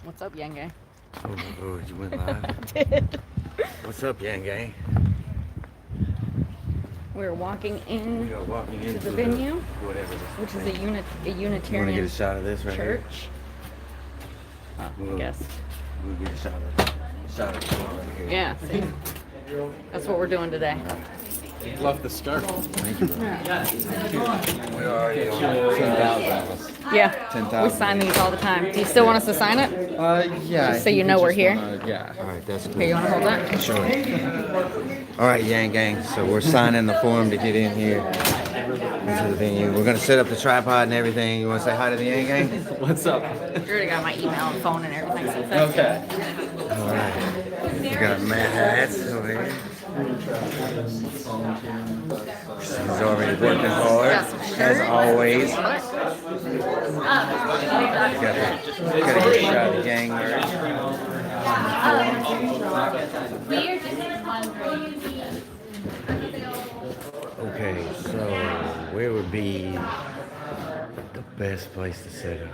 What's up, Yang Gang? Oh, you went live? I did. What's up, Yang Gang? We're walking in We are walking into the venue, whatever this which is a You want to Unitarian get a shot of this right here? church. I We'll, guess. We'll get a shot of this right here. Yeah, see? That's what we're doing today. Love the start. Thank you, bro. We already on 10,000. Yeah, 10,000. we sign these all the time. Do you still want us to sign it? Yeah. Just so you know we're here? Yeah. All right, that's cool. Here, you want to hold that? Sure. All right, Yang Gang. So we're signing the form to get in here into the venue. We're gonna set up the tripod and everything. You want to say hi to the Yang Gang? What's up? You already got my email and phone and everything. So that's Okay. All right. We got Matt hats over here. He's already working hard, Got some as shirts. always. Gotta get a shot of the gang merch. Okay, so where would be the best place to set up?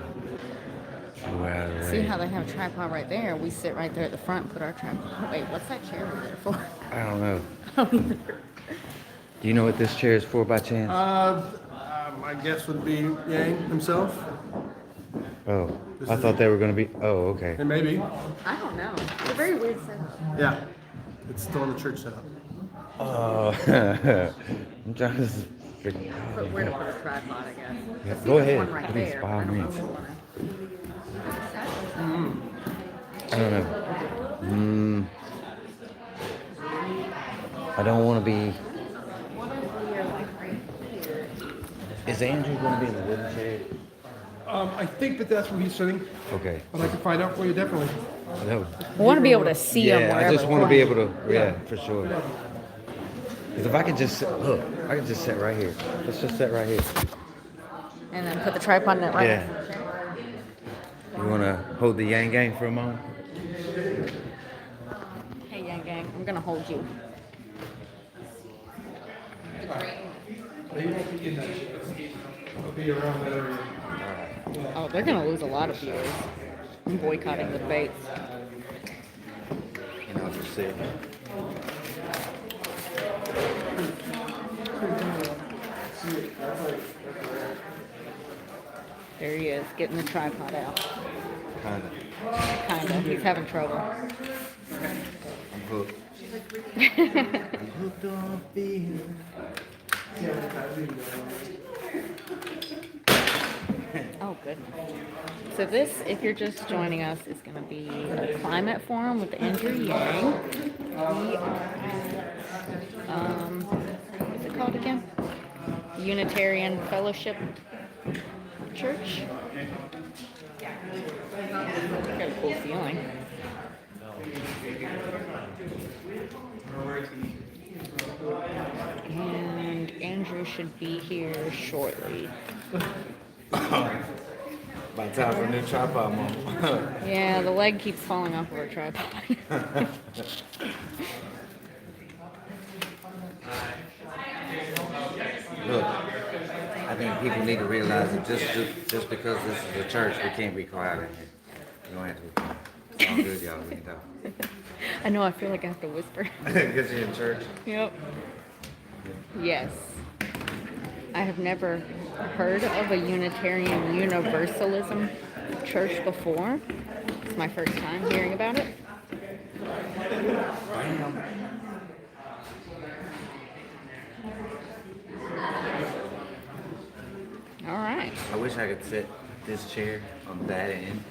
We're out of the See way. how they have a tripod right there? We sit right there at the front, put our tripod. Wait, what's that chair over there for? I don't know. Do you know what this chair is for by chance? My guess would be Yang himself, Oh, I thought they were gonna be. Oh, okay. and maybe. I don't know. It's a very weird setup. Yeah, it's still in the church setup. Oh, I'm trying to figure But where to put a tripod, I guess. Yeah, See, go there's ahead, one right please, there. by all I don't know means. if we wanna- I don't know. I don't want to be. Is Andrew going to be in the wooden chair? I think that's where he's sitting, Okay. but I can find out for you definitely. That would- We want to be able to see them yeah, wherever. I just want to be able to. Yeah, for sure. Because if I could just look, I could just sit right here. Let's just sit right here. And then put the tripod in it right. Yeah. You want to hold the Yang Gang for a moment? Hey, Yang Gang, I'm gonna hold you. I'll be around that area. Oh, they're gonna lose a lot of viewers. I'm boycotting the debates. You know, just sit. There he is, getting the tripod out. Kinda. Kinda. He's having trouble. I'm hooked. I'm hooked on fear. Oh, goodness. So this, if you're just joining us, is going to be a climate forum with Andrew Yang. We are at, what's it called again? Unitarian Fellowship Church. Got a cool feeling. And Andrew should be here shortly. By time for a new tripod, mom. Yeah, the leg keeps falling off of our tripod. Look, I think people need to realize that just because this is a church, we can't be quiet in here. You don't have to. It's all good, y'all. We can talk. I know, I feel like I have to whisper. Because you're in church. Yep. Yes. I have never heard of a Unitarian Universalism church before. It's my first time hearing about it. All right. I wish I could sit this chair on that end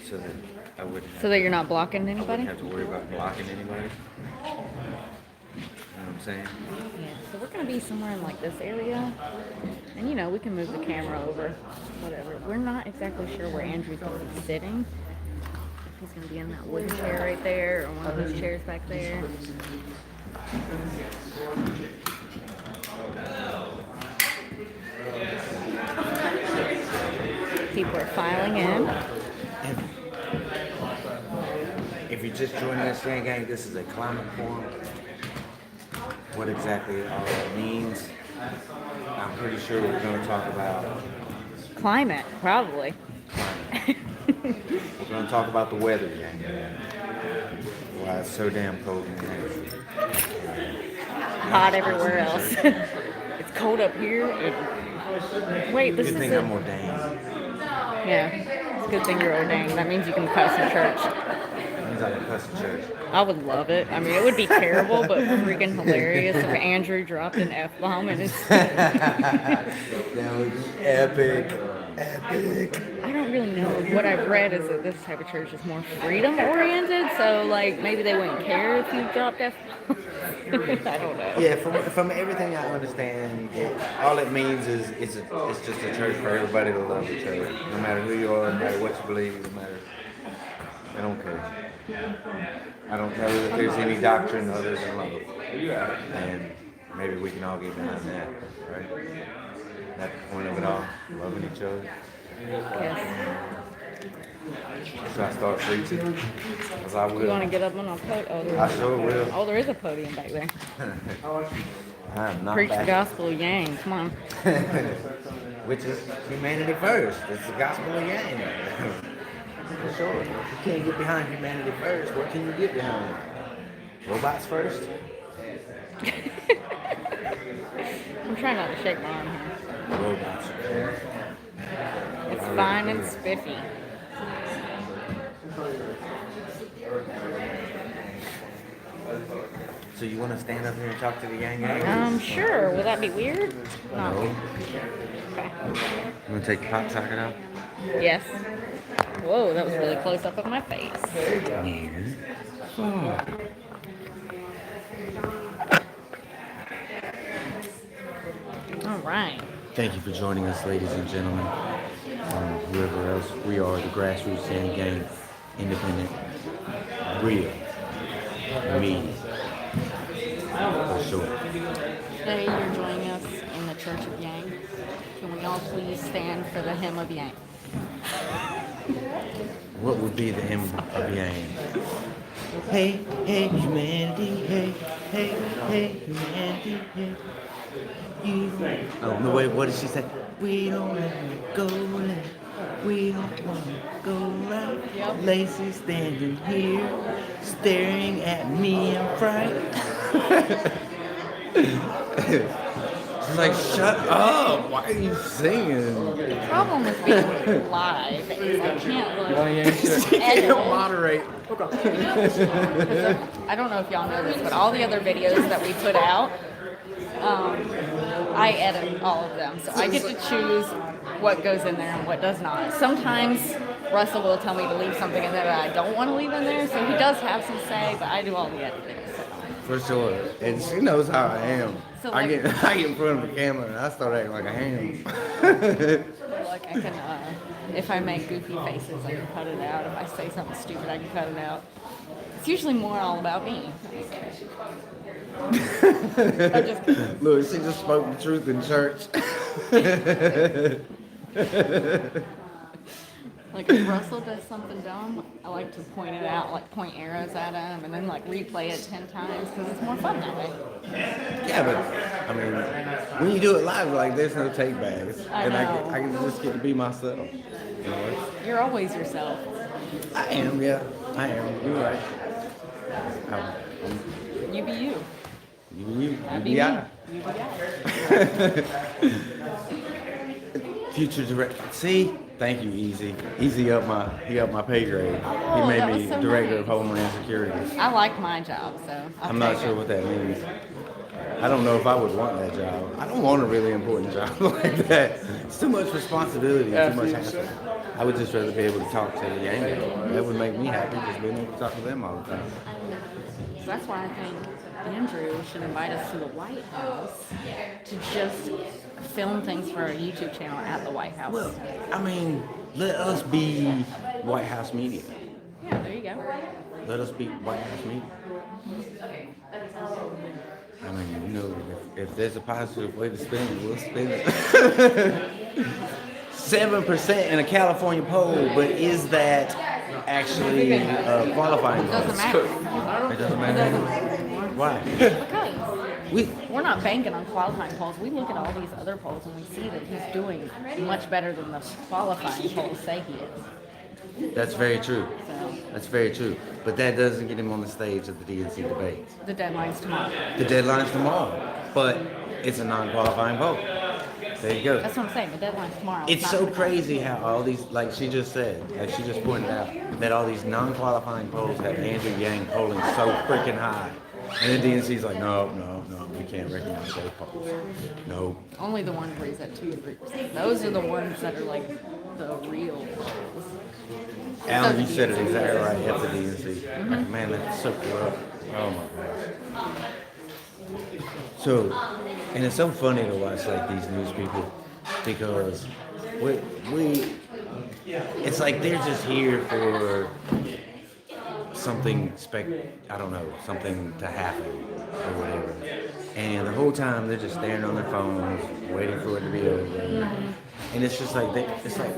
so that I wouldn't So that you're not blocking anybody? have to worry about blocking anybody. You know what I'm saying? Yeah, so we're gonna be somewhere in like this area, and you know we can move the camera over, whatever. We're not exactly sure where Andrew's gonna be sitting. If he's gonna be in that wooden chair right there, or one of those chairs back there. People are filing in. If you're just joining us, Yang Gang, this is a climate forum. What exactly all that means, I'm pretty sure we're going to talk about Climate, probably. We're going to talk about the weather, Yang. Why it's so damn cold in Hampshire. Hot everywhere else. It's cold up here. Wait, this Good is thing a... I'm ordained. Yeah, it's a good thing you're ordained. That means you can cuss in church. Means I can cuss in church. I would love it. I mean, it would be terrible, but freaking hilarious if Andrew dropped an F-bomb in his... That would be epic. Epic. I don't really know. What I've read is that this type of church is more freedom-oriented, so, like, maybe they wouldn't care if you dropped F-bombs. I don't know. Yeah, from everything I understand, all it means is it's just a church for everybody to love each other. No matter who you are, no matter what you believe, no matter... I don't care. I don't know that there's any doctrine other than love. And maybe we can all get behind that, right? That's the point of it all, loving each other. Yes. Should I start preaching? Because I will. You want to get up on a podium? I sure will. Oh, there is a podium back there. I am not Preach the back. gospel of Yang. Come on. Which is humanity first. It's the gospel of Yang. For sure. If you can't get behind humanity first, what can you get behind? Robots first? I'm trying not to shake my arm here. Robots. It's fine and spiffy. So you want to stand up here and talk to the Yang Yang? Sure. Will that be weird? No. No. Okay. You want to take your hot socket out? Yes. Whoa, that was really close up of my face. All right. Thank you for joining us, ladies and gentlemen. Whoever else we are, the Grassroots Yang Gang, independent, real, media. For sure. Today you're joining us in the Church of Yang. Can we all please stand for the hymn of Yang? What would be the hymn of Yang? Hey, hey, humanity, hey, hey, hey, humanity, hey. You. Oh, no, wait, what did she say? We don't let it go left. We don't want to go right. Yep. Lacey standing here, staring at me in fright. She's like, shut up! Why are you singing? The problem with being live is I can't She edit. can't moderate. I don't know if y'all know this, but all the other videos that we put out, I edit all of them. So I get to choose what goes in there and what does not. Sometimes Russell will tell me to leave something in there that I don't want to leave in there, so he does have some say, but I do all the editing. So. For sure. And she knows how I am. So, I like- get in front of the camera and I start acting like a ham. Like I can, if I make goofy faces, I can cut it out. If I say something stupid, I can cut it out. It's usually more all about me. I'm just kidding. Look, she just spoke the truth in church. Like if Russell does something dumb, I like to point it out, like point arrows at him, and then like replay it 10 times because it's more fun that way. Yeah, but I mean, when you do it live, like there's no take backs, I and know. I can just get to be myself. You know? You're always yourself. I am, yeah, I am. You're right. You be you. You I be be me. I. You be I. Future director. See, thank you, Easy. Easy up my pay grade. He Oh, made that me was so director nice. of Homeland Security. I like my job, so I'm not sure what that means. I don't know if I would want that job. I don't want a really important job like that. It's too much responsibility, too much hassle. I would just rather be able to talk to the Yankees. That would make me happy, just being able to talk to them all the time. So that's why I think Andrew should invite us to the White House to just film things for our YouTube channel at the White House. Well, I mean, let us be White House media. Yeah, there you go. Let us be White House media. I mean, you know, if there's a positive way to spend it, we'll spend it. 7% in a California poll, but is that actually qualifying? It doesn't matter. It doesn't It doesn't matter. matter anymore. Why? Because we're not banking on qualifying polls. We look at all these other polls and we see that he's doing much better than the qualifying polls say he is. That's very true. So That's very true. But that doesn't get him on the stage of the DNC debates. the deadline's tomorrow. The deadline's tomorrow, but it's a non-qualifying vote. There you go. That's what I'm saying. The deadline's tomorrow. It's not so tomorrow. crazy how all these, like she just said, like she just pointed out, that all these non-qualifying polls have Andrew Yang polling so freaking high. And the DNC's like, no, we can't recognize those polls. No. Only the ones where he's at 2 or 3%. Those are the ones that are like the real polls. Alan, you said it exactly right after the DNC. Like, man, that's so corrupt. Oh my gosh. So, and it's so funny to watch like these news people because we it's like they're just here for something I don't know, something to happen or whatever. And the whole time they're just staring on their phones, waiting for it to be over. And it's just like it's like,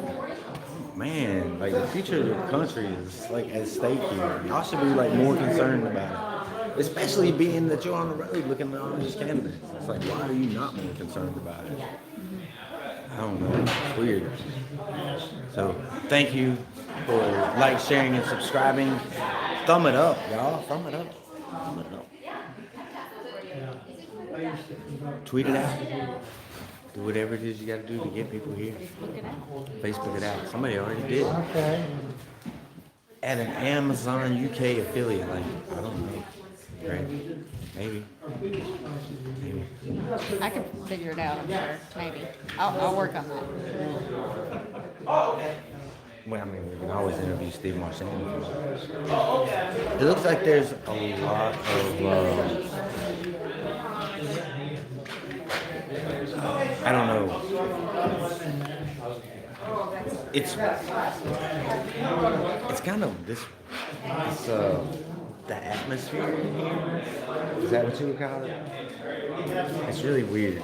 man, like the future of the country is like at stake here. Y'all should be like more concerned about it. Especially being that you're on the road looking at all these candidates. It's like, why are you not more concerned about it? I don't know. It's weird. So thank you for like, sharing, and subscribing. Thumb it up, y'all. Thumb it up. Thumb it up. Tweet it out. Do whatever it is you got to do to get people here. Facebook it out. Somebody already did. At an Amazon UK affiliate, like, I don't know. Right? Maybe. I can figure it out, I'm sure. Maybe. I'll work on that. Well, I mean, we can always interview Steve Marchand. It looks like there's a lot of, I don't know. It's kind of this the atmosphere in here. Is that what you would call it? It's really weird,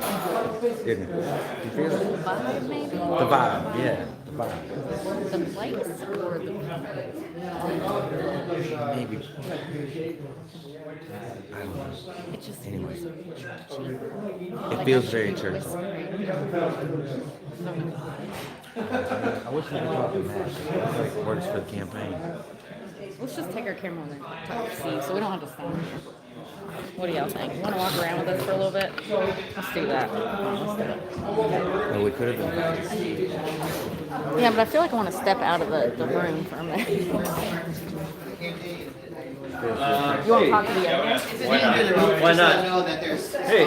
isn't it? You feel it? Vibe, maybe? The vibe, yeah, the vibe. The place or the Maybe. I don't know. it just Anyway. feels It feels very churchy. I wish we could talk to Matt. It like works for the campaign. Let's just take our camera and talk to Steve so we don't have to stand here. What do y'all think? You want to walk around with us for a little bit? Let's do that. Let's do it. Well, we could have been. Yeah, but I feel like I want to step out of the room for a minute. You want to talk to the owner? Why not? Hey,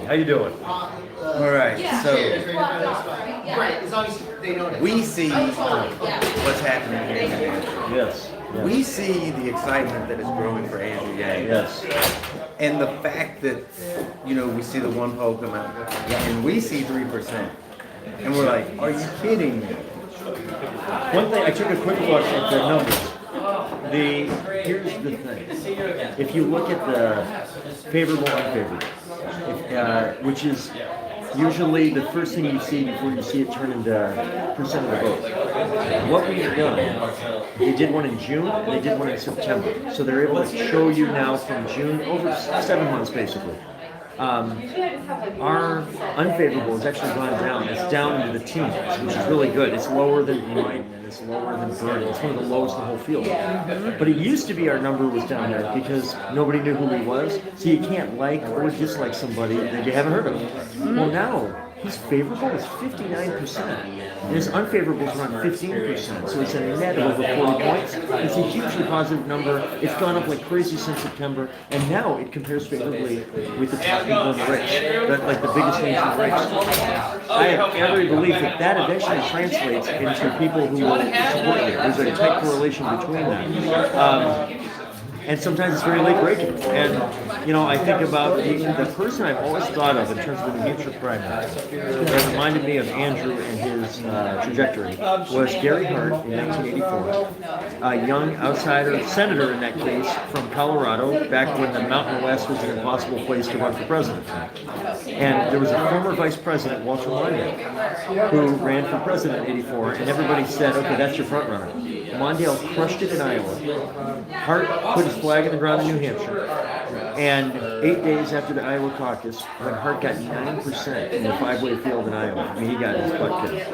how you doing? All right, so we see what's happening here in Hampshire. Yes. We see the excitement that is growing for Andrew Yang. Yes. And the fact that, you know, we see the one poll come out, and we see 3%. And we're like, are you kidding me? One thing, I took a quick look at the numbers. Here's the thing. If you look at the favorable, unfavorable, which is usually the first thing you see before you see it turn into percent of the vote. What we've done, they did one in June, and they did one in September. So they're able to show you now from June, over 7 months basically. Our unfavorable has actually gone down. It's down into the teens, which is really good. It's lower than Biden and it's lower than Bernie. It's one of the lowest in the whole field. But it used to be our number was down there because nobody knew who he was. So you can't like or dislike somebody that you haven't heard of. Well, now his favorable is 59%. And his unfavorable is around 15%. So it's a net of over 40 points. It's a hugely positive number. It's gone up like crazy since September. And now it compares favorably with the top people in the race, like the biggest names in the race. I have every belief that that eventually translates into people who will support you. There's a tight correlation between them. And sometimes it's very late breaking. And, you know, I think about the person I've always thought of in terms of the New Hampshire primary that reminded me of Andrew and his trajectory was Gary Hart in 1984, a young outsider senator in that case from Colorado, back when the Mountain West was an impossible place to run for president. And there was a former vice president, Walter Mondale, who ran for president in 84, and everybody said, okay, that's your front runner. Mondale crushed it in Iowa. Hart put his flag in the ground in New Hampshire. And 8 days after the Iowa caucus, when Hart got 9% in the five-way field in Iowa, I mean, he got his butt kicked.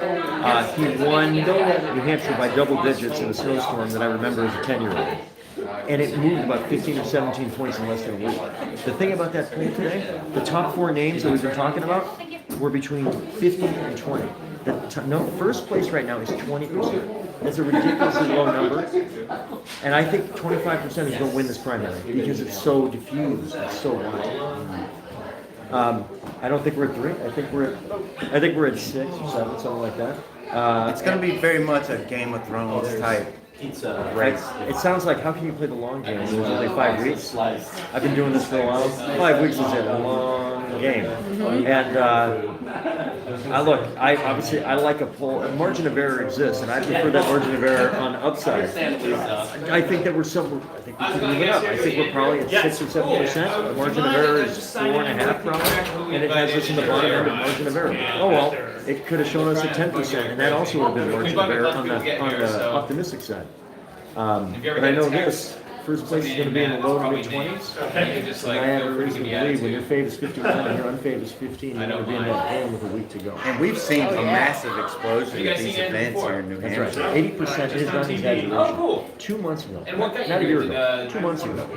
He won New Hampshire by double digits in a snowstorm that I remember as a 10-year-old. And it moved about 15 or 17 points in less than a week. The thing about that poll today, the top four names that we've been talking about were between 50 and 20. First place right now is 20%. That's a ridiculously low number. And I think 25% is going to win this primary because it's so diffused, it's so wide. I don't think we're at 3. I think we're at 6 or 7, something like that. It's going to be very much a Game of Thrones type race. It sounds like, how can you play the long game? It was only 5 weeks. I've been doing this for a while. 5 weeks is a long game. And I like a poll. A margin of error exists, and I prefer that margin of error on the upside. I think that we can move it up. I think we're probably at 6 or 7%. The margin of error is 4.5 probably, and it has us in the bottom end of margin of error. Oh well, it could have shown us a 10%, and that also would have been margin of error on the optimistic side. But I know this. First place is going to be in the low to mid-20s. And I have a reason to believe when your fave is 51 and your unfave is 15, you're going to be in that game with a week to go. And we've seen a massive explosion at these events here in New That's Hampshire. right. 80% is not exaggeration. 2 months ago, not a year ago, 2 months ago,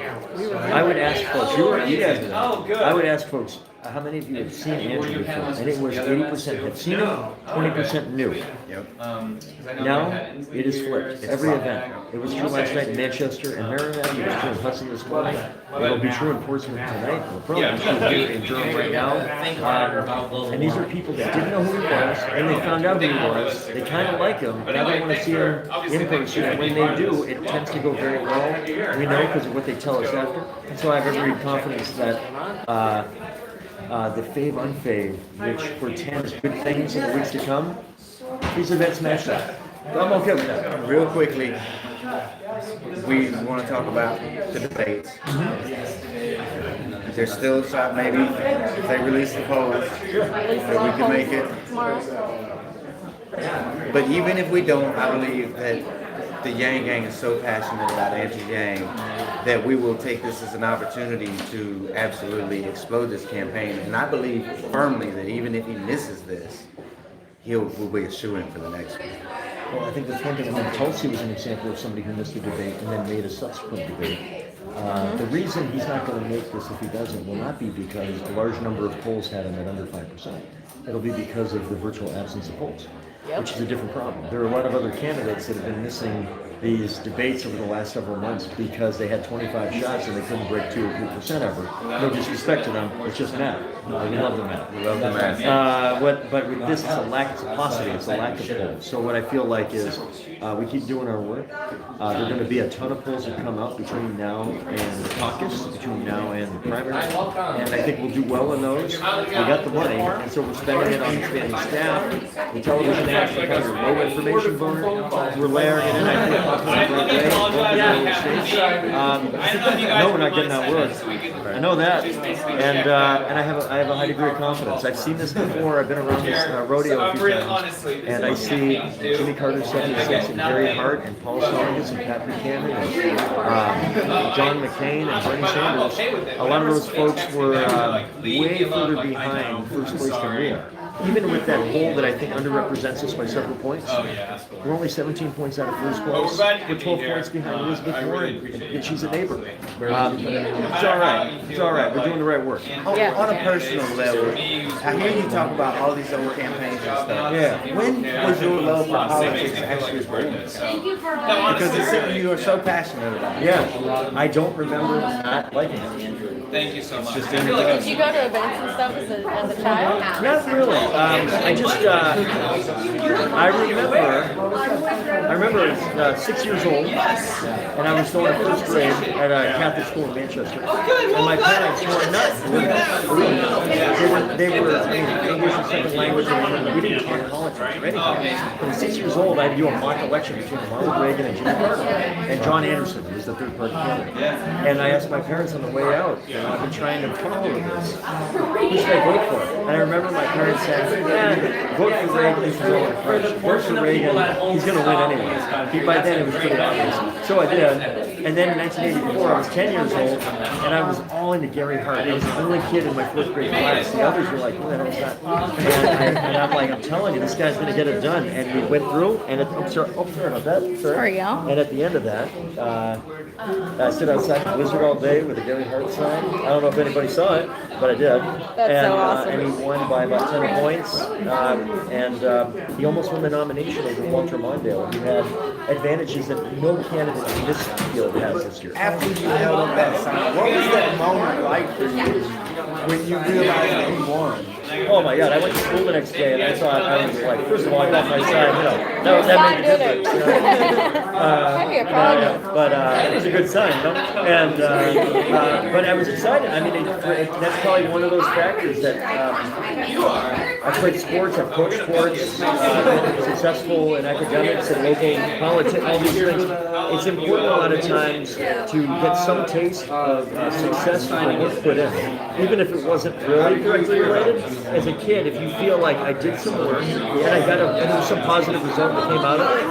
I would ask folks, you guys know, I would ask folks, how many of you have seen Andrew before? And it was 80% had seen him, 20% knew. Yep. Now, it is flipped. Every event. It was true last night in Manchester and Merrimack. It was true in Hudson this morning. It'll be true in Portsmouth tonight. It'll probably be true here in Durham right now. And these are people that didn't know who he was, and they found out who he was. They kind of like him. Now they want to see him in person. And when they do, it tends to go very well. We know because of what they tell us after. And so I have every confidence that the fave unfave, which portends good things in the weeks to come, these events match up. I'm okay with that. Real quickly, we want to talk about the debates. There's still a shot, maybe, if they release the polls, that we can make it. But even if we don't, I believe that the Yang Gang is so passionate about Andrew Yang that we will take this as an opportunity to absolutely explode this campaign. And I believe firmly that even if he misses this, will be a shoo-in for the next one. Well, I think the point that Tulsi was an example of somebody who missed a debate and then made a subsequent debate. The reason he's not going to make this if he doesn't will not be because a large number of polls had him at under 5%. It'll be because of the virtual absence of polls, which is a different problem. There are a lot of other candidates that have been missing these debates over the last several months because they had 25 shots and they couldn't break 2 or 3% ever. No disrespect to them, it's just math. We love the math. We love the math. But with this, it's a paucity, it's a lack of polls. So what I feel like is we keep doing our work. There are going to be a ton of polls that come out between now and the caucus, between now and the primary. And I think we'll do well in those. We got the money, and so we're spending it on expanding staff, the television ads, the kind of low information board. We're layering it in, I think, no, we're not getting that word. I know that, and I have a high degree of confidence. I've seen this before. I've been around this rodeo a few times, and I see Jimmy Carter 76 and Gary Hart and Paul Saunders and Pat Buchanan and John McCain and Bernie Sanders. A lot of those folks were way further behind first place than we are. Even with that poll that I think underrepresents us by several points, we're only 17 points out of first place. We're 12 points behind Elizabeth Warren, and she's a neighbor. It's all right. It's all right. We're doing the right work. On a personal level, I hear you talk about all these other campaigns and stuff. Yeah. When was your love for politics actually born? Because it's something you are so passionate about. Yeah. I don't remember not liking it. Thank you so much. Did you go to events and stuff as a child? Not really. I just, I remember I was 6 years old, and I was going to first grade at a Catholic school in Manchester. And my parents were nuts. They were English as second language, and we didn't talk politics or anything. But at 6 years old, I had to do a mock election between Ronald Reagan and Jimmy Carter, and John Anderson, who was the third party candidate. And I asked my parents on the way out, I've been trying to follow this. Who should I vote for? And I remember my parents saying, vote for Reagan. This is all in French. Vote for Reagan. He's going to win anyways. By then it was pretty obvious. So I did. And then in 1984, I was 10 years old, and I was all into Gary Hart. I was the only kid in my fourth grade class. The others were like, "Who the hell is that?" And I'm like, "I'm telling you, this guy's going to get it done." And we went through, and sorry about that. Sorry, y'all. And at the end of that, I stood outside the Blizzard all day with a Gary Hart sign. I don't know if anybody saw it, but I did. That's so awesome. And he won by about 10 points. He almost won the nomination over Walter Mondale. He had advantages that no candidate in this field has this year. After you held up that sign, what was that moment like for you when you realized that he won? Oh my God! I went to school the next day, and I thought I was like, first of all, I got my sign. That made a difference. But it was a good sign, and but I was excited. I mean, that's probably one of those factors that I played sports, I've coached sports, successful in academics and local politics, all these things. It's important a lot of times to get some taste of success from the work put in, even if it wasn't really directly related. As a kid, if you feel like I did some work and I got and there was some positive result that came out of it,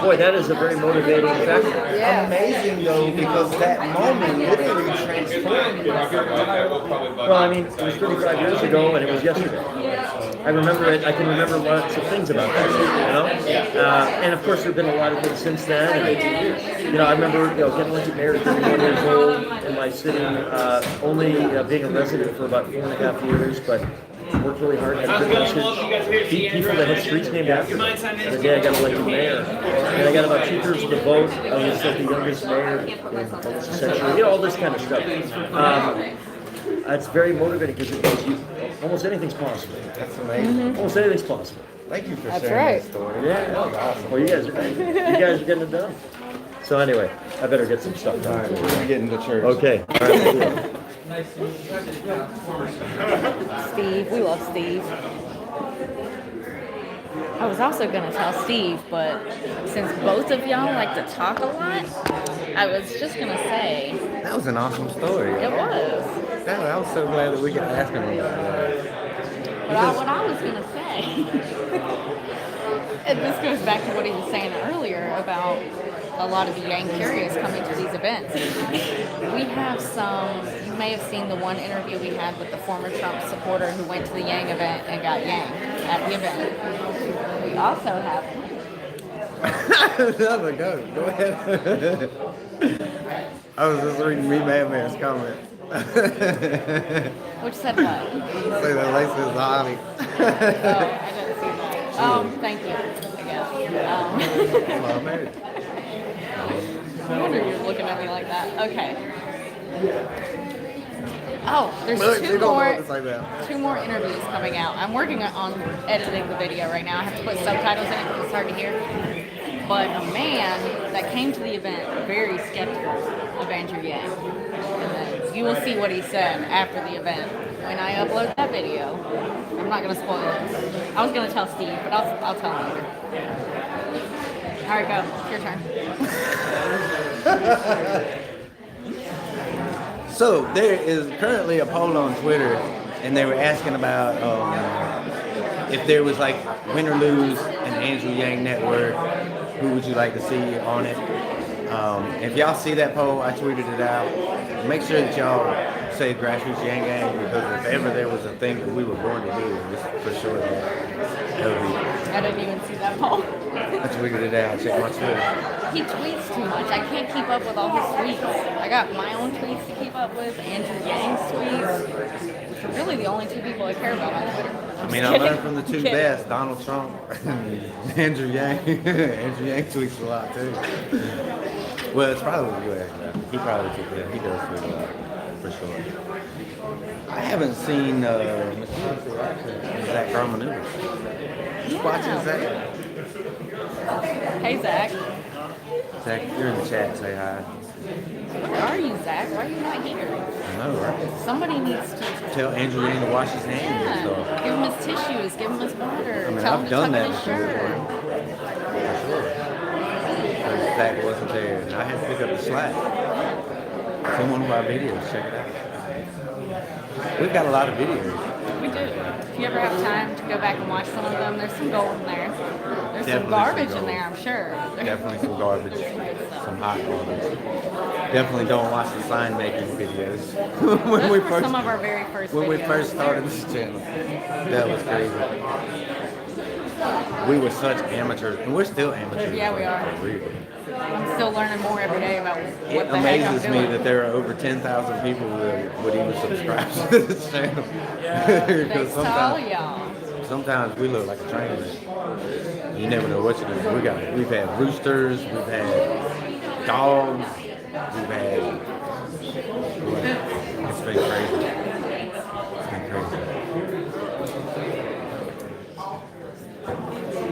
boy, that is a very motivating factor. Amazing though, because that moment literally transformed you. Well, I mean, it was 35 years ago, and it was yesterday. I remember it. I can remember lots of things about that, and of course, there have been a lot of things since then. And, I remember, getting elected mayor at 31 years old in my city, only being a resident for about 4.5 years, but worked really hard, had a good message. People that had streets named after me. And the day I got elected mayor, and I got about 2/3 of the vote. I was like the youngest mayor in almost a century. All this kind of stuff. It's very motivating because it means almost anything's possible. That's amazing. Almost anything's possible. Thank you for That's sharing right. that story. Yeah. That was awesome. Well, you guys are getting it done. So anyway, I better get some stuff All done. right, we're getting to church. Okay. All right. Steve, we love Steve. I was also going to tell Steve, but since both of y'all like to talk a lot, I was just going to say. That was an awesome story. It was. I was so glad that we could ask him about that. But what I was going to say, and this goes back to what he was saying earlier about a lot of the Yang Curious coming to these events. We have you may have seen the one interview we had with the former Trump supporter who went to the Yang event and got Yang at the event. We also have No, go ahead. I was just reading Me Madman's comment. which said what? Say that Lacey is a hottie. Oh, I didn't see that. Thank you, I guess. Well, maybe. No wonder you're looking at me like that. Okay. Oh, there's Look, they don't know what to say now. two more interviews coming out. I'm working on editing the video right now. I have to put subtitles in it because it's hard to hear. But a man that came to the event very skeptical of Andrew Yang. And then you will see what he said after the event when I upload that video. I'm not going to spoil it. I was going to tell Steve, but I'll tell him later. All right, go. It's your turn. So there is currently a poll on Twitter, and they were asking about if there was like win or lose an Andrew Yang network, who would you like to see on it? If y'all see that poll, I tweeted it out. Make sure that y'all say Grassroots Yang Gang, because if ever there was a thing that we were going to do, it's for sure that would be. I didn't even see that poll. I tweeted it out. Check my Twitter. He tweets too much. I can't keep up with all his tweets. I got my own tweets to keep up with, Andrew Yang's tweets, which are really the only two people I care about on Twitter. I mean, I learned from the two best, Donald Trump and Andrew Yang. Andrew Yang tweets a lot too. Well, it's probably good. He probably took that. He does tweet a lot, for sure. I haven't seen Zach Carmanuda. You watching Zach? Hey, Zach. Zach, you're in the chat. Say hi. Where are you, Zach? Why are you not here? I know, right? Somebody needs to. Tell Andrew Yang to wash his hands and Yeah. stuff. Give him his tissues. Give him his water. I mean, Tell him I've to done tuck that in his before. shirt. For sure. Because Zach wasn't there, and I had to pick up the slack. It's in one of our videos. Check it out. We've got a lot of videos. We do. If you ever have time to go back and watch some of them, there's some gold in there. There's Definitely some some garbage in gold. there, I'm sure. Definitely some garbage, some hot garbage. Definitely don't watch the sign making videos. Those were some of our very first when we videos. first started this channel, that was crazy. We were such amateurs, and we're still amateurs. Yeah, we are. For real. I'm still learning more every day about It what the heck I'm amazes doing. me that there are over 10,000 people that would even subscribe to this channel. Thanks to all of y'all. Sometimes we look like a train wreck. You never know what you're doing. We've had roosters, we've had dogs, we've had. It's been crazy. It's been crazy.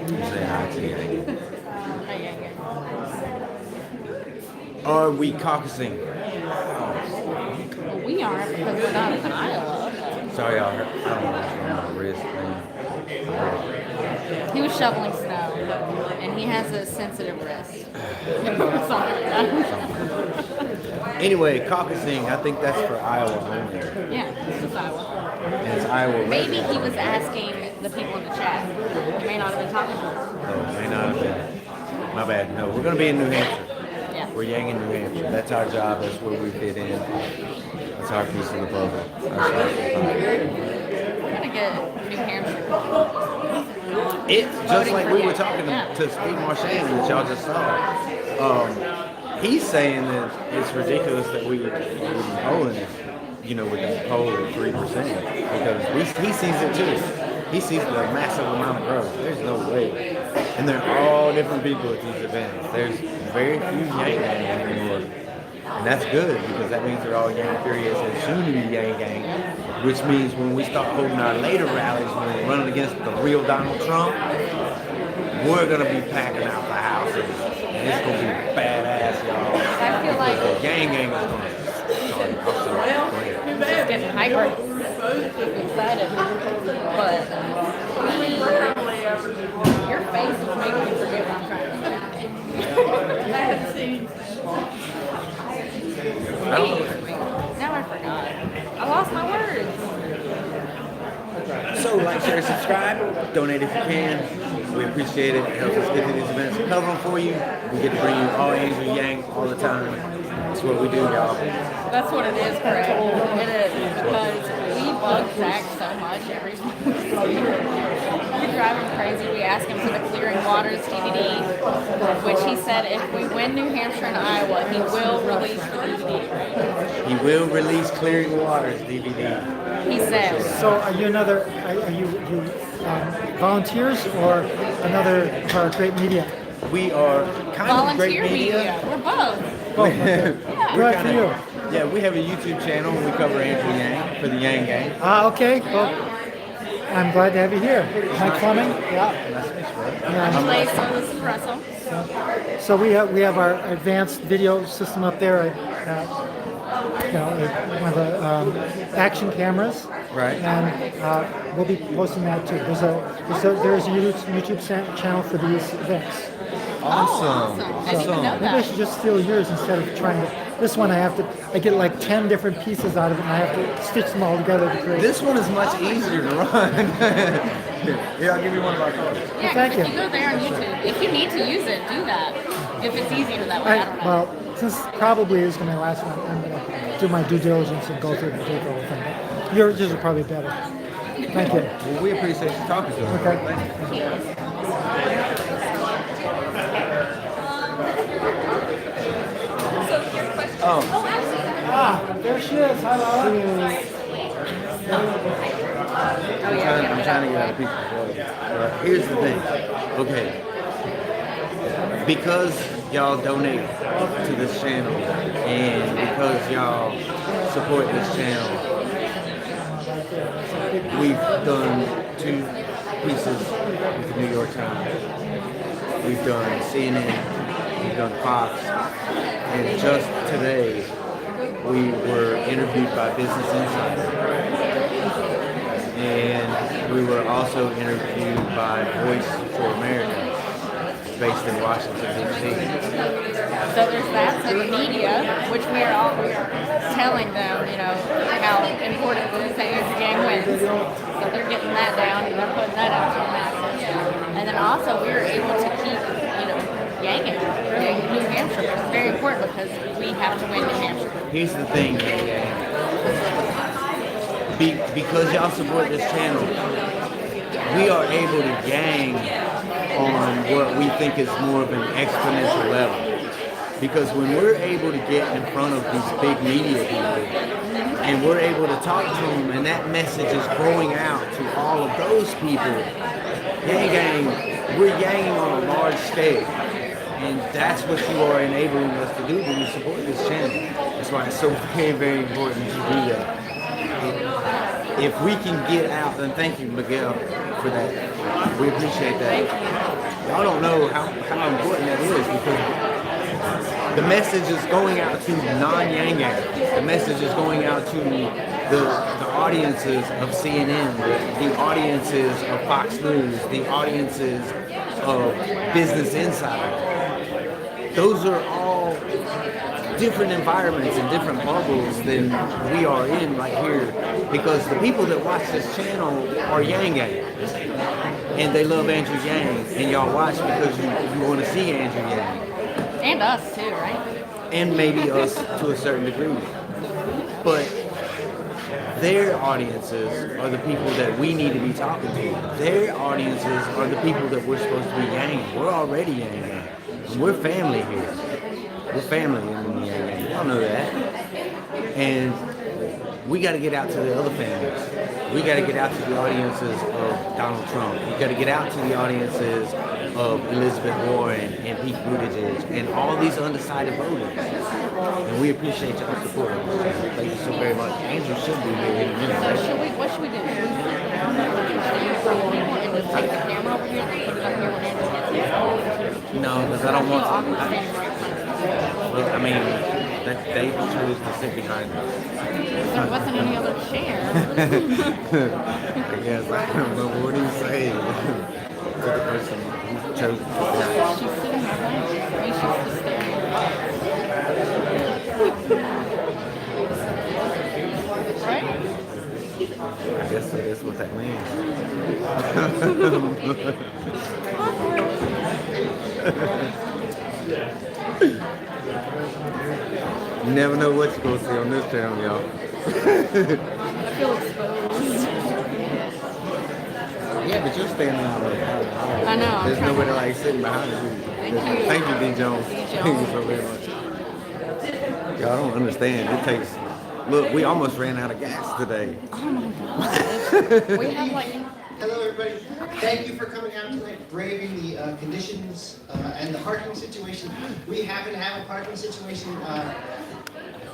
I'm saying hi to you. Are we caucusing? Well, we aren't because we're not in Iowa. Sorry, y'all. I don't know what's going on my wrist, man. He was shoveling snow, and he has a sensitive wrist. Something like that. Anyway, caucusing, I think that's for Iowa only. Yeah, this is Iowa. And it's Iowa Maybe residents he was only. asking the people in the chat. He may not have been talking to us. Oh, may not have been. My bad. No, we're going to be in New Hampshire. Yeah. We're Yang in New Hampshire. That's our job. That's where we fit in. That's our piece of the puzzle. Our slice of the pie. We're gonna get New Hampshire. It's just Voting like for we were Yang. talking Yeah. to Steve Marchand that y'all just saw. He's saying that it's ridiculous that we would be polling it, with that poll of 3%, because he sees it too. He sees the massive amount of growth. There's no way. And they're all different people at these events. There's very few Yang Gang anymore. And that's good, because that means they're all Yang Curious and soon to be Yang Gang, which means when we start holding our later rallies, when we're running against the real Donald Trump, we're going to be packing out the houses. And it's going to be badass, y'all. I feel like The Yang Gang is going to... Sorry, go ahead. I'm just getting hyper excited. But your face is making me forget what I'm trying to say. I don't know. Now I forgot. I lost my words. So, like, share, subscribe, donate if you can. We appreciate it. It helps us get to these events, cover them for you. We get to bring you all Angel Yang all the time. That's what we do, y'all. That's what it is, Craig. It is. Because we bug Zach so much every time we see him. We drive him crazy. We ask him for the Clearing Waters DVD, which he said if we win New Hampshire and Iowa, he will release the DVD. He will release Clearing Waters DVD. He said. So are you volunteers or another Great Media? We are kind of great Volunteer media. We're both. Yeah. Good for you. Yeah, we have a YouTube channel. We cover Andrew Yang for the Yang Gang. Okay. Well, I'm glad to have you here. Mike Fleming. Yeah. Yeah. Play, so this is Russell. So we have our advanced video system up there. One of the action cameras. Right. And we'll be posting that too. There's a YouTube channel for these events. Awesome. I didn't even know Maybe I that. should just steal yours instead of trying to. This one I get like 10 different pieces out of it, and I have to stitch them all together to create. This one is much easier to run. Here, I'll give you one of our cards. Yeah, Thank 'cause if you. you go there on YouTube, if you need to use it, do that. If it's easier that way, I don't know. Well, since probably is going to last one, I'm going to do my due diligence and go through and take the whole thing. But yours are probably better. Thank you. Well, we appreciate you talking to us. Okay. Thank you. Oh, There she is. Hi, Laura. I'm trying to get out of people. Here's the thing. Okay. Because y'all donate to this channel and because y'all support this channel, we've done 2 pieces with the New York Times. We've done CNN, we've done Fox, and just today we were interviewed by Business Insider. And we were also interviewed by Voice for America, based in Washington, D.C. So there's that. So the media, which we are all telling them, you know, how important it is that Andrew Yang wins. So they're getting that down and they're putting that out to the masses. And then also we are able to keep, you know, Yang in New Hampshire. It's very important because we have to win New Hampshire. Here's the thing, because y'all support this channel, we are able to gang on what we think is more of an exponential level. Because when we're able to get in front of these big media people and we're able to talk to them and that message is going out to all of those people, we're yanging on a large scale. And that's what you are enabling us to do when you support this channel. That's why it's so very, very important to do that. If we can get out, and thank you, Miguel, for that. We appreciate that. Y'all don't know how important that is because the message is going out to non-Yang Yang. The message is going out to the audiences of CNN, the audiences of Fox News, the audiences of Business Insider. Those are all different environments and different bubbles than we are in right here because the people that watch this channel are Yang Yang and they love Andrew Yang and y'all watch because you want to see Andrew Yang. And us too, right? And maybe us to a certain degree. But their audiences are the people that we need to be talking to. Their audiences are the people that we're supposed to be Yang. We're already Yang Yang. We're family here. We're family in the Yang. Y'all know that. And we got to get out to the other families. We got to get out to the audiences of Donald Trump. We got to get out to the audiences of Elizabeth Warren and Pete Buttigieg and all these undecided voters. And we appreciate y'all support on this channel. Thank you so very much. Andrew should be here in a minute. So what should we do? Should we stand and just take the camera over here and put it up here when Andrew gets here? No, because I don't want to. awkward standing right Well, I mean, they chose to sit behind us. There wasn't any other chair. I guess I don't know. What do you say to the person who chose to sit behind us? She's sitting there, right? You should just stand there. Right? I guess that's what that means. You never know what you're going to see on this channel, y'all. I feel exposed. Yeah, but you're standing out there. I know. There's nobody like sitting behind you. Thank you. Thank you, D. Jones. D. Thank you so very much. Y'all don't understand. It takes. Look, we almost ran out of gas today. Oh my gosh. We have like. Hello, everybody. Thank you for coming out tonight, braving the conditions and the parking situation. We happen to have a parking situation.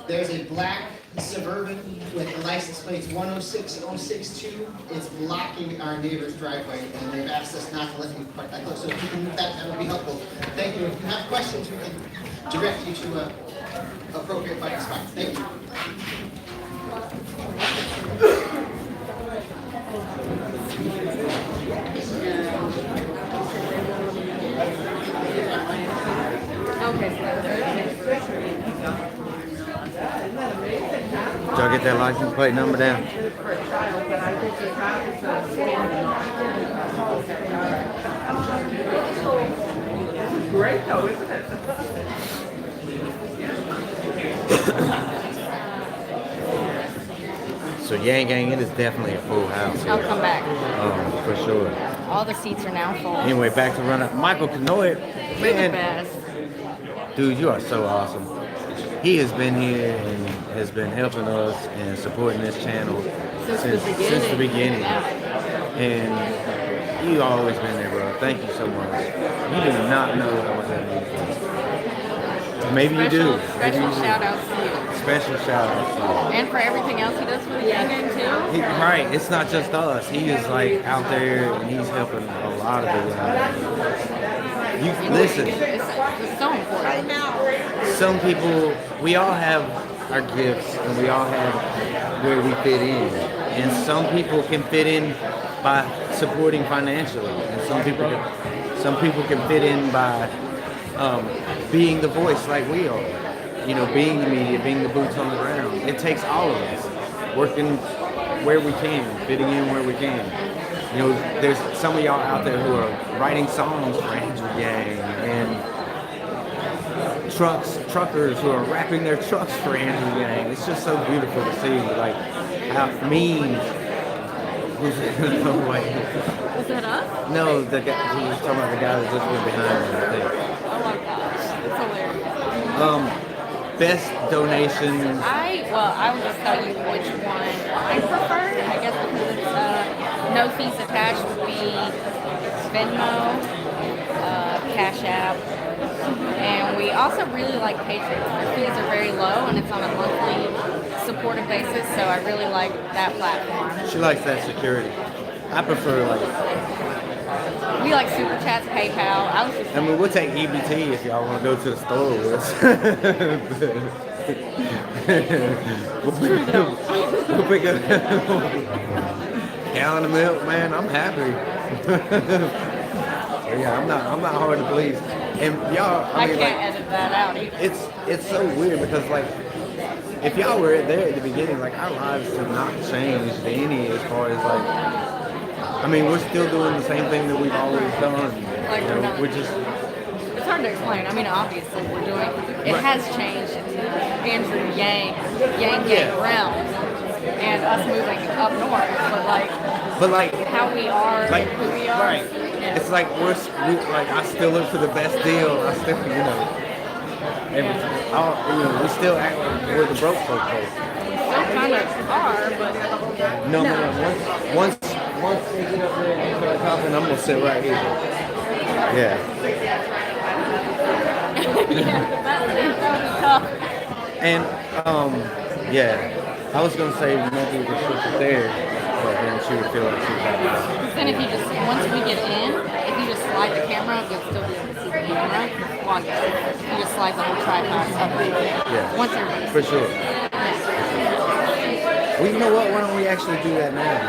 There's a black Suburban with the license plates 106062. It's blocking our neighbor's driveway, and they've asked us not to let you park that close. So if you can move that, that would be helpful. Thank you. If you have questions, we can direct you to appropriate parking spots. Thank you. Okay. Did y'all get that license plate number down? Great though, isn't it? So Yang Gang, it is definitely a full house I'll here. come back. For sure. All the seats are now full. Anyway, back to run up. Michael Canoy, You're the man, best. dude, you are so awesome. He has been here and has been helping us and supporting this channel since the beginning. Yeah. And you've always been there, bro. Thank you so much. You do not know how much that means to me. Maybe you do. Maybe Special you do. shout outs to you. Special shout out to you. And for everything else he does for the Yang Gang too. Right, it's not just us. He is like out there and he's helping a lot of people out. You listen. It's so important. Some people, we all have our gifts and we all have where we fit in. And some people can fit in by supporting financially, and some people can fit in by being the voice like we are. You know, being the media, being the boots on the ground. It takes all of us working where we can, fitting in where we can. You know, there's some of y'all out there who are writing songs for Andrew Yang, and truckers who are wrapping their trucks for Andrew Yang. It's just so beautiful to see, like, how mean. No way. Was that us? No, the guy who was talking about the guy that just went behind me, I think. Oh my gosh, it's hilarious. Best donations. I will just tell you which one I prefer. I guess because it's no fees attached would be Venmo, Cash App, and we also really like Patreon. Our fees are very low, and it's on a monthly supportive basis, so I really like that platform. She likes that security. I prefer like. We like Super Chats, PayPal. I mean, we'll take EBT if y'all want to go to the store with us. we'll pick up a gallon of milk, man. I'm happy. Yeah, I'm not hard to please. And y'all, I mean, can't edit that out either. It's so weird because like, if y'all were there at the beginning, like our lives have not changed any as far as like. I mean, we're still doing the same thing that we've always done. Like, we're just. It's hard to explain. I mean, obviously, we're doing. It has changed in the Andrew Yang realm, and us moving up north. But like how we are, like who we are. Right. Yeah. It's like we like I still look for the best deal. I still, you know, we still act like we're the broke folk. Still kind of are, but No. Once they get up there and start talking, I'm gonna sit right here. Yeah. that would be tough. And yeah, I was gonna say maybe we could switch it there, but then she would feel like she was having that. Then if you just once we get in, if you just slide the camera, you'll still be able to see the camera. While you just slide the whole tripod up right there. Yeah. Once everybody's For sure. Well, you know what? Why don't we actually do that now?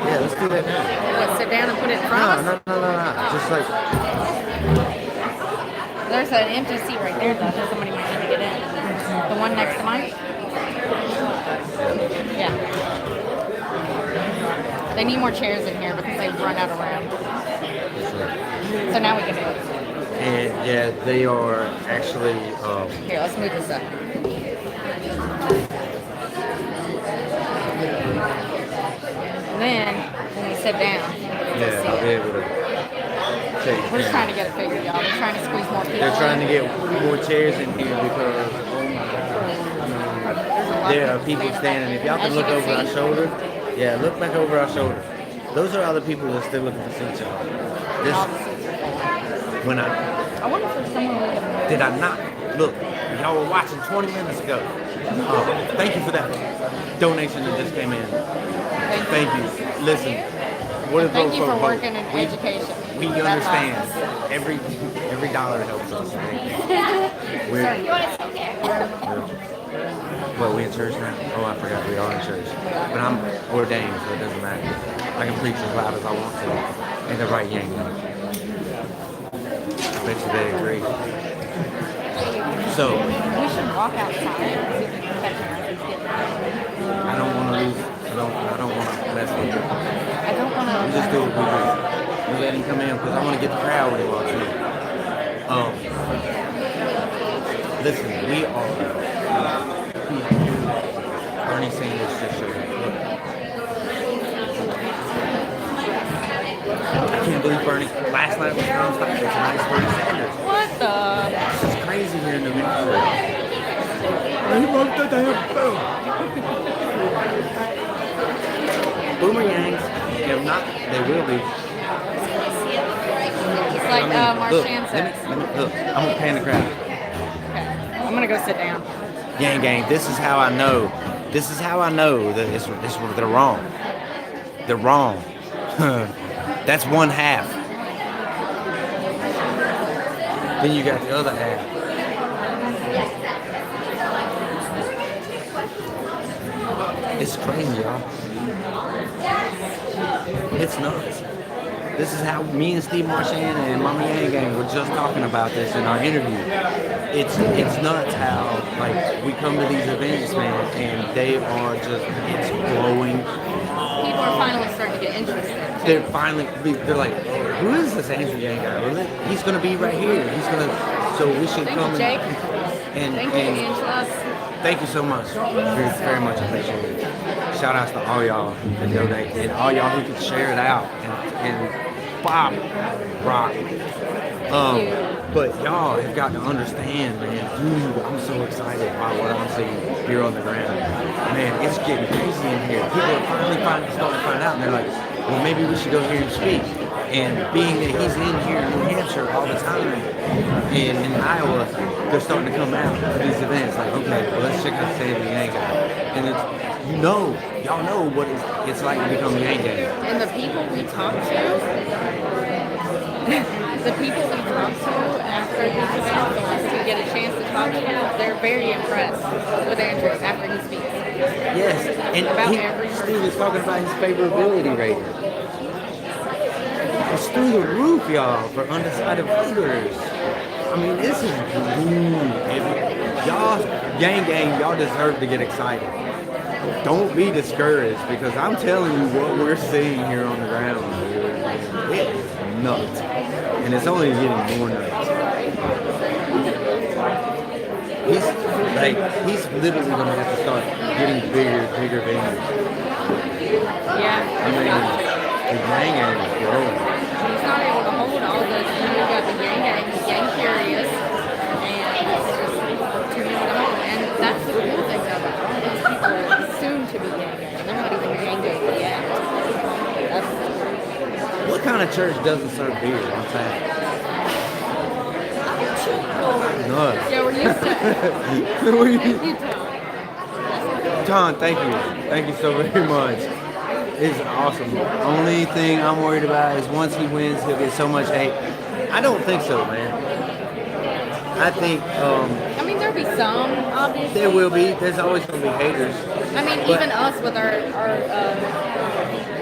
Yeah, let's do that now. What, sit down and put it in front of us? No. Just like, There's an empty seat right there, though. That somebody might need to get in. The one next to mine? Yeah. They need more chairs in here because they've run out of room. So now we can do it. and yeah, they are actually, Here, let's move this up. And then, when we sit down, yeah, I'll be able to take we're just trying to get it figured, y'all. We're trying to squeeze more people. They're trying to in. get more chairs in here because, oh my God, there are people standing. If y'all can look over our shoulder, yeah, look back over our shoulder. Those are other people that are still looking for seats, y'all. This, when I wonder if there's someone we can... did I not look? Y'all were watching 20 minutes ago. Thank you for that donation that just came in. Thank you. Listen, what is Thank you for vote? working in education. We That understand. helps. Every dollar helps us. We're, well, we in church now? Oh, I forgot we are in church. But I'm ordained, so it doesn't matter. I can preach as loud as I want to. And the right yank. I bet you they agree. So, We should walk outside. I don't want to lose. I don't want to mess with you. I don't want We to... just do what we do. We let him come in because I want to get the crowd when he walks in. Listen, we are Bernie Sanders just showed up. Look. I can't believe Bernie. Last night was Bernie Sanders. Tonight's Bernie Sanders. What the... This is crazy here in New Hampshire. Boomerangs, if not, they will be. It's like Marshan says. Look, I'm gonna pan the crowd. Okay. I'm going to go sit down. Gang, this is how I know. This is how I know that they're wrong. They're wrong. That's one half. Then you got the other half. It's crazy, y'all. It's nuts. This is how me and Steve Marchand and Mama Yang Gang were just talking about this in our interview. It's nuts how like we come to these events, man, and they are just it's blowing. People are finally starting to get interested. They're like, who is this Andrew Yang guy? Well, he's gonna be right here. He's gonna. So we should Thank come. you, Jake. And Thank you, Angela. thank you so much. Very much appreciated. Shout outs to all y'all that donate and all y'all who can share it out and Bob rock. But y'all have got to understand, man. Dude, I'm so excited by what I'm seeing here on the ground. Man, it's getting crazy in here. People are finally starting to find out, and they're like, well, maybe we should go here and speak. And being that he's in here in New Hampshire all the time, and in Iowa, they're starting to come out to these events. Like, okay, well, let's check out the Yang guy. And it's, y'all know what it's like to become a Yang guy. And the people we talk to, after these events, to get a chance to talk to him, they're very impressed with Andrew after he speaks. Yes, and Steve was talking about his favorability rating. It's through the roof, y'all, for undecided voters. I mean, this is y'all, gang, y'all deserve to get excited. Don't be discouraged because I'm telling you what we're seeing here on the ground. It's nuts, and it's only getting more nuts. He's literally gonna have to start getting bigger venues. Yeah. I mean, the gang is growing. He's not able to hold all those. You got the Yang Curious, and it's just too many to hold. And that's the cool thing about all these people are soon to be Yang. They're not even Yang yet. What kind of church doesn't serve beer? What's that? Nuts. Yeah, we're used to it. Thank you, Tom, thank you. Thank you so very much. It's awesome. Only thing I'm worried about is once he wins, he'll get so much hate. I don't think so, man. I think I mean, there'll be some, obviously. there will be. There's always going to be haters. I mean, even us with our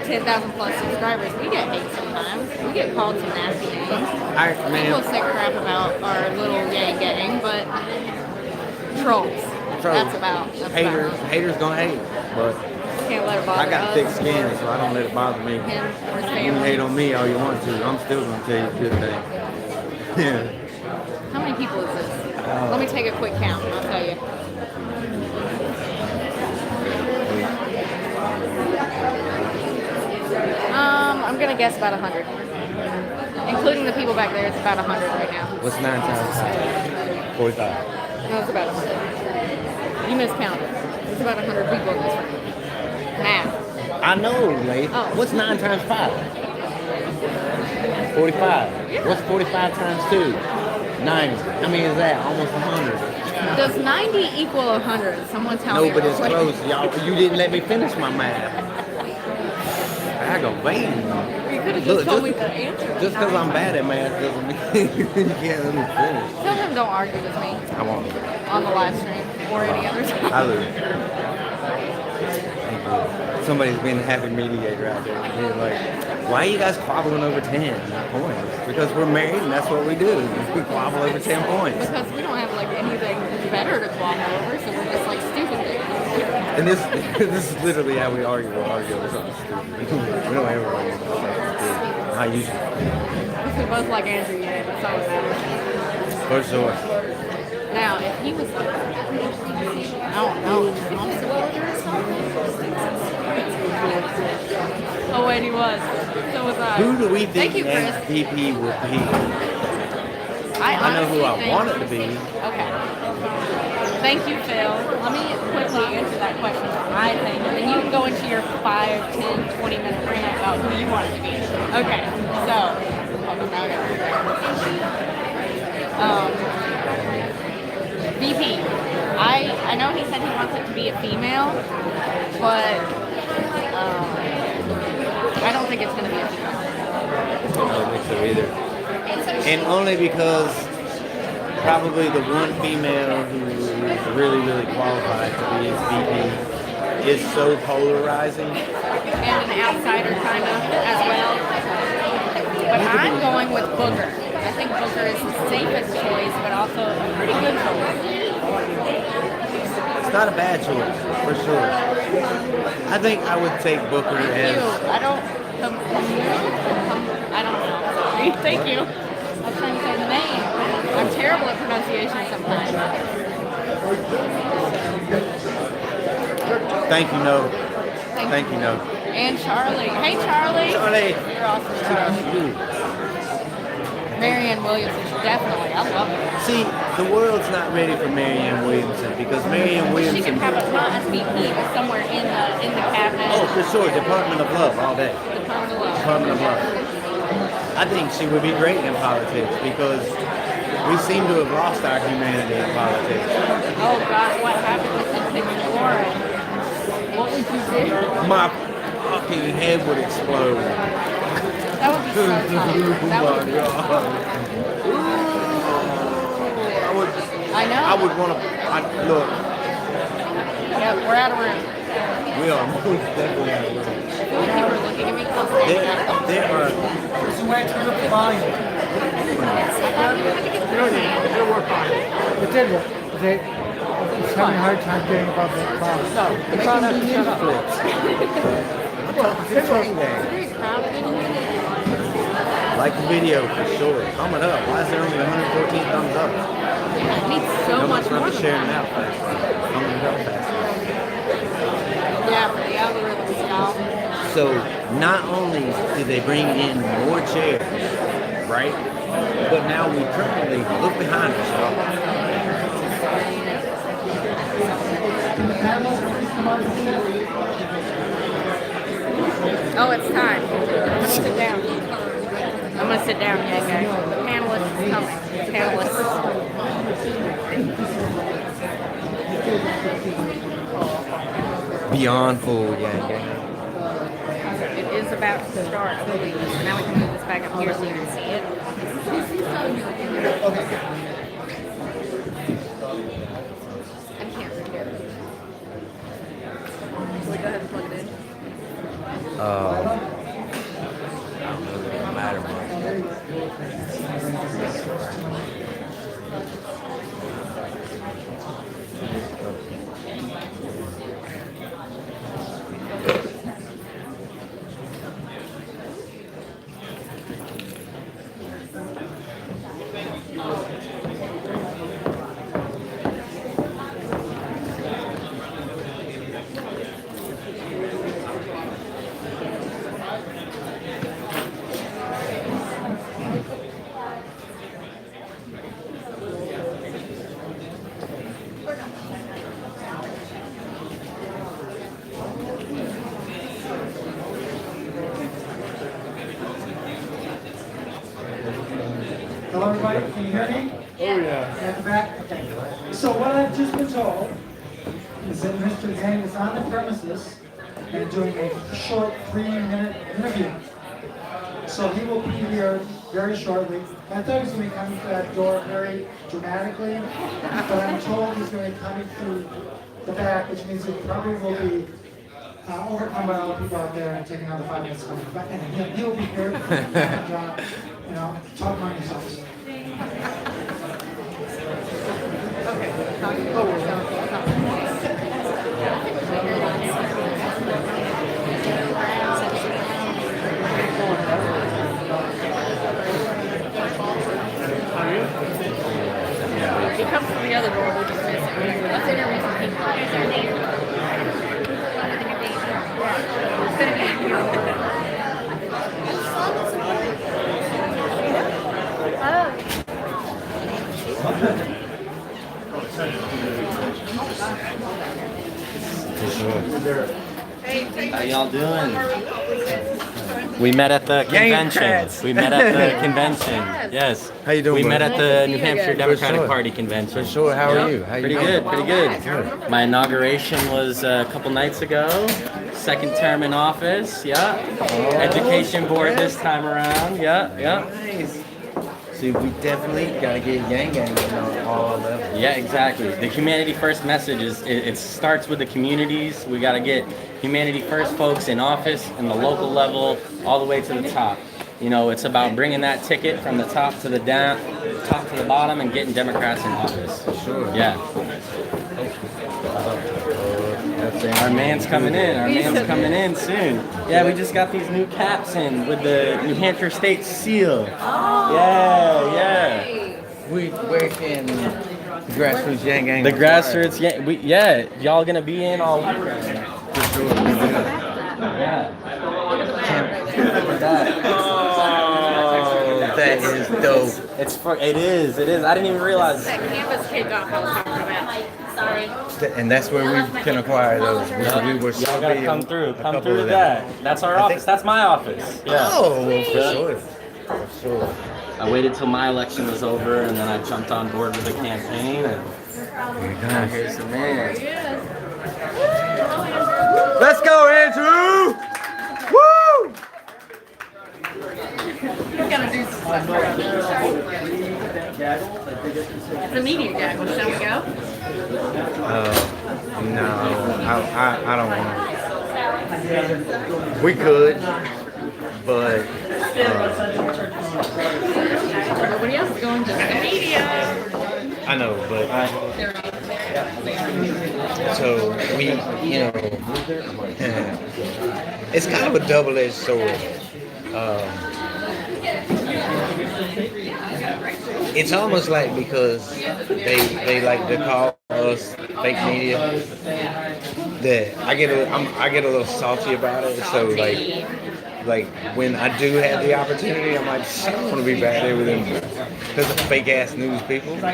10,000 plus subscribers, we get hate sometimes. We get called some nasty names. People say crap about our little Yang gang, but trolls. That's about Haters gonna hate, but can't let it bother I got us. thick skin, so I don't let it bother me. Him or his You can family. hate on me all you want to. I'm still gonna tell you a good thing. Yeah. How many people is this? Let me take a quick count and I'll tell you. I'm gonna guess about 100. Including the people back there, it's about 100 right now. What's 9 times 5? 45. No, it's about 100. You miscounted. It's about 100 people in this room. Math. I know, Lath. Oh. What's 9 times 5? 45. Yeah. What's 45 times 2? 90. How many is that? Almost 100. Does 90 equal 100? Someone tell me. No, but real it's quick. close. Y'all, you didn't let me finish my math. Aggravating. You could have Look, just told me the answer. Just because I'm bad at math doesn't mean you can't let me finish. Tell him don't argue with me I won't. on the live stream or any other time. I lose. Somebody's being a happy mediator out there. Being like, why are you guys quabbling over 10 points? Because we're married and that's what we do. We quabble over 10 points. Because we don't have like anything better to quabble over, so we're just like stupid things. And this is literally how we argue. We'll argue over something stupid. We don't ever argue about something stupid. Not usually. Because we both like Andrew Yang, that's all that matters. For sure. Now, if he was like, I don't know, Trump supporter or something? Oh, wait, he was. So was I. Who do we Thank think you, Chris. MVP will be? I know who I honestly want it think- to be. Okay. Thank you, Phil. Let me quickly answer that question. I think, and then you can go into your 5, 10, 20-minute rant about who you want it to be. Okay, so, VP. I know he said he wants it to be a female, but I don't think it's going to be a female. I don't think so either. And only because probably the one female who is really, really qualified to be his VP is so polarizing. And an outsider kind of as well. But I'm going with Booker. I think Booker is the safest choice, but also a pretty good choice. It's not a bad choice, for sure. I think I would take Booker Thank as. you. I don't know. Sorry. Thank you. I was trying to say the name. I'm terrible at pronunciation sometimes. Thank you, no. Thank you, no. And Charlie. Hey, Charlie. Charlie. You're awesome, Charlie. Marianne Williamson, definitely. I love her. See, the world's not ready for Marianne Williamson because Marianne She Williamson. can have a not as VP, but somewhere in the cabinet. Oh, for sure, Department of Love all day. Department of Love. Department of Love. I think she would be great in politics because we seem to have lost our humanity in politics. Oh God, what happened with the picture Warren? What would you do? My fucking head would explode. That would be so tough. That would be I know. I would want to. Look, Yep, we're out of room. we are most definitely out of room. People are looking at me constantly. There are. It's way to look the volume. It did work. They it's having a hard time getting above the clouds. So, They can't have to shut up. Like the video for sure. Coming up. Why is there only 114 thumbs up? It needs so much more. Not sharing it out fast. Thumbs up fast. Yeah, for the algorithms, y'all. So not only did they bring in more chairs, right? But now we currently look behind us, y'all. Oh, it's time. I'm gonna sit down. I'm gonna sit down, yeah, guys. Panelist is coming. Panelist. Beyond full, yeah. It is about to start, I believe. So now we can move this back up here so you can see it. I can't read it. So we go ahead and plug it in. I don't know if it matter much. Hello, everybody. Can you hear me? Oh, yeah. At the back? Okay. So what I've just been told is that Mr. Zhang is on the premises and doing a short 3-minute interview. So he will be here very shortly. I thought he was going to be coming through that door very dramatically, but I'm told he's going to be coming through the back, which means he probably will be overcome by all the people out there and take another 5 minutes to come back. And he'll be here and, talk among yourselves. He comes from the other door, we're just missing. Let's interview some people. How y'all doing? We met at the convention. We met at the convention. Yes. How you doing, We met buddy? at the New Hampshire Democratic sure. Party convention. For sure. How are Yeah. you? How you Pretty doing? good. Pretty good. My inauguration was a couple nights ago. Second term in office. Yeah. Education board this time around. Yeah. Yeah. Nice. See, we definitely gotta get Yang Gang on all levels. Yeah, exactly. The humanity first message is it starts with the communities. We got to get humanity first folks in office, in the local level, all the way to the top. You know, it's about bringing that ticket from the top to the bottom, and getting Democrats in office. Sure. Yeah. Our man's coming in. Our man's coming in soon. Yeah, we just got these new caps in with the New Hampshire state seal. Yeah. Where can the grassroots Yang Gang? The grassroots, y'all gonna be in all week. Yeah. Oh, that is dope. It is. I didn't even realize. That campus kickoff I was talking about. Sorry. And that's where we can acquire those. We were Y'all gotta come through. Come through with that. That's our office. That's my office. Yeah. Oh, well, for sure. I waited till my election was over, and then I jumped on board with the campaign. And now here's the man. Let's go, Andrew! Woo! We're gonna do some stuff. It's a media gaggle. Shall we go? No, I don't want to. We could, but Nobody else is going, just the media. I know, but so we, it's kind of a double-edged sword. It's almost like because they like to call us fake media that I get a little salty about it. So like when I do have the opportunity, I'm like, I don't want to be back there with them because of fake ass news people. Some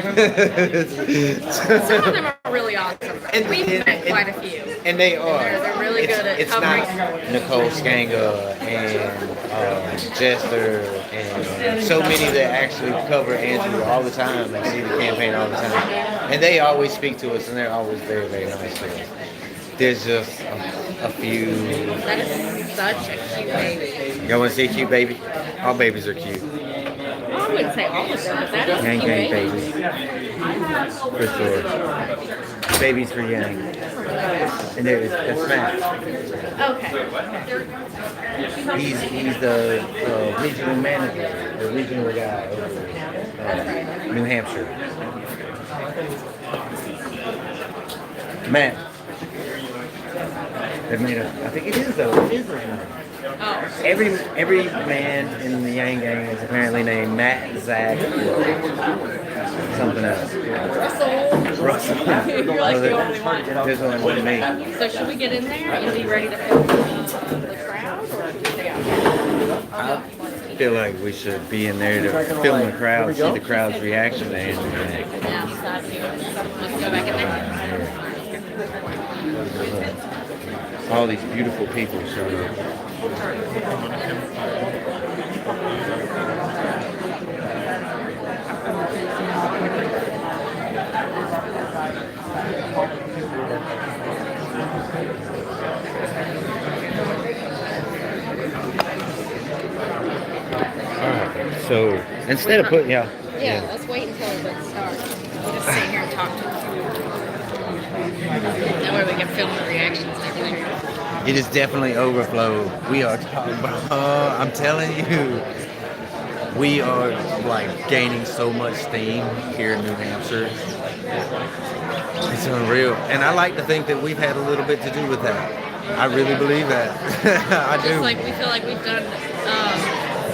of them are really awesome. We've met quite a few. And they are. They're really good at it's covering. Not Nicole Skanga and Jester and so many that actually cover Andrew all the time and see the campaign all the time. And they always speak to us and they're always very, very nice to us. There's just a few. That is such a cute baby. Y'all want to see a cute baby? All babies are cute. I wouldn't say all of them, but that is a Yang cute Gang baby. babies. For sure. Babies for Yang. And that's Matt. Okay. He's the regional manager, the regional guy over New Hampshire. Matt. They've made I think it is though. It is their name. Oh. Every man in the Yang Gang is apparently named Matt, Zach, or something else. Russell. You're like the only one. There's only one me. So should we get in there and be ready to film the crowd, or should we stay out here? I feel like we should be in there to film the crowd, see the crowd's reaction to Andrew. Yeah, let's go back in there. All these beautiful people showed up. Alright, so instead of putting, Yeah, let's wait until it starts. We'll just sit here and talk to them. That way we can film the reactions and everything. it is definitely overflowed. We are talking about, I'm telling you, we are like gaining so much steam here in New Hampshire. It's unreal. And I like to think that we've had a little bit to do with that. I really believe that. I do. Just like we feel like we've done,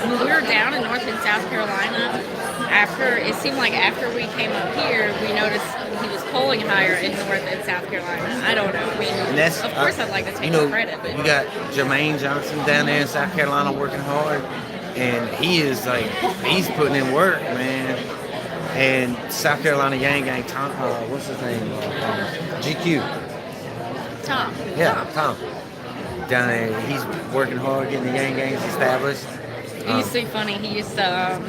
when we were down in North and South Carolina, it seemed like after we came up here, we noticed he was polling higher in North and South Carolina. I don't know. I mean, of course I'd like to take the credit, but you got Jermaine Johnson down there in South Carolina working hard, and he is like, he's putting in work, man. And South Carolina Yang Gang, Tom, what's his name? GQ. Tom. Yeah, Tom. Down there, he's working hard getting the Yang Gangs established. It used to be funny. He used to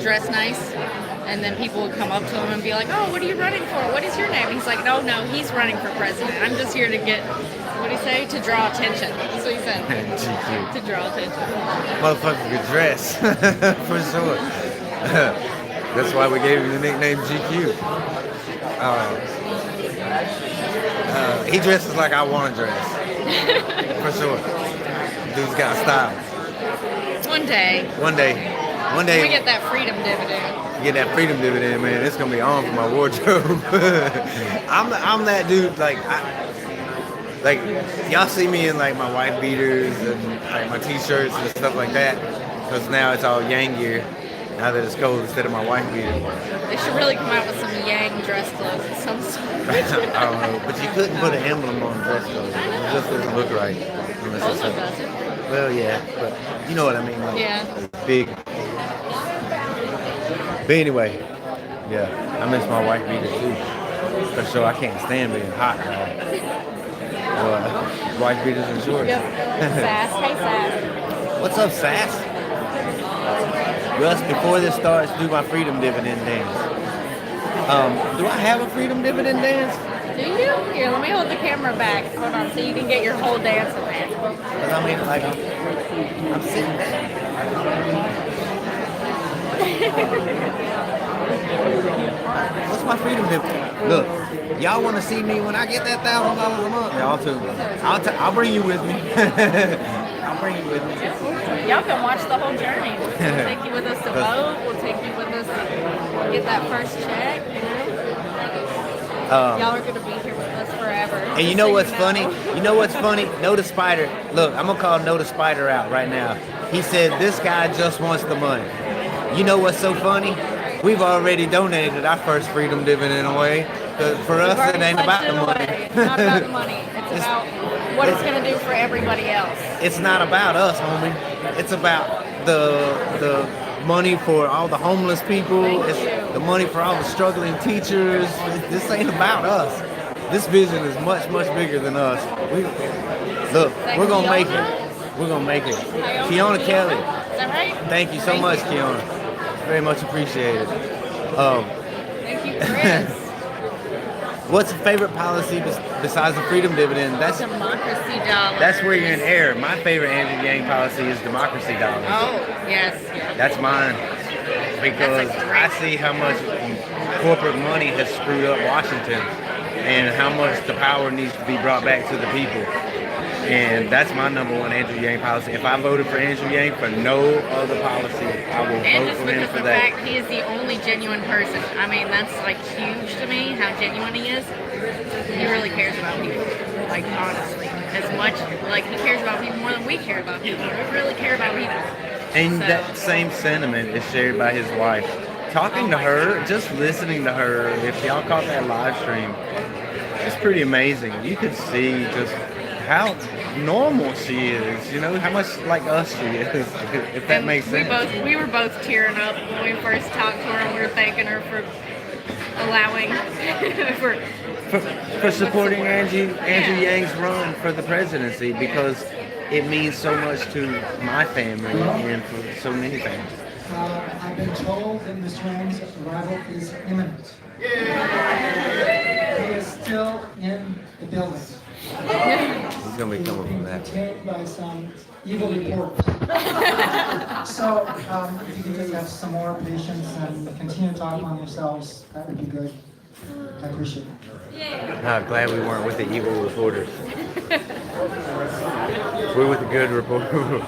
dress nice, and then people would come up to him and be like, "Oh, what are you running for? What is your name?" He's like, "No, he's running for president. I'm just here to get, what do you say? To draw attention." That's what he said. GQ. To draw attention. Motherfucker could dress, for sure. That's why we gave him the nickname GQ. He dresses like I want to dress. For sure. Dude's got style. One day. One day. One day. We get that freedom dividend. Get that freedom dividend, man. It's gonna be on for my wardrobe. I'm that dude. Like y'all see me in like my wife beaters and like my t-shirts and stuff like that. Because now it's all Yang gear. Now that it's cold, instead of my wife beater. They should really come out with some Yang dress clothes of some sort. I don't know, but you couldn't put an emblem on dress clothes. It just doesn't look right. Unless Those it's look a- good. Well, yeah, but you know what I mean. Like, Yeah. big. But anyway, yeah, I miss my wife beater too. For sure, I can't stand being hot now. Wife beaters and shorts. Yep. Sass. Hey, Sass. What's up, Sass? Russ, before this starts, do my freedom dividend dance. Do I have a freedom dividend dance? Do you? Here, let me hold the camera back. Hold on, so you can get your whole dance in there. Because I mean, like, I'm sitting back. What's my freedom dividend? Look, y'all want to see me when I get that $1,000 a month? Y'all too. I'll bring you with me. I'll bring you with me. Y'all can watch the whole journey. We'll take you with us to vote. We'll take you with us to get that first check. Y'all are going to be here with us forever. And you know what's funny? You know what's funny? Know the Spider. Look, I'm gonna call Know the Spider out right now. He said this guy just wants the money. You know what's so funny? We've already donated our first freedom dividend away. For us, it ain't about the money. It's not about the money. It's about what it's going to do for everybody else. It's not about us, homie. It's about the money for all the homeless people. It's the money for all the struggling teachers. This ain't about us. This vision is much, much bigger than us. We're gonna make it. We're gonna make it. Kiona Kelly. Is that right? Thank you so much, Kiona. Very much appreciated. Thank you, Chris. What's your favorite policy besides the freedom dividend? Democracy dollars. That's where you're in error. My favorite Andrew Yang policy is democracy dollars. Oh, yes. That's mine. Because I see how much corporate money has screwed up Washington and how much the power needs to be brought back to the people. And that's my number one Andrew Yang policy. If I voted for Andrew Yang for no other policy, I will And vote just for him because for the that. fact he is the only genuine person. I mean, that's like huge to me, how genuine he is. He really cares about people. Like, honestly. As much, like, he cares about people more than we care about people. We really care about people. And So- that same sentiment is shared by his wife. Talking to her, just listening to her, if y'all caught that live stream, it's pretty amazing. You could see just how normal she is, you know, how much like us she is, if that And makes sense. We were both tearing up when we first talked to her, and we were thanking her for allowing, For supporting Andrew Yang's run for the presidency, because it means so much to my family and for so many families. I've been told that Mr. Yang's arrival is imminent. He is still in the building. He's gonna be coming from that. Detained by some evil reporters. So, if you could just have some more patience and continue to talk among yourselves, that would be good. I appreciate it. Glad we weren't with the evil reporters. We're with the good reporters.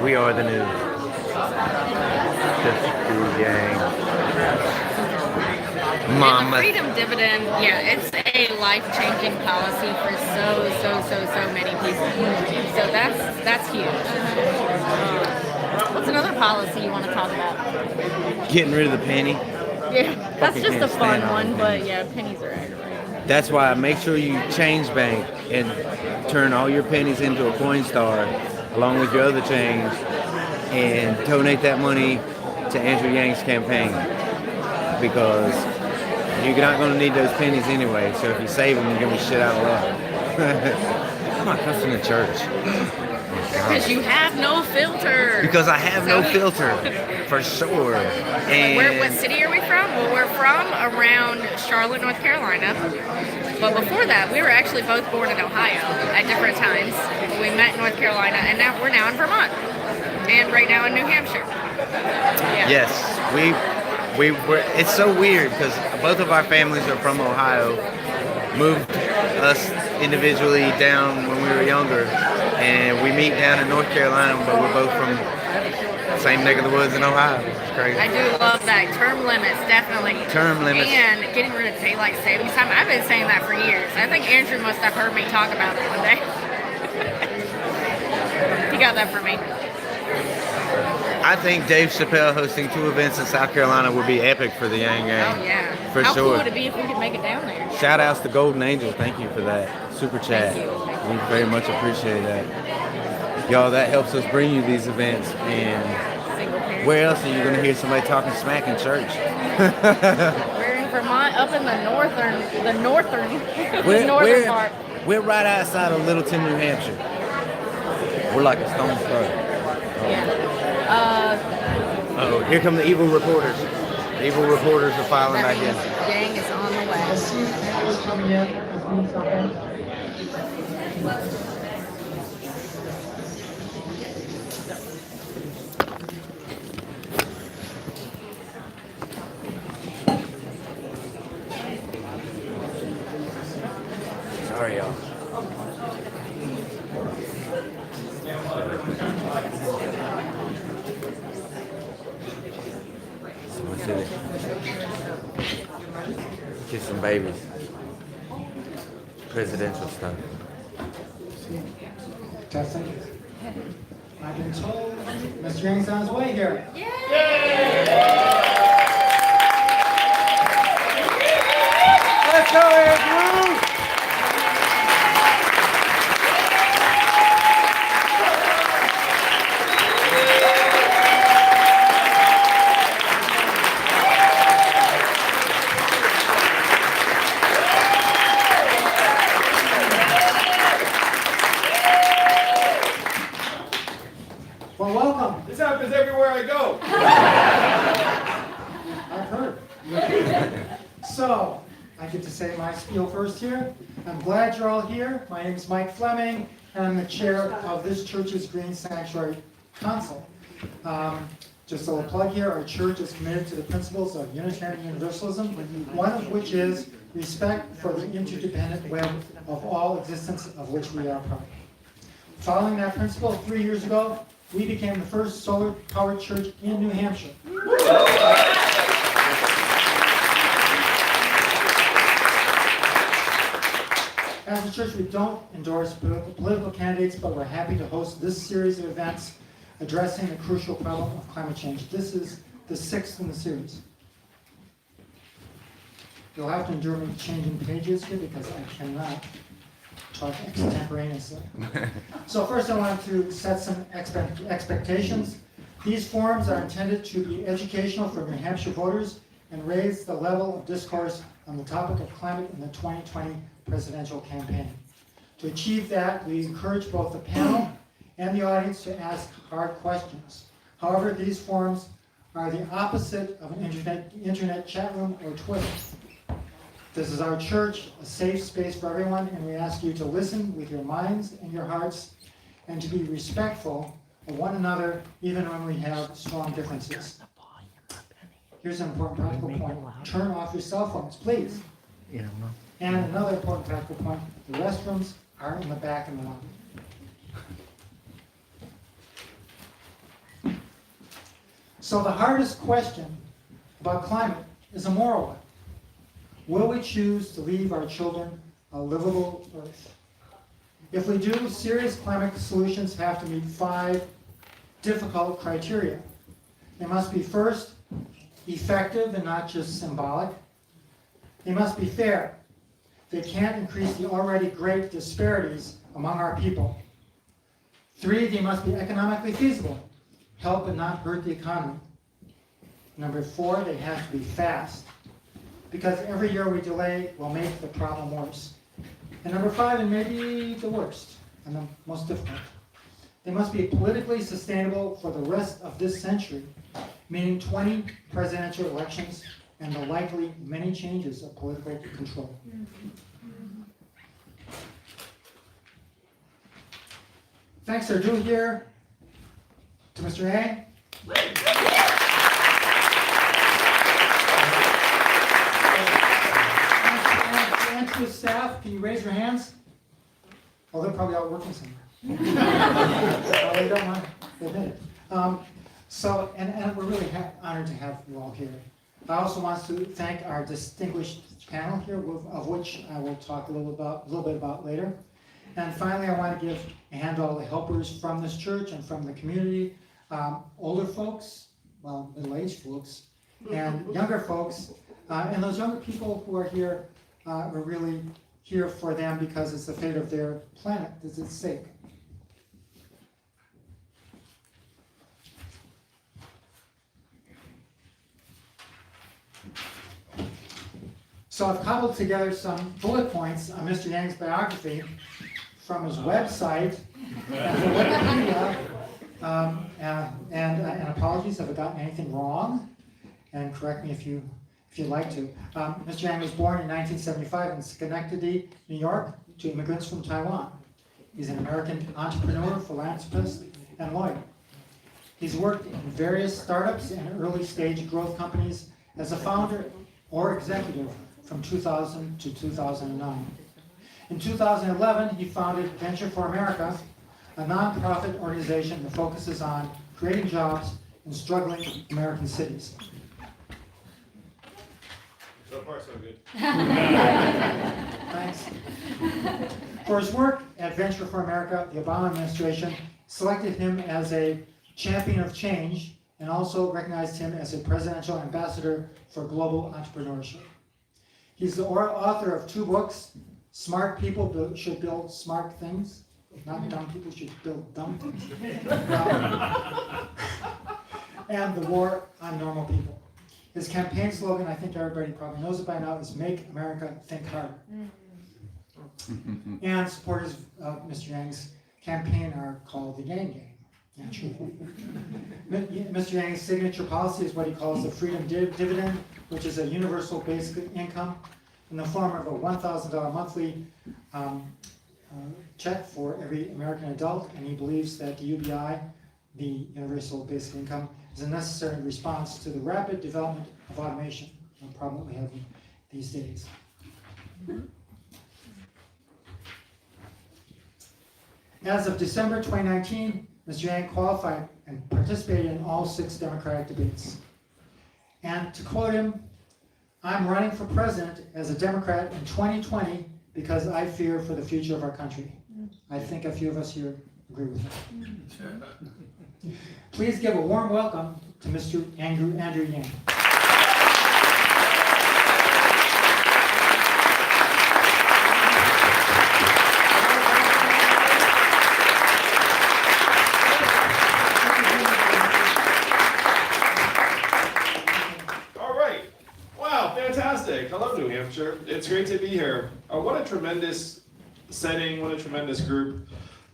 We are the news. Just the gang. And Mama. the freedom dividend, yeah, it's a life-changing policy for so many people. So that's huge. What's another policy you want to talk about? Getting rid of the penny. Yeah, that's Fucking just a can't fun stand one, all but yeah, pennies are aggravating. That's why make sure you change bank and turn all your pennies into a Coinstar along with your other change and donate that money to Andrew Yang's campaign, because you're not going to need those pennies anyway. So if you save them, you're going to be shit out of luck. I'm not cussing the church. Because you have no filter. Because I have no filter, for sure. And What city are we from? Well, we're from around Charlotte, North Carolina. But before that, we were actually both born in Ohio at different times. We met in North Carolina, and now we're now in Vermont, and right now in New Hampshire. Yeah. yes, we were. It's so weird because both of our families are from Ohio. Moved us individually down when we were younger, and we meet down in North Carolina, but we're both from same neck of the woods in Ohio. It's crazy. I do love that. Term limits, definitely. Term limits. And getting rid of daylight savings time. I've been saying that for years. I think Andrew must have heard me talk about it one day. He got that for me. I think Dave Chappelle hosting 2 events in South Carolina would be epic for the Yang Gang. Oh, yeah. For How sure. cool would it be if we could make it down there? Shout outs to Golden Angel. Thank you for that super chat. Thank you. We very much appreciate that. Y'all, that helps us bring you these events. And Single parent. where else are you going to hear somebody talking smack in church? We're in Vermont, up in the northern part. We're right outside of Littleton, New Hampshire. We're like a stone's throw. Yeah. Oh, here come the evil reporters. The evil reporters are filing That back means in. Yang is on the I way. see panelists coming in. This means something. Sorry, y'all. Someone said it. Kiss some babies. Presidential stuff. Testing. I've been told Mr. Yang's on his way here. Let's go, Andrew! Well, welcome. This happens everywhere I go. I've heard. So, I get to say my spiel first here. I'm glad you're all here. My name is Mike Fleming, and I'm the chair of this church's Green Sanctuary Council. Just a little plug here, our church is committed to the principles of Unitarian Universalism, one of which is respect for the interdependent web of all existence of which we are part. Following that principle, 3 years ago, we became the first solar-powered church in New Hampshire. As a church, we don't endorse political candidates, but we're happy to host this series of events addressing the crucial problem of climate change. This is the 6th in the series. You'll have to endure me changing pages here because I cannot talk extemporaneously. So first I want to set some expectations. These forums are intended to be educational for New Hampshire voters and raise the level of discourse on the topic of climate in the 2020 presidential campaign. To achieve that, we encourage both the panel and the audience to ask hard questions. However, these forums are the opposite of an internet chat room or Twitter. This is our church, a safe space for everyone, and we ask you to listen with your minds and your hearts and to be respectful of one another even when we have strong differences. Here's an important practical point. Turn off your cell phones, please. And another important practical point, the restrooms are in the back in the lobby. So the hardest question about climate is a moral one. Will we choose to leave our children a livable earth? If we do, serious climate solutions have to meet 5 difficult criteria. They must be, first, effective and not just symbolic. They must be fair. They can't increase the already great disparities among our people. 3, they must be economically feasible. Help but not hurt the economy. Number 4, they have to be fast. Because every year we delay will make the problem worse. And number 5, and maybe the worst, and the most difficult, they must be politically sustainable for the rest of this century, meaning 20 presidential elections and the likely many changes of political control. Thanks are due here to Mr. A. And to his staff, can you raise your hands? Oh, they're probably out working somewhere. Oh, they don't mind. They did it. So, and we're really honored to have you all here. I also want to thank our distinguished panel here, of which I will talk a little bit about later. And finally, I want to give a hand to all the helpers from this church and from the community, older folks, well, middle-aged folks, and younger folks, and those younger people who are here, we're really here for them because it's the fate of their planet that's at stake. So I've cobbled together some bullet points on Mr. Yang's biography from his website and Wikipedia. And apologies if I've gotten anything wrong, and correct me if you'd like to. Mr. Yang was born in 1975 in Schenectady, New York, to immigrants from Taiwan. He's an American entrepreneur, philanthropist, and lawyer. He's worked in various startups and early stage growth companies as a founder or executive from 2000 to 2009. In 2011, he founded Venture for America, a nonprofit organization that focuses on creating jobs in struggling American cities. So far, so good. Thanks. For his work at Venture for America, the Obama administration selected him as a champion of change and also recognized him as a presidential ambassador for global entrepreneurship. He's the author of 2 books, Smart People Should Build Smart Things, not dumb people should build dumb things, and The War on Normal People. His campaign slogan, I think everybody probably knows it by now, is Make America Think Harder. And supporters of Mr. Yang's campaign are called the Yang Gang, naturally. Mr. Yang's signature policy is what he calls the Freedom Dividend, which is a universal basic income in the form of a $1,000 monthly check for every American adult, and he believes that the UBI, the Universal Basic Income, is a necessary response to the rapid development of automation, a problem we have these days. As of December 2019, Mr. Yang qualified and participated in all 6 Democratic debates. And to quote him, "I'm running for president as a Democrat in 2020 because I fear for the future of our country." I think a few of us here agree with that. Please give a warm welcome to Mr. Andrew Yang. Hello, New Hampshire. It's great to be here. What a tremendous setting, what a tremendous group.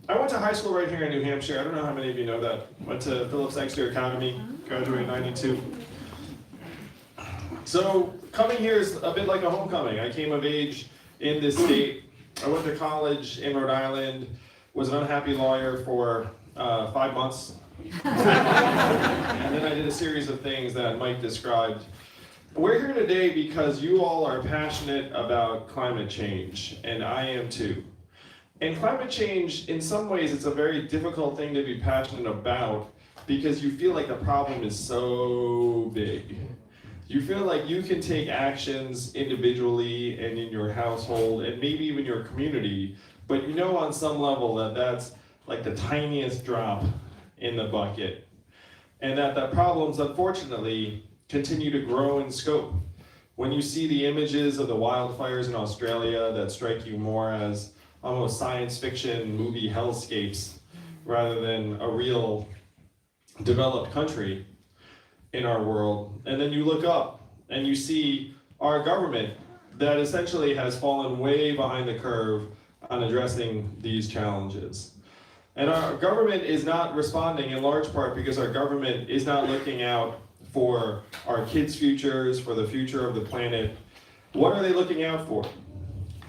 I went to high school right here in New Hampshire. I don't know how many of you know that. Went to Phillips Exeter Academy, graduated in '92. So coming here is a bit like a homecoming. I came of age in this state. I went to college in Rhode Island, was an unhappy lawyer for 5 months. And then I did a series of things that Mike described. We're here today because you all are passionate about climate change, and I am too. And climate change, in some ways, it's a very difficult thing to be passionate about because you feel like the problem is so big. You feel like you can take actions individually and in your household and maybe even your community, but you know on some level that that's like the tiniest drop in the bucket. And that the problems, unfortunately, continue to grow in scope. When you see the images of the wildfires in Australia that strike you more as almost science fiction movie hellscapes rather than a real developed country in our world, and then you look up and you see our government that essentially has fallen way behind the curve on addressing these challenges. And our government is not responding in large part because our government is not looking out for our kids' futures, for the future of the planet. What are they looking out for?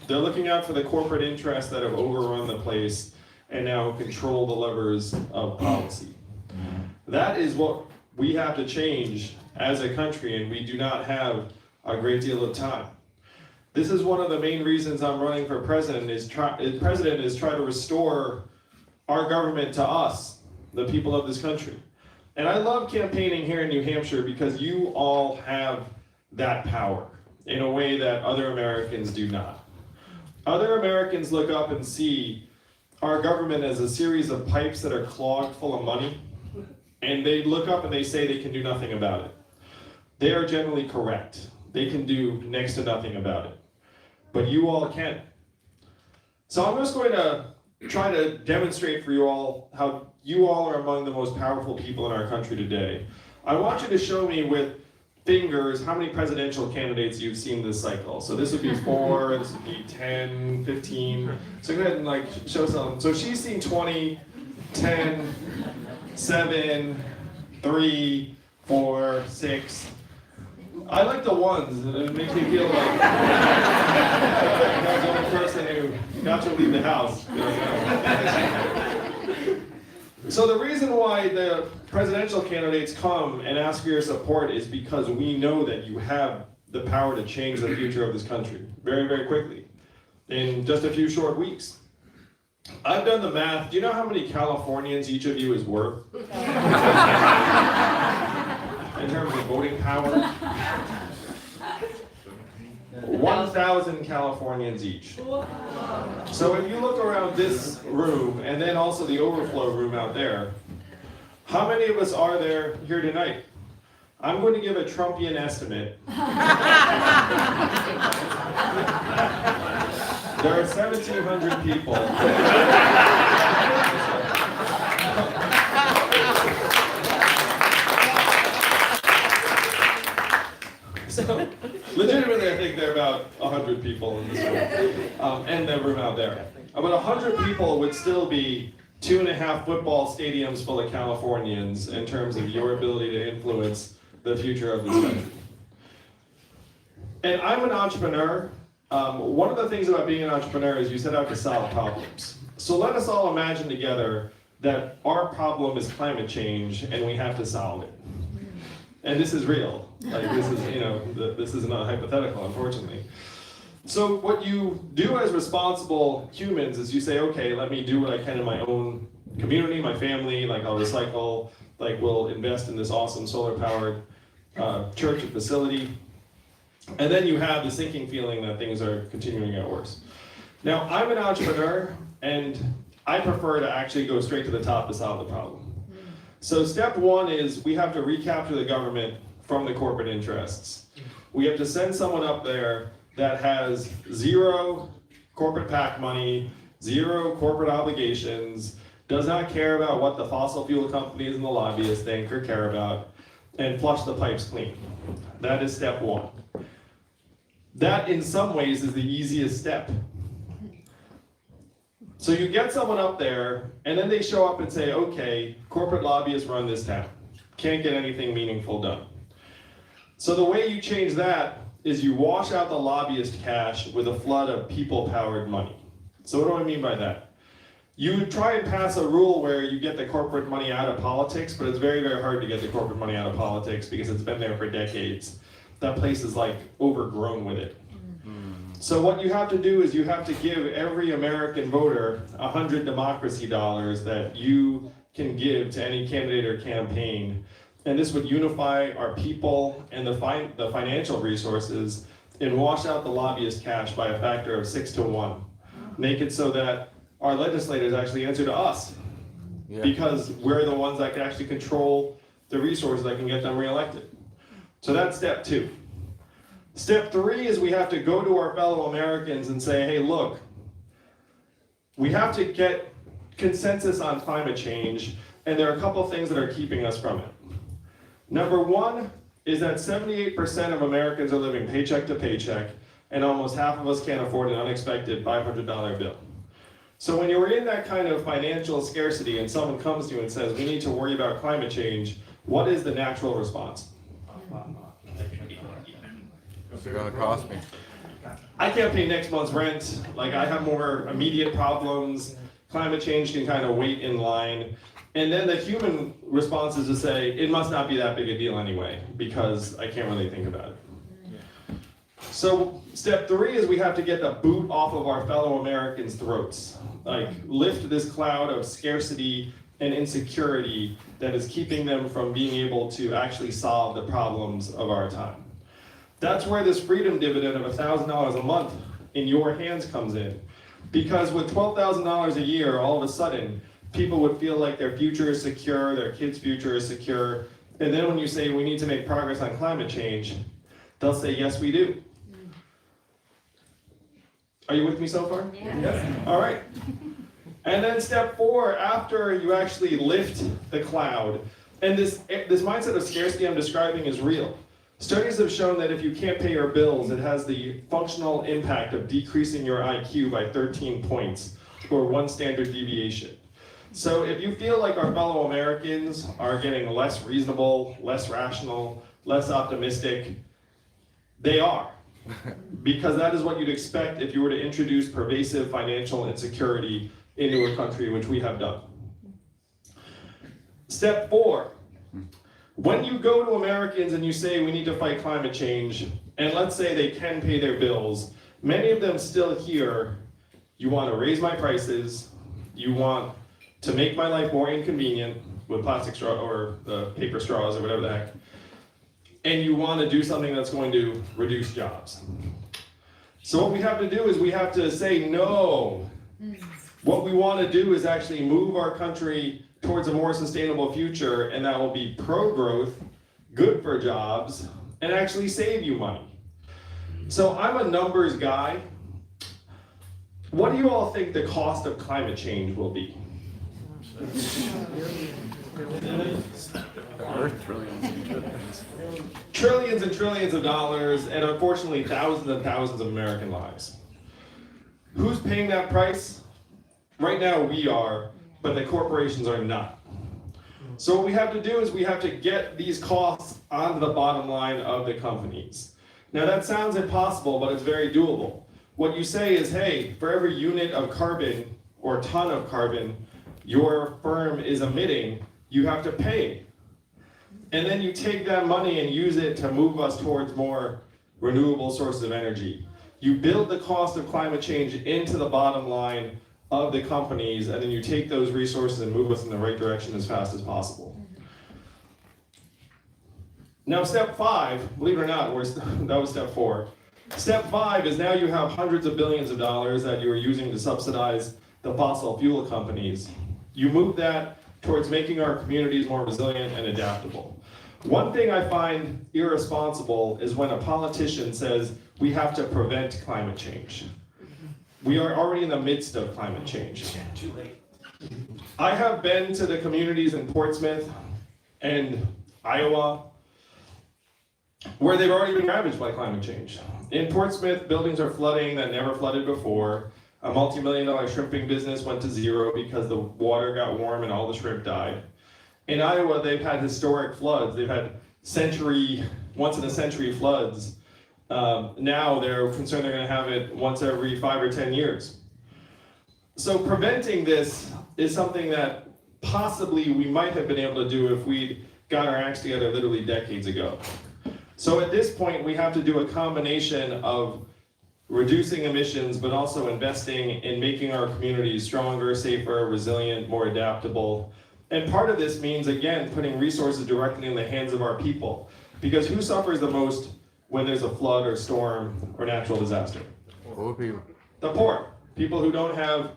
They're looking out for the corporate interests that have overrun the place and now control the levers of policy. That is what we have to change as a country, and we do not have a great deal of time. This is one of the main reasons I'm running for president is try to restore our government to us, the people of this country. And I love campaigning here in New Hampshire because you all have that power in a way that other Americans do not. Other Americans look up and see our government as a series of pipes that are clogged full of money, and they look up and they say they can do nothing about it. They are generally correct. They can do next to nothing about it. But you all can. So I'm just going to try to demonstrate for you all how you all are among the most powerful people in our country today. I want you to show me with fingers how many presidential candidates you've seen this cycle. So this would be 4, this would be 10, 15. So go ahead and like show some. So she's seen 20, 10, 7, 3, 4, 6. I like the ones. It makes me feel like I was the only person who got to leave the house. So the reason why the presidential candidates come and ask for your support is because we know that you have the power to change the future of this country very, very quickly in just a few short weeks. I've done the math. Do you know how many Californians each of you is worth? In terms of voting power? 1,000 Californians each. So if you look around this room and then also the overflow room out there, how many of us are there here tonight? I'm going to give a Trumpian estimate. There are 1,700 people. So, legitimately, I think there are about 100 people in this room, and the room out there. About 100 people would still be 2.5 football stadiums full of Californians in terms of your ability to influence the future of this country. And I'm an entrepreneur. One of the things about being an entrepreneur is you set out to solve problems. So let us all imagine together that our problem is climate change and we have to solve it. And this is real. Like this is, this is not hypothetical, unfortunately. So what you do as responsible humans is you say, okay, let me do what I can in my own community, my family, like I'll recycle, like we'll invest in this awesome solar-powered church and facility. And then you have the sinking feeling that things are continuing to get worse. Now, I'm an entrepreneur, and I prefer to actually go straight to the top to solve the problem. So step one is we have to recapture the government from the corporate interests. We have to send someone up there that has 0 corporate PAC money, 0 corporate obligations, does not care about what the fossil fuel companies and the lobbyists think or care about, and flush the pipes clean. That is step one. That, in some ways, is the easiest step. So you get someone up there, and then they show up and say, okay, corporate lobbyists run this town. Can't get anything meaningful done. So the way you change that is you wash out the lobbyist cash with a flood of people-powered money. So what do I mean by that? You try and pass a rule where you get the corporate money out of politics, but it's very, very hard to get the corporate money out of politics because it's been there for decades. That place is like overgrown with it. So what you have to do is you have to give every American voter 100 democracy dollars that you can give to any candidate or campaign. And this would unify our people and the financial resources and wash out the lobbyist cash by a factor of 6 to 1. Make it so that our legislators actually answer to us. Yeah. Because we're the ones that can actually control the resources that can get them reelected. So that's step 2. Step 3 is we have to go to our fellow Americans and say, hey, look, we have to get consensus on climate change, and there are a couple things that are keeping us from it. Number 1 is that 78% of Americans are living paycheck to paycheck, and almost half of us can't afford an unexpected $500 bill. So when you're in that kind of financial scarcity and someone comes to you and says, we need to worry about climate change, what is the natural response? What's it gonna cost me? I can't pay next month's rent. Like, I have more immediate problems. Climate change can kind of wait in line. And then the human response is to say, it must not be that big a deal anyway, because I can't really think about it. So step 3 is we have to get the boot off of our fellow Americans' throats. Like, lift this cloud of scarcity and insecurity that is keeping them from being able to actually solve the problems of our time. That's where this freedom dividend of $1,000 a month in your hands comes in. Because with $12,000 a year, all of a sudden, people would feel like their future is secure, their kids' future is secure, and then when you say we need to make progress on climate change, they'll say, yes, we do. Are you with me so far? Yes. All right. And then step 4, after you actually lift the cloud, and this mindset of scarcity I'm describing is real. Studies have shown that if you can't pay your bills, it has the functional impact of decreasing your IQ by 13 points, or 1 standard deviation. So if you feel like our fellow Americans are getting less reasonable, less rational, less optimistic, they are. Because that is what you'd expect if you were to introduce pervasive financial insecurity into a country, which we have done. Step 4, when you go to Americans and you say we need to fight climate change, and let's say they can pay their bills, many of them still hear, you want to raise my prices, you want to make my life more inconvenient with plastic straw or paper straws or whatever the heck, and you want to do something that's going to reduce jobs. So what we have to do is we have to say no. What we want to do is actually move our country towards a more sustainable future, and that will be pro-growth, good for jobs, and actually save you money. So I'm a numbers guy. What do you all think the cost of climate change will be? Trillions and trillions of dollars, and unfortunately thousands and thousands of American lives. Who's paying that price? Right now we are, but the corporations are not. So what we have to do is we have to get these costs onto the bottom line of the companies. Now that sounds impossible, but it's very doable. What you say is, hey, for every unit of carbon or ton of carbon your firm is emitting, you have to pay. And then you take that money and use it to move us towards more renewable sources of energy. You build the cost of climate change into the bottom line of the companies, and then you take those resources and move us in the right direction as fast as possible. Now step 5, believe it or not, that was step 4. Step 5 is now you have hundreds of billions of dollars that you are using to subsidize the fossil fuel companies. You move that towards making our communities more resilient and adaptable. One thing I find irresponsible is when a politician says we have to prevent climate change. We are already in the midst of climate change. Too late. I have been to the communities in Portsmouth and Iowa where they've already been ravaged by climate change. In Portsmouth, buildings are flooding that never flooded before. A multi-million-dollar shrimping business went to zero because the water got warm and all the shrimp died. In Iowa, they've had historic floods. They've had once-in-a-century floods. Now they're concerned they're going to have it once every 5 or 10 years. So preventing this is something that possibly we might have been able to do if we'd got our acts together literally decades ago. So at this point, we have to do a combination of reducing emissions, but also investing in making our communities stronger, safer, resilient, more adaptable. And part of this means, again, putting resources directly in the hands of our people. Because who suffers the most when there's a flood or storm or natural disaster? Poor people. The poor. People who don't have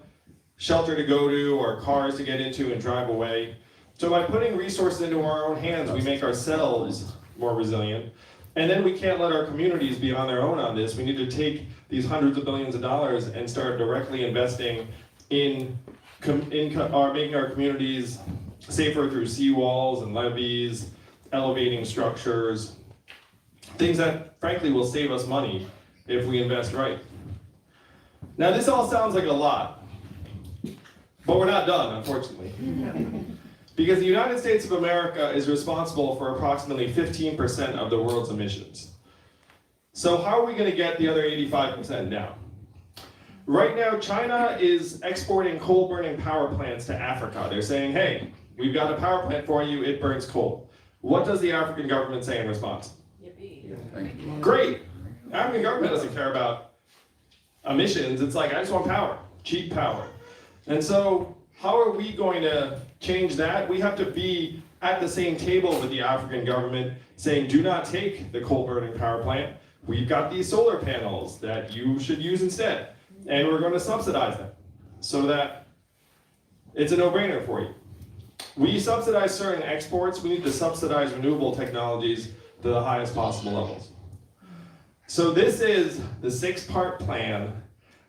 shelter to go to or cars to get into and drive away. So by putting resources into our own hands, we make ourselves more resilient. And then we can't let our communities be on their own on this. We need to take these hundreds of billions of dollars and start directly investing in making our communities safer through seawalls and levees, elevating structures, things that frankly will save us money if we invest right. Now this all sounds like a lot, but we're not done, unfortunately. Because the United States of America is responsible for approximately 15% of the world's emissions. So how are we going to get the other 85% down? Right now, China is exporting coal-burning power plants to Africa. They're saying, hey, we've got a power plant for you, it burns coal. What does the African government say in response? Yippee. Great. The African government doesn't care about emissions. It's like, I just want power, cheap power. And so How are we going to change that? We have to be at the same table with the African government saying, do not take the coal burning power plant. We've got these solar panels that you should use instead. And we're going to subsidize them so that it's a no-brainer for you. We subsidize certain exports. We need to subsidize renewable technologies to the highest possible levels. So this is the 6-part plan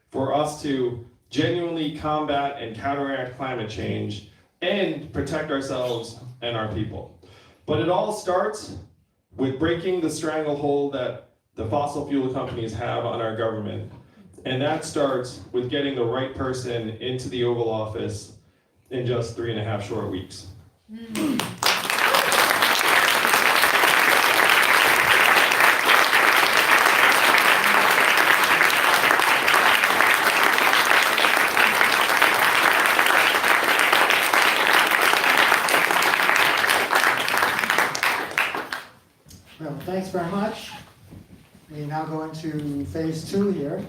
for us to genuinely combat and counteract climate change and protect ourselves and our people. But it all starts with breaking the stranglehold that the fossil fuel companies have on our government. And that starts with getting the right person into the Oval Office in just 3.5 short weeks. Well, thanks very much. We now go into phase 2 here,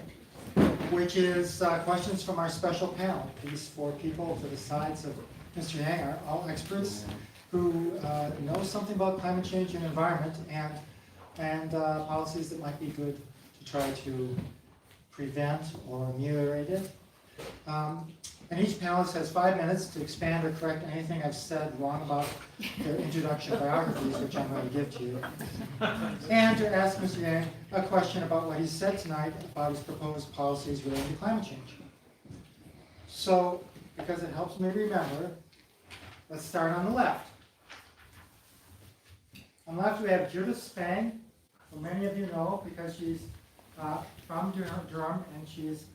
which is questions from our special panel. These 4 people to the sides of Mr. Yang are all experts who know something about climate change and environment and policies that might be good to try to prevent or ameliorate it. And each panelist has 5 minutes to expand or correct anything I've said wrong about their introduction biographies, which I'm going to give to you. And to ask Mr. Yang a question about what he said tonight about his proposed policies related to climate change. So, because it helps me remember, let's start on the left. On the left we have Judith Spang, who many of you know because she's from Durham, and she's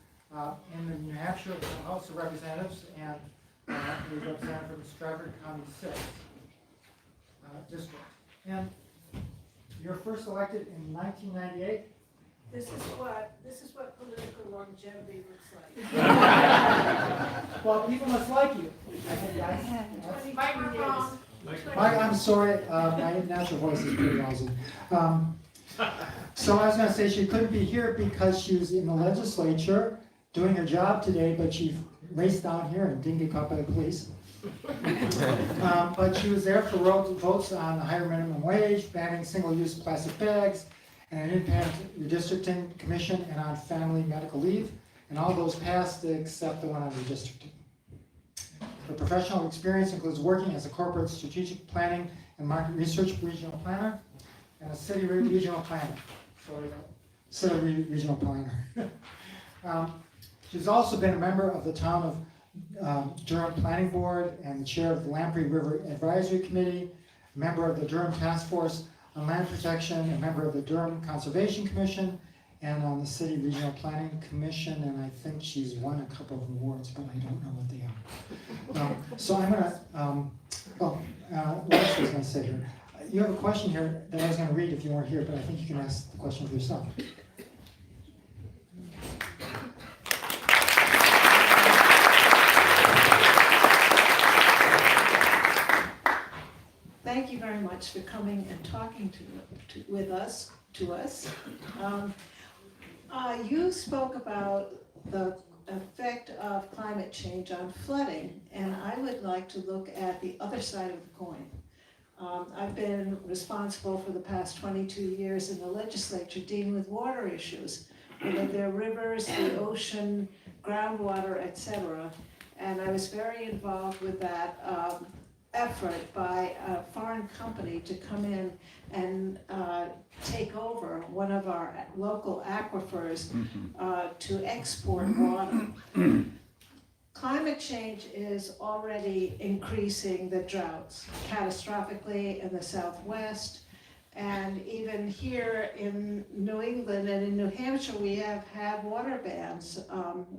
in the New Hampshire House of Representatives and a representative from Stratford County 6 district. And you were first elected in 1998. This is what political longevity looks like. Well, people must like you. Microphone. Mike, I'm sorry, my natural voice is pretty lousy. So I was going to say she couldn't be here because she was in the legislature doing her job today, but she raced down here and didn't get caught by the police. But she was there for votes on the higher minimum wage, banning single-use plastic bags, and an independent redistricting commission, and on family medical leave, and all those passed except the one on redistricting. Her professional experience includes working as a corporate strategic planning and market research regional planner, and a city regional planner. City regional planner. She's also been a member of the town of Durham Planning Board and the chair of the Lamprey River Advisory Committee, a member of the Durham Task Force on Land Protection, a member of the Durham Conservation Commission, and on the City Regional Planning Commission, and I think she's won a couple of awards, but I don't know what they are. So I'm gonna, what else was I gonna say here? You have a question here that I was gonna read if you weren't here, but I think you can ask the question for yourself. Thank you very much for coming and talking to us. You spoke about the effect of climate change on flooding, and I would like to look at the other side of the coin. I've been responsible for the past 22 years in the legislature dealing with water issues, whether they're rivers, the ocean, groundwater, etc. And I was very involved with that effort by a foreign company to come in and take over one of our local aquifers to export water. Climate change is already increasing the droughts catastrophically in the Southwest, and even here in New England and in New Hampshire we have had water bans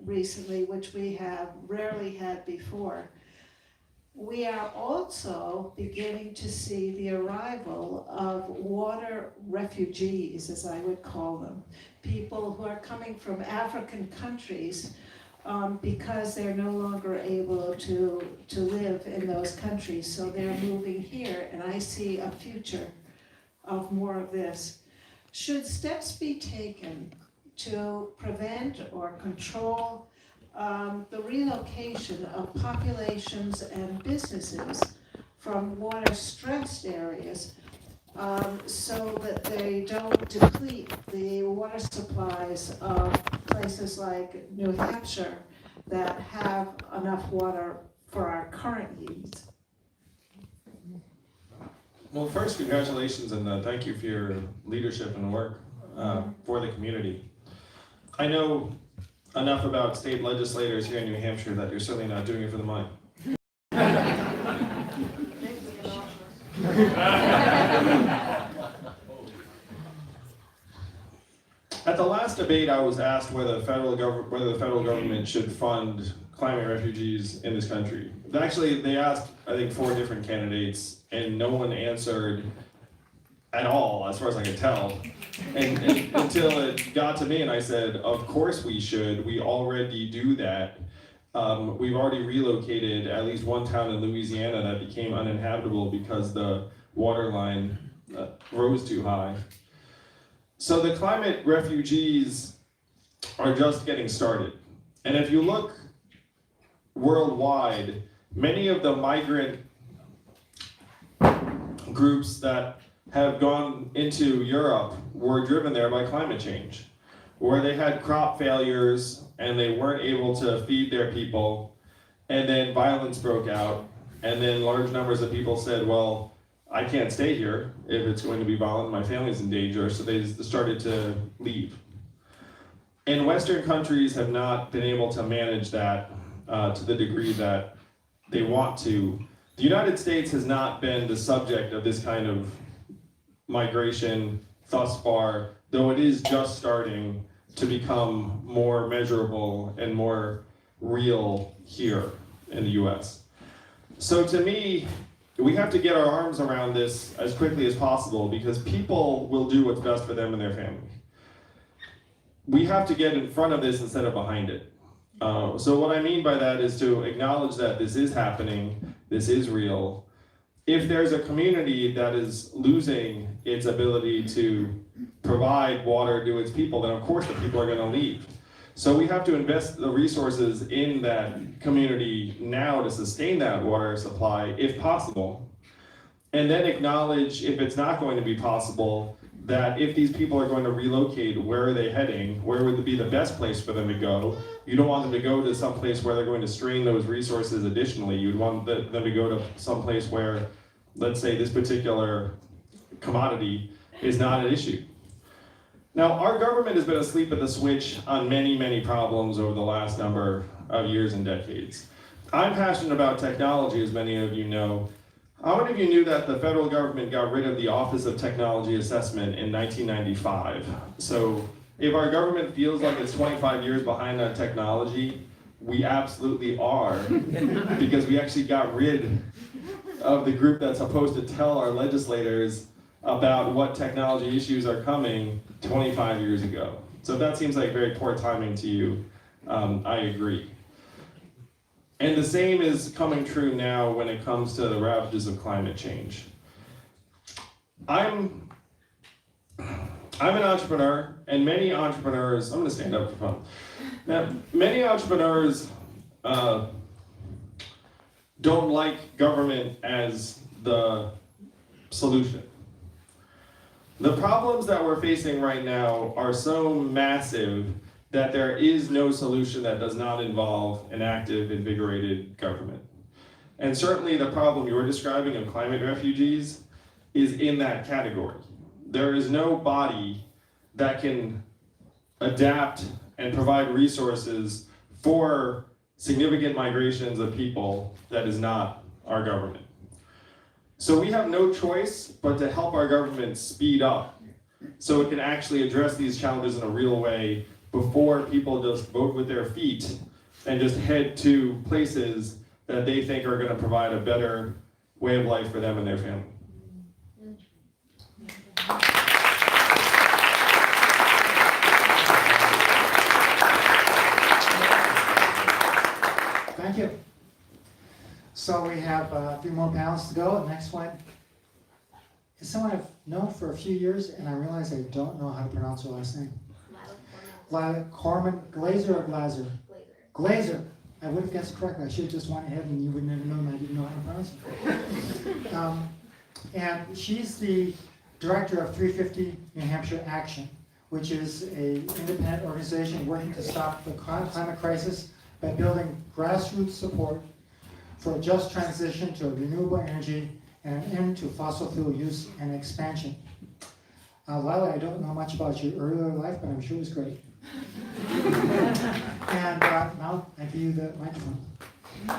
recently, which we have rarely had before. We are also beginning to see the arrival of water refugees, as I would call them, people who are coming from African countries because they're no longer able to live in those countries, so they're moving here, and I see a future of more of this. Should steps be taken to prevent or control the relocation of populations and businesses from water-stressed areas so that they don't deplete the water supplies of places like New Hampshire that have enough water for our current needs. Well, first, congratulations and thank you for your leadership and work for the community. I know enough about state legislators here in New Hampshire that you're certainly not doing it for the money. At the last debate, I was asked whether the federal government should fund climate refugees in this country. Actually, they asked, I think, 4 different candidates, and no one answered at all, as far as I could tell. And until it got to me, and I said, of course we should. We already do that. We've already relocated at least one town in Louisiana that became uninhabitable because the water line rose too high. So the climate refugees are just getting started. And if you look worldwide, many of the migrant groups that have gone into Europe were driven there by climate change, where they had crop failures and they weren't able to feed their people, and then violence broke out, and then large numbers of people said, well, I can't stay here if it's going to be violent, my family's in danger, so they started to leave. And Western countries have not been able to manage that to the degree that they want to. The United States has not been the subject of this kind of migration thus far, though it is just starting to become more measurable and more real here in the US. So to me, we have to get our arms around this as quickly as possible because people will do what's best for them and their family. We have to get in front of this instead of behind it. So what I mean by that is to acknowledge that this is happening, this is real. If there's a community that is losing its ability to provide water to its people, then of course the people are going to leave. So we have to invest the resources in that community now to sustain that water supply, if possible. And then acknowledge, if it's not going to be possible, that if these people are going to relocate, where are they heading? Where would be the best place for them to go? You don't want them to go to some place where they're going to strain those resources additionally. You'd want them to go to some place where, let's say, this particular commodity is not an issue. Now, our government has been asleep at the switch on many, many problems over the last number of years and decades. I'm passionate about technology, as many of you know. How many of you knew that the federal government got rid of the Office of Technology Assessment in 1995? So if our government feels like it's 25 years behind on technology, we absolutely are, because we actually got rid of the group that's supposed to tell our legislators about what technology issues are coming 25 years ago. So if that seems like very poor timing to you, I agree. And the same is coming true now when it comes to the ravages of climate change. I'm an entrepreneur, and many entrepreneurs, I'm gonna stand up for fun. Now, many entrepreneurs don't like government as the solution. The problems that we're facing right now are so massive that there is no solution that does not involve an active, invigorated government. And certainly the problem you're describing of climate refugees is in that category. There is no body that can adapt and provide resources for significant migrations of people that is not our government. So we have no choice but to help our government speed up so it can actually address these challenges in a real way before people just vote with their feet and just head to places that they think are going to provide a better way of life for them and their family. Thank you. So we have a few more panels to go. The next one is someone I've known for a few years, and I realize I don't know how to pronounce her last name. Corman, Glazer or Glazer? Glazer. I would have guessed correctly. I should have just went ahead and you would never known I didn't know how to pronounce it. And she's the director of 350 New Hampshire Action, which is an independent organization working to stop the climate crisis by building grassroots support for a just transition to renewable energy and an end to fossil fuel use and expansion. Lila, I don't know much about your earlier life, but I'm sure it was great. And now I give you the microphone. I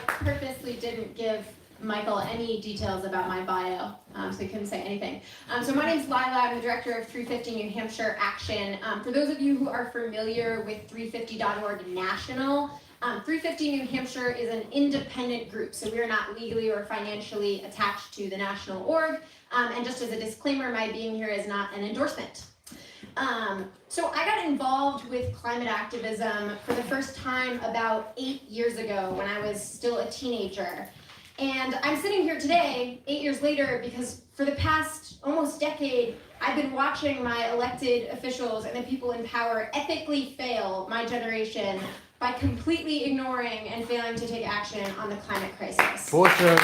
purposely didn't give Michael any details about my bio, so he couldn't say anything. So my name's Lila, I'm the director of 350 New Hampshire Action. For those of you who are familiar with 350.org National, 350 New Hampshire is an independent group, so we are not legally or financially attached to the national org. And just as a disclaimer, my being here is not an endorsement. So I got involved with climate activism for the first time about 8 years ago when I was still a teenager. And I'm sitting here today, 8 years later, because for the past almost decade, I've been watching my elected officials and the people in power ethically fail my generation by completely ignoring and failing to take action on the climate crisis. For sure.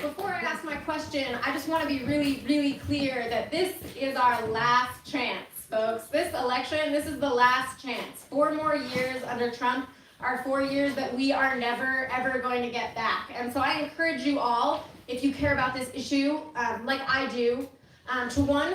Before I ask my question, I just want to be really, really clear that this is our last chance, folks. This election, this is the last chance. 4 more years under Trump are 4 years that we are never, ever going to get back. And so I encourage you all, if you care about this issue, like I do, to one,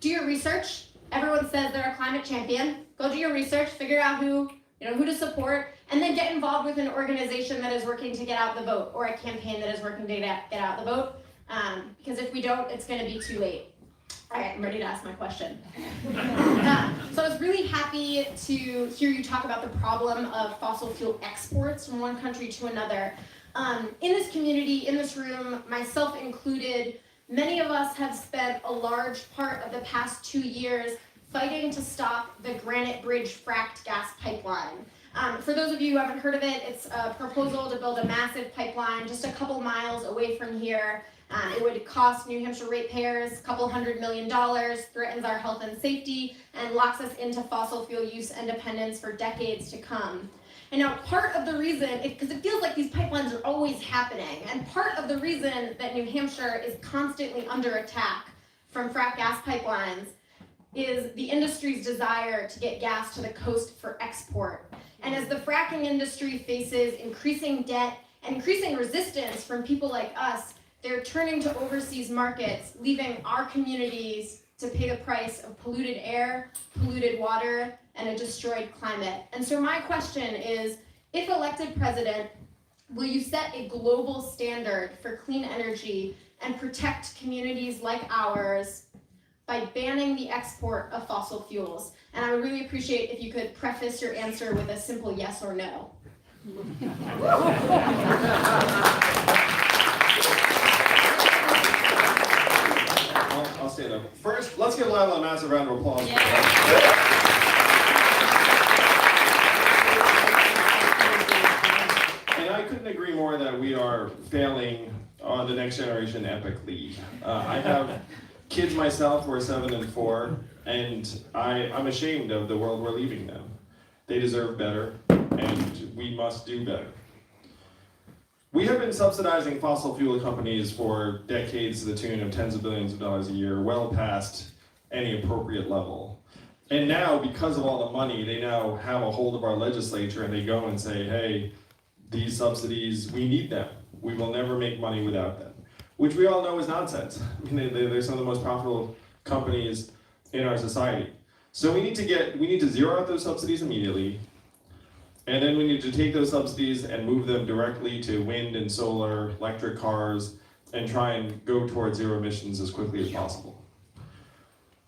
do your research. Everyone says they're a climate champion. Go do your research, figure out who to support, and then get involved with an organization that is working to get out the vote, or a campaign that is working to get out the vote. Because if we don't, it's going to be too late. All right, I'm ready to ask my question. So I was really happy to hear you talk about the problem of fossil fuel exports from one country to another. In this community, in this room, myself included, many of us have spent a large part of the past 2 years fighting to stop the Granite Bridge fracked gas pipeline. For those of you who haven't heard of it, it's a proposal to build a massive pipeline just a couple miles away from here. It would cost New Hampshire ratepayers a couple $100 million, threatens our health and safety, and locks us into fossil fuel use and dependence for decades to come. And now part of the reason, because it feels like these pipelines are always happening, and part of the reason that New Hampshire is constantly under attack from fracked gas pipelines is the industry's desire to get gas to the coast for export. And as the fracking industry faces increasing debt and increasing resistance from people like us, they're turning to overseas markets, leaving our communities to pay the price of polluted air, polluted water, and a destroyed climate. And so my question is, if elected president, will you set a global standard for clean energy and protect communities like ours by banning the export of fossil fuels? And I would really appreciate if you could preface your answer with a simple yes or no. I'll stand up. First, let's give Lila a massive round of applause. Yeah. And I couldn't agree more that we are failing on the next generation epically. I have kids myself who are 7 and 4, and I'm ashamed of the world we're leaving them. They deserve better, and we must do better. We have been subsidizing fossil fuel companies for decades to the tune of tens of billions of dollars a year, well past any appropriate level. And now, because of all the money, they now have a hold of our legislature and they go and say, hey, these subsidies, we need them. We will never make money without them. Which we all know is nonsense. I mean, they're some of the most profitable companies in our society. So we need to zero out those subsidies immediately. And then we need to take those subsidies and move them directly to wind and solar, electric cars, and try and go towards zero emissions as quickly as possible.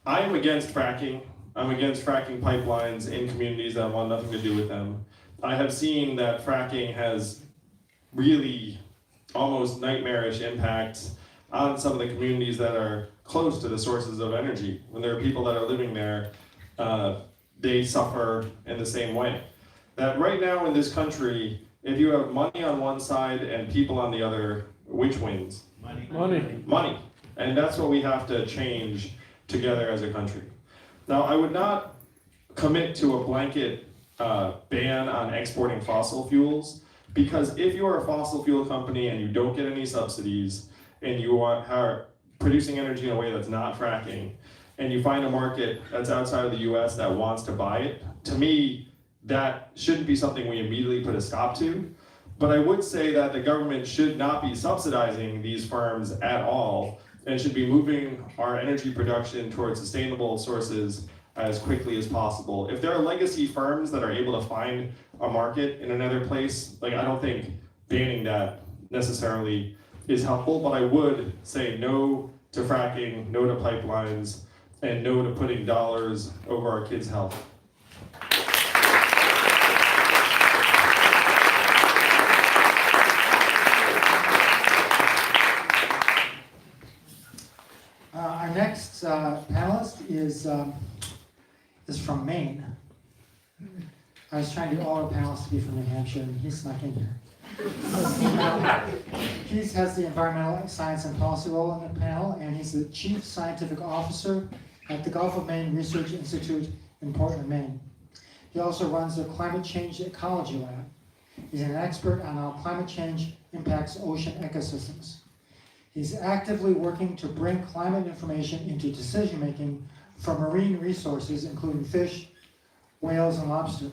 I am against fracking. I'm against fracking pipelines in communities that want nothing to do with them. I have seen that fracking has really almost nightmarish impacts on some of the communities that are close to the sources of energy. When there are people that are living there, they suffer in the same way. That right now in this country, if you have money on one side and people on the other, which wins? Money. Money. And that's what we have to change together as a country. Now, I would not commit to a blanket ban on exporting fossil fuels, because if you are a fossil fuel company and you don't get any subsidies, and you are producing energy in a way that's not fracking, and you find a market that's outside of the US that wants to buy it, to me, that shouldn't be something we immediately put a stop to. But I would say that the government should not be subsidizing these firms at all, and should be moving our energy production towards sustainable sources as quickly as possible. If there are legacy firms that are able to find a market in another place, like, I don't think banning that necessarily is helpful, but I would say no to fracking, no to pipelines, and no to putting dollars over our kids' health. Our next panelist is from Maine. I was trying to get all our panelists to be from New Hampshire, and he snuck in here. He has the environmental science and policy role in the panel, and he's the chief scientific officer at the Gulf of Maine Research Institute in Portland, Maine. He also runs the Climate Change Ecology Lab. He's an expert on how climate change impacts ocean ecosystems. He's actively working to bring climate information into decision-making for marine resources, including fish, whales, and lobster.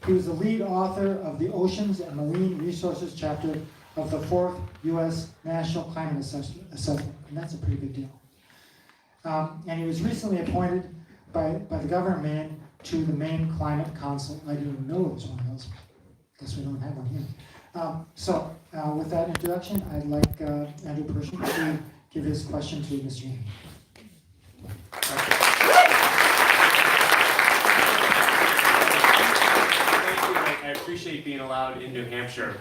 He was the lead author of the Oceans and Marine Resources chapter of the 4th U.S. National Climate Assessment, and that's a pretty big deal. And he was recently appointed by the governor of Maine to the Maine Climate Council. I didn't even know it was one of those. Guess we don't have one here. So with that introduction, I'd like Andrew Pershing to give his question to Mr. Yang. I appreciate being allowed in New Hampshire.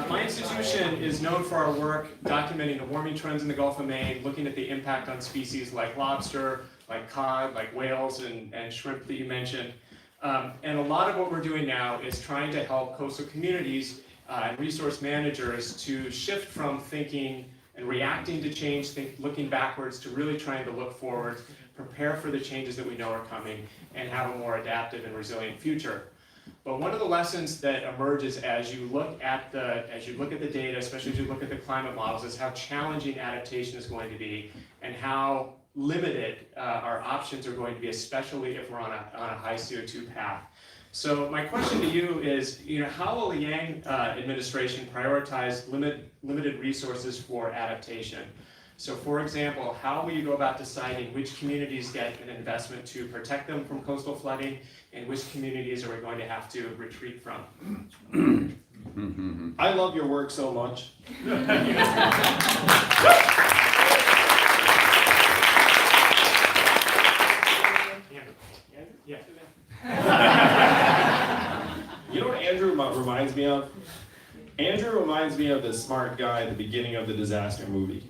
My institution is known for our work documenting the warming trends in the Gulf of Maine, looking at the impact on species like lobster, like cod, like whales, and shrimp that you mentioned. And a lot of what we're doing now is trying to help coastal communities and resource managers to shift from thinking and reacting to change, looking backwards, to really trying to look forward, prepare for the changes that we know are coming, and have a more adaptive and resilient future. But one of the lessons that emerges as you look at the data, especially as you look at the climate models, is how challenging adaptation is going to be, and how limited our options are going to be, especially if we're on a high CO2 path. So my question to you is, how will the Yang administration prioritize limited resources for adaptation? So for example, how will you go about deciding which communities get an investment to protect them from coastal flooding, and which communities are we going to have to retreat from? I love your work so much. Yeah. You know what Andrew reminds me of? Andrew reminds me of the smart guy at the beginning of the disaster movie.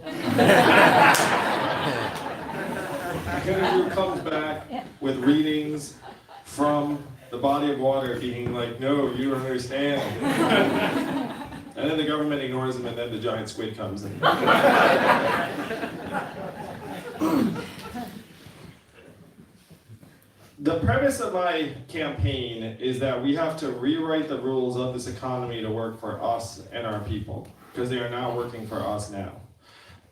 Andrew comes back with readings from the body of water being like, no, you don't understand. And then the government ignores him, and then the giant squid comes in. The premise of my campaign is that we have to rewrite the rules of this economy to work for us and our people, because they are not working for us now.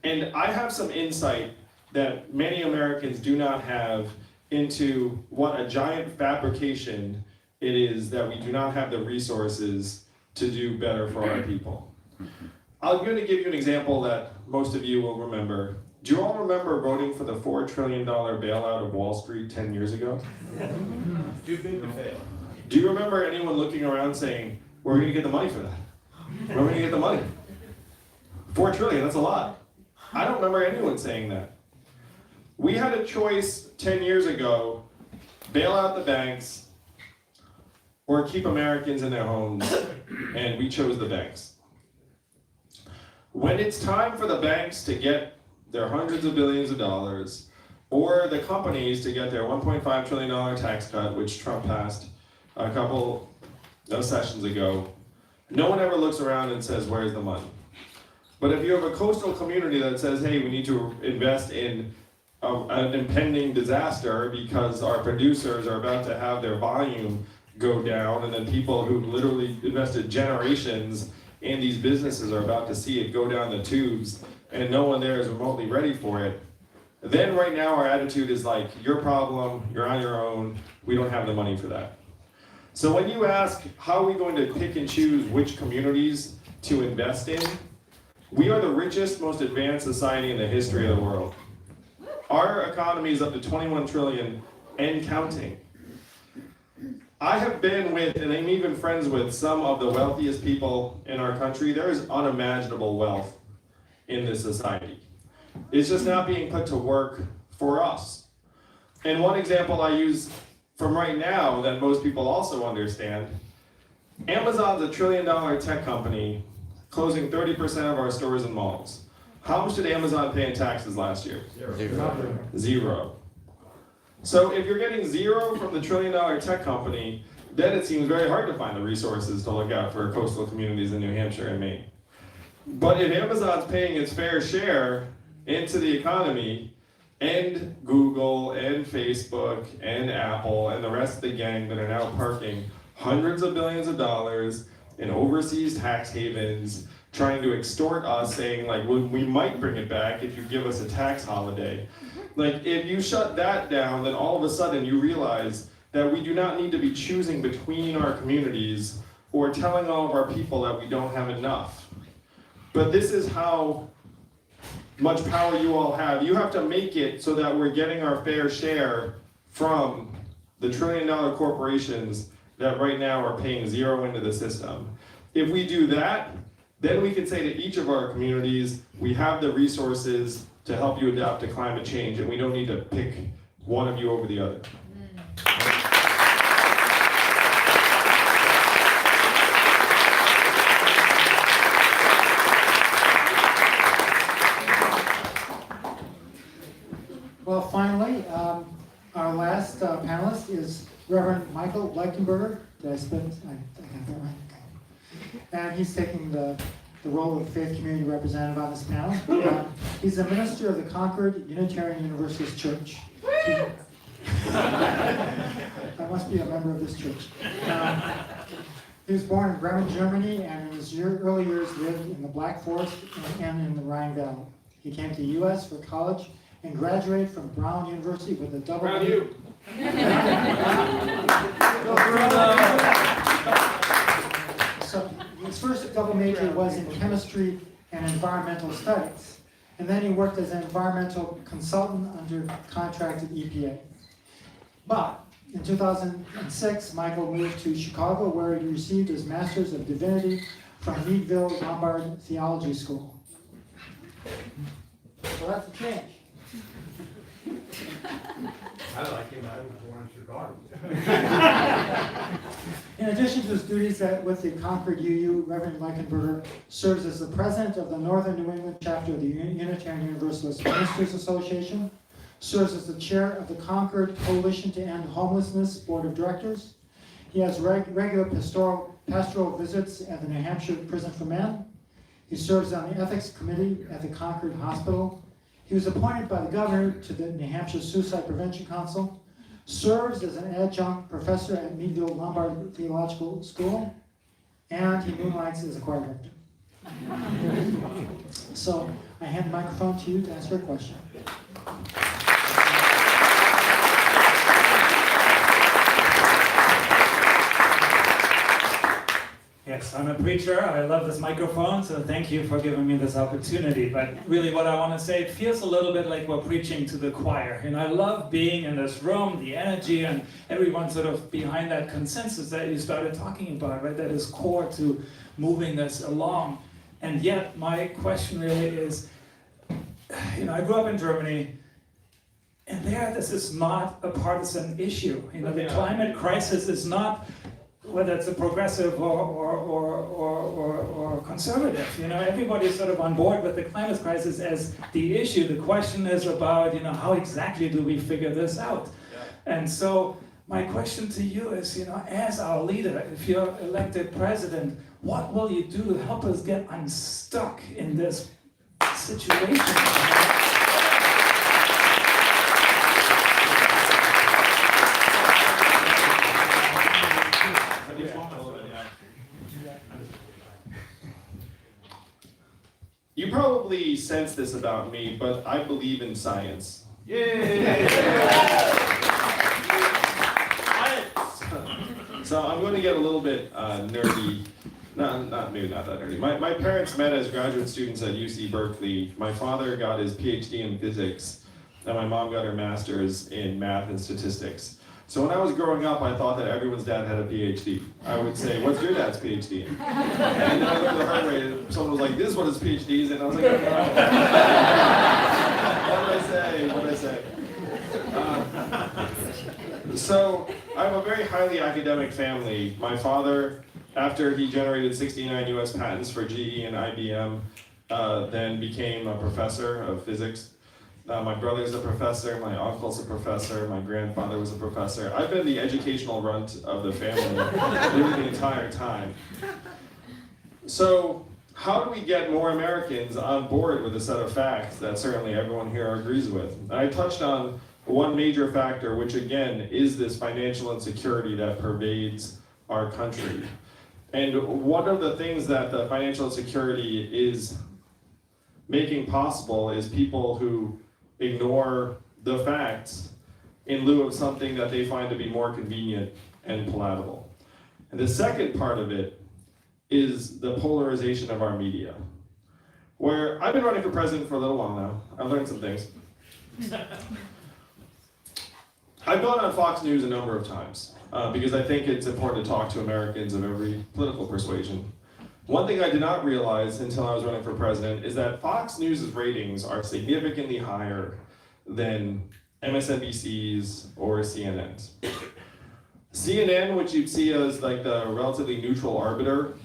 And I have some insight that many Americans do not have into what a giant fabrication it is that we do not have the resources to do better for our people. I'm going to give you an example that most of you will remember. Do you all remember voting for the $4 trillion bailout of Wall Street 10 years ago? Too big to fail. Do you remember anyone looking around saying, we're going to get the money for that? Where are we going to get the money? $4 trillion, that's a lot. I don't remember anyone saying that. We had a choice 10 years ago, bail out the banks or keep Americans in their homes, and we chose the banks. When it's time for the banks to get their hundreds of billions of dollars, or the companies to get their $1.5 trillion tax cut, which Trump passed a couple of sessions ago, no one ever looks around and says, where's the money? But if you have a coastal community that says, hey, we need to invest in an impending disaster because our producers are about to have their volume go down, and then people who literally invested generations in these businesses are about to see it go down the tubes, and no one there is remotely ready for it, then right now our attitude is like, your problem, you're on your own, we don't have the money for that. So when you ask, how are we going to pick and choose which communities to invest in? We are the richest, most advanced society in the history of the world. Our economy is up to 21 trillion and counting. I have been with, and I'm even friends with, some of the wealthiest people in our country. There is unimaginable wealth in this society. It's just not being put to work for us. And one example I use from right now that most people also understand, Amazon's a $1 trillion tech company closing 30% of our stores and malls. How much did Amazon pay in taxes last year? Zero. So if you're getting zero from the $1 trillion tech company, then it seems very hard to find the resources to look out for coastal communities in New Hampshire and Maine. But if Amazon's paying its fair share into the economy, and Google and Facebook and Apple and the rest of the gang that are now parking hundreds of billions of dollars in overseas tax havens, trying to extort us, saying like, well, we might bring it back if you give us a tax holiday. Like, if you shut that down, then all of a sudden you realize that we do not need to be choosing between our communities or telling all of our people that we don't have enough. But this is how much power you all have. You have to make it so that we're getting our fair share from the $1 trillion corporations that right now are paying zero into the system. If we do that, then we can say to each of our communities, we have the resources to help you adapt to climate change, and we don't need to pick one of you over the other. Well, finally, our last panelist is Reverend Michael Leichenberger. Did I got that right? Okay. And he's taking the role of faith community representative on this panel. He's a minister of the Concord Unitarian Universalist Church. I must be a member of this church. He was born in Bremen, Germany, and in his early years lived in the Black Forest and in the Rhine Valley. He came to the U.S. for college and graduated from Brown University with a double Brown U. So his first double major was in chemistry and environmental studies. And then he worked as an environmental consultant under contract at EPA. But in 2006, Michael moved to Chicago, where he received his Master's of Divinity from Meadville Lombard Theology School. So that's a change. I like him. I was born in Chicago. In addition to his duties with the Concord UU, Reverend Leichenberger serves as the president of the Northern New England chapter of the Unitarian Universalist Ministers Association, serves as the chair of the Concord Coalition to End Homelessness Board of Directors. He has regular pastoral visits at the New Hampshire Prison for Men. He serves on the ethics committee at the Concord Hospital. He was appointed by the governor to the New Hampshire Suicide Prevention Council, serves as an adjunct professor at Meadville Lombard Theological School, and he moonlights as a choir director. So I hand the microphone to you to ask your question. Yes, I'm a preacher. I love this microphone, so thank you for giving me this opportunity. But really what I want to say, it feels a little bit like we're preaching to the choir. And I love being in this room, the energy, and everyone sort of behind that consensus that you started talking about, right? That is core to moving this along. And yet, my question really is, I grew up in Germany, and there, this is not a partisan issue. The climate crisis is not, whether it's a progressive or conservative. Everybody's sort of on board with the climate crisis as the issue. The question is about, how exactly do we figure this out? Yeah. And so my question to you is, as our leader, if you're elected president, What will you do to help us get unstuck in this situation? You probably sense this about me, but I believe in science. So I'm going to get a little bit nerdy. Maybe not that nerdy. My parents met as graduate students at UC Berkeley. My father got his PhD in physics, and my mom got her master's in math and statistics. So when I was growing up, I thought that everyone's dad had a PhD. I would say, "What's your dad's PhD in?" And then I learned the hard way. Someone was like, "This is what his PhD is," and I was like, "Oh, no." What did I say? So I have a very highly academic family. My father, after he generated 69 US patents for GE and IBM, then became a professor of physics. My brother's a professor, my uncle's a professor, my grandfather was a professor. I've been the educational runt of the family really the entire time. So how do we get more Americans on board with a set of facts that certainly everyone here agrees with? And I touched on one major factor, which again is this financial insecurity that pervades our country. And one of the things that the financial insecurity is making possible is people who ignore the facts in lieu of something that they find to be more convenient and palatable. And the second part of it is the polarization of our media, where I've been running for president for a little while now. I've learned some things. I've gone on Fox News a number of times because I think it's important to talk to Americans of every political persuasion. One thing I did not realize until I was running for president is that Fox News' ratings are significantly higher than MSNBC's or CNN's. CNN, which you'd see as like the relatively neutral arbiter,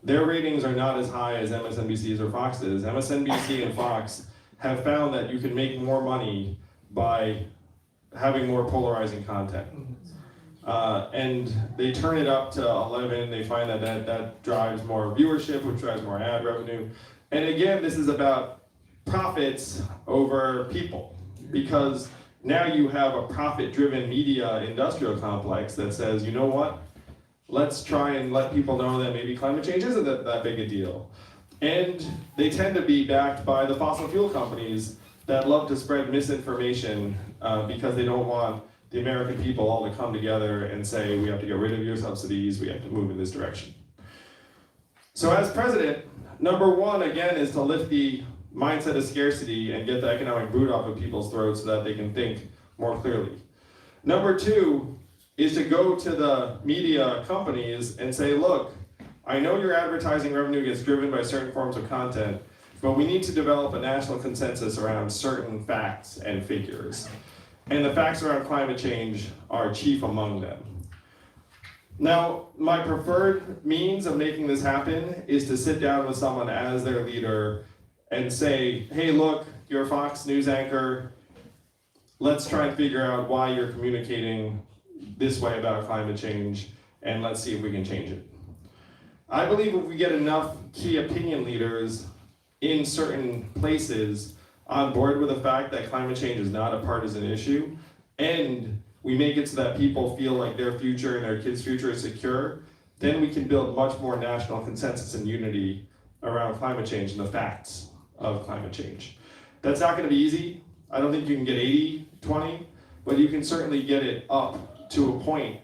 their ratings are not as high as MSNBC's or Fox's. MSNBC and Fox have found that you can make more money by having more polarizing content. And they turn it up to 11, they find that drives more viewership, which drives more ad revenue. And again, this is about profits over people, because now you have a profit-driven media industrial complex that says, you know what, let's try and let people know that maybe climate change isn't that big a deal. And they tend to be backed by the fossil fuel companies that love to spread misinformation because they don't want the American people all to come together and say, we have to get rid of your subsidies, we have to move in this direction. So as president, number one, again, is to lift the mindset of scarcity and get the economic boot off of people's throats so that they can think more clearly. Number two is to go to the media companies and say, look, I know your advertising revenue gets driven by certain forms of content, but we need to develop a national consensus around certain facts and figures. And the facts around climate change are chief among them. Now, my preferred means of making this happen is to sit down with someone as their leader and say, hey, look, you're a Fox News anchor. Let's try and figure out why you're communicating this way about climate change, and let's see if we can change it. I believe if we get enough key opinion leaders in certain places on board with the fact that climate change is not a partisan issue, and we make it so that people feel like their future and their kids' future is secure, then we can build much more national consensus and unity around climate change and the facts of climate change. That's not going to be easy. I don't think you can get 80-20, but you can certainly get it up to a point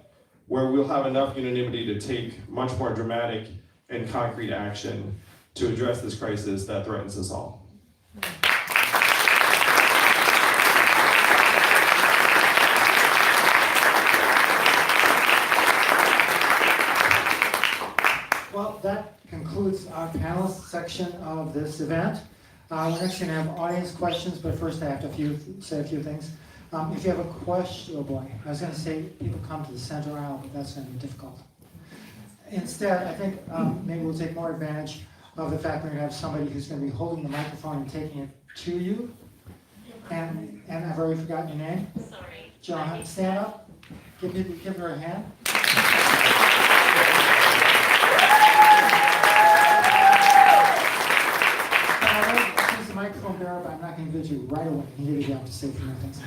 where we'll have enough unanimity to take much more dramatic and concrete action to address this crisis that threatens us all. Well, that concludes our panelist section of this event. We're next going to have audience questions, but first I have to say a few things. If you have a question, oh boy, I was going to say people come to the center aisle, but that's going to be difficult. Instead, I think maybe we'll take more advantage of the fact that we're going to have somebody who's going to be holding the microphone and taking it to you. And I've already forgotten your name. Sorry. John, stand up. Give her a hand. right away. He needed to have to say a few more things.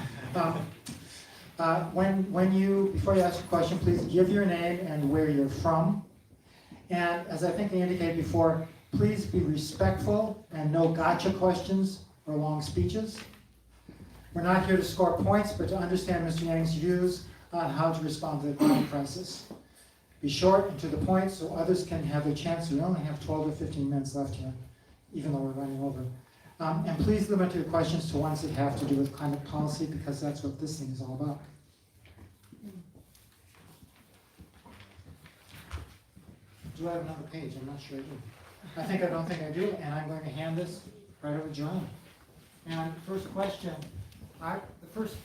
Before you ask a question, please give your name and where you're from. And as I think I indicated before, please be respectful and no gotcha questions or long speeches. We're not here to score points, but to understand Mr. Yang's views on how to respond to the climate crisis. Be short and to the point so others can have their chance. We only have 12 or 15 minutes left here, even though we're running over. And please limit your questions to ones that have to do with climate policy, because that's what this thing is all about. Do I have another page? I'm not sure I do. I don't think I do, and I'm going to hand this right over to John. And the first question, pick the first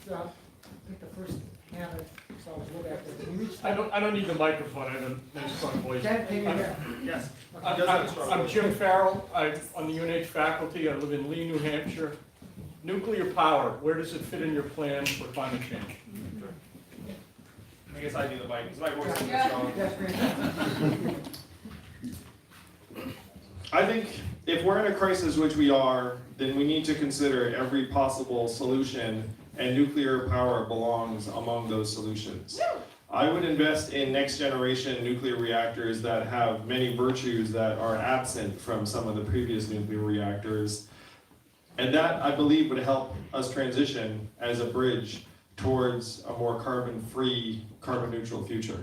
hand. So I was a little back there. Can you reach? I don't need the microphone. I have a nice strong voice. Yes. I'm Jim Farrell. I'm on the UNH faculty. I live in Lee, New Hampshire. Nuclear power, where does it fit in your plan for climate change? I guess I need the mic, because my voice is strong. I think if we're in a crisis, which we are, then we need to consider every possible solution, and nuclear power belongs among those solutions. I would invest in next generation nuclear reactors that have many virtues that are absent from some of the previous nuclear reactors. And that, I believe, would help us transition as a bridge towards a more carbon-free, carbon-neutral future.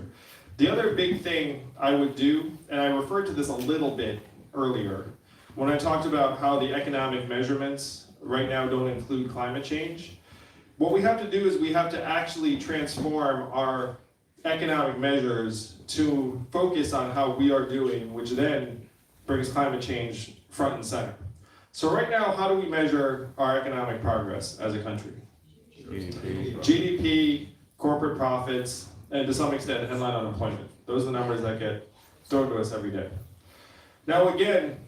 The other big thing I would do, and I referred to this a little bit earlier, when I talked about how the economic measurements right now don't include climate change, what we have to do is we have to actually transform our economic measures to focus on how we are doing, which then brings climate change front and center. So right now, how do we measure our economic progress as a country? GDP, corporate profits, and to some extent, headline unemployment. Those are the numbers that get thrown to us every day. Now again,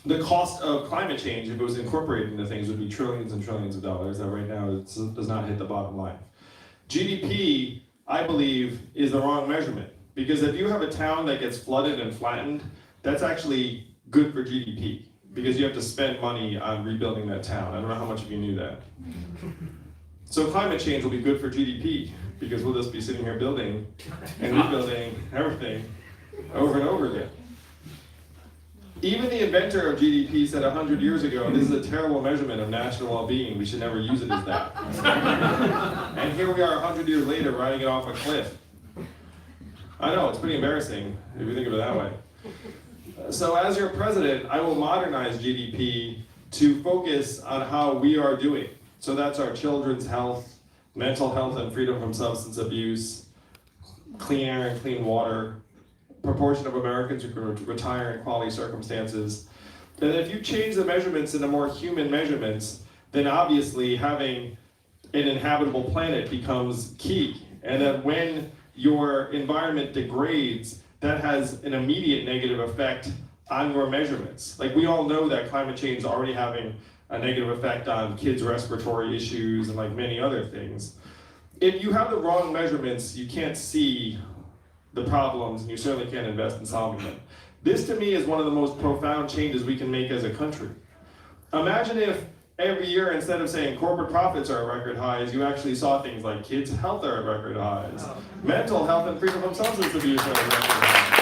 the cost of climate change, if it was incorporated into things, would be trillions and trillions of dollars that right now does not hit the bottom line. GDP, I believe, is the wrong measurement. Because if you have a town that gets flooded and flattened, that's actually good for GDP. Because you have to spend money on rebuilding that town. I don't know how much of you knew that. So climate change will be good for GDP, because we'll just be sitting here building and rebuilding everything over and over again. Even the inventor of GDP said 100 years ago, this is a terrible measurement of national well-being, we should never use it as that. And here we are 100 years later riding it off a cliff. I know, it's pretty embarrassing if you think of it that way. So as your president, I will modernize GDP to focus on how we are doing. So that's our children's health, mental health and freedom from substance abuse, clean air and clean water, proportion of Americans who can retire in quality circumstances. And if you change the measurements into more human measurements, then obviously having an inhabitable planet becomes key. And that when your environment degrades, that has an immediate negative effect on your measurements. Like we all know that climate change is already having a negative effect on kids' respiratory issues and like many other things. If you have the wrong measurements, you can't see the problems and you certainly can't invest in solving them. This to me is one of the most profound changes we can make as a country. Imagine if every year, instead of saying corporate profits are at record highs, you actually saw things like kids' health are at record highs, mental health and freedom from substance abuse are at record highs.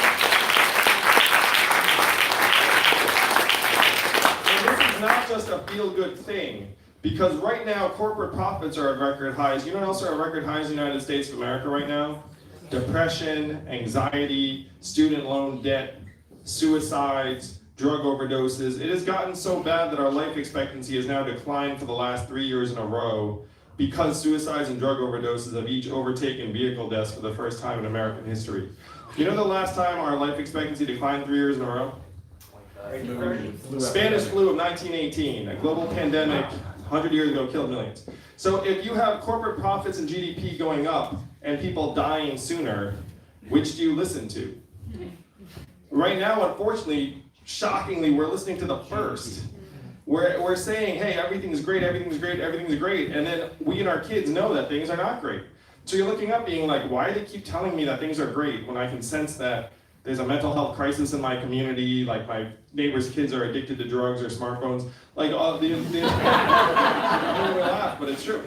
And this is not just a feel-good thing, because right now corporate profits are at record highs. You know what else are at record highs in the United States of America right now? Depression, anxiety, student loan debt, suicides, drug overdoses. It has gotten so bad that our life expectancy has now declined for the last 3 years in a row because suicides and drug overdoses have each overtaken vehicle deaths for the first time in American history. You know the last time our life expectancy declined 3 years in a row? Spanish flu of 1918, a global pandemic 100 years ago killed millions. So if you have corporate profits and GDP going up and people dying sooner, which do you listen to? Right now, unfortunately, shockingly, we're listening to the first. We're saying, hey, everything's great, everything's great, everything's great, and then we and our kids know that things are not great. So you're looking up being like, why do they keep telling me that things are great when I can sense that there's a mental health crisis in my community, like my neighbor's kids are addicted to drugs or smartphones, like all the we laugh, but it's true.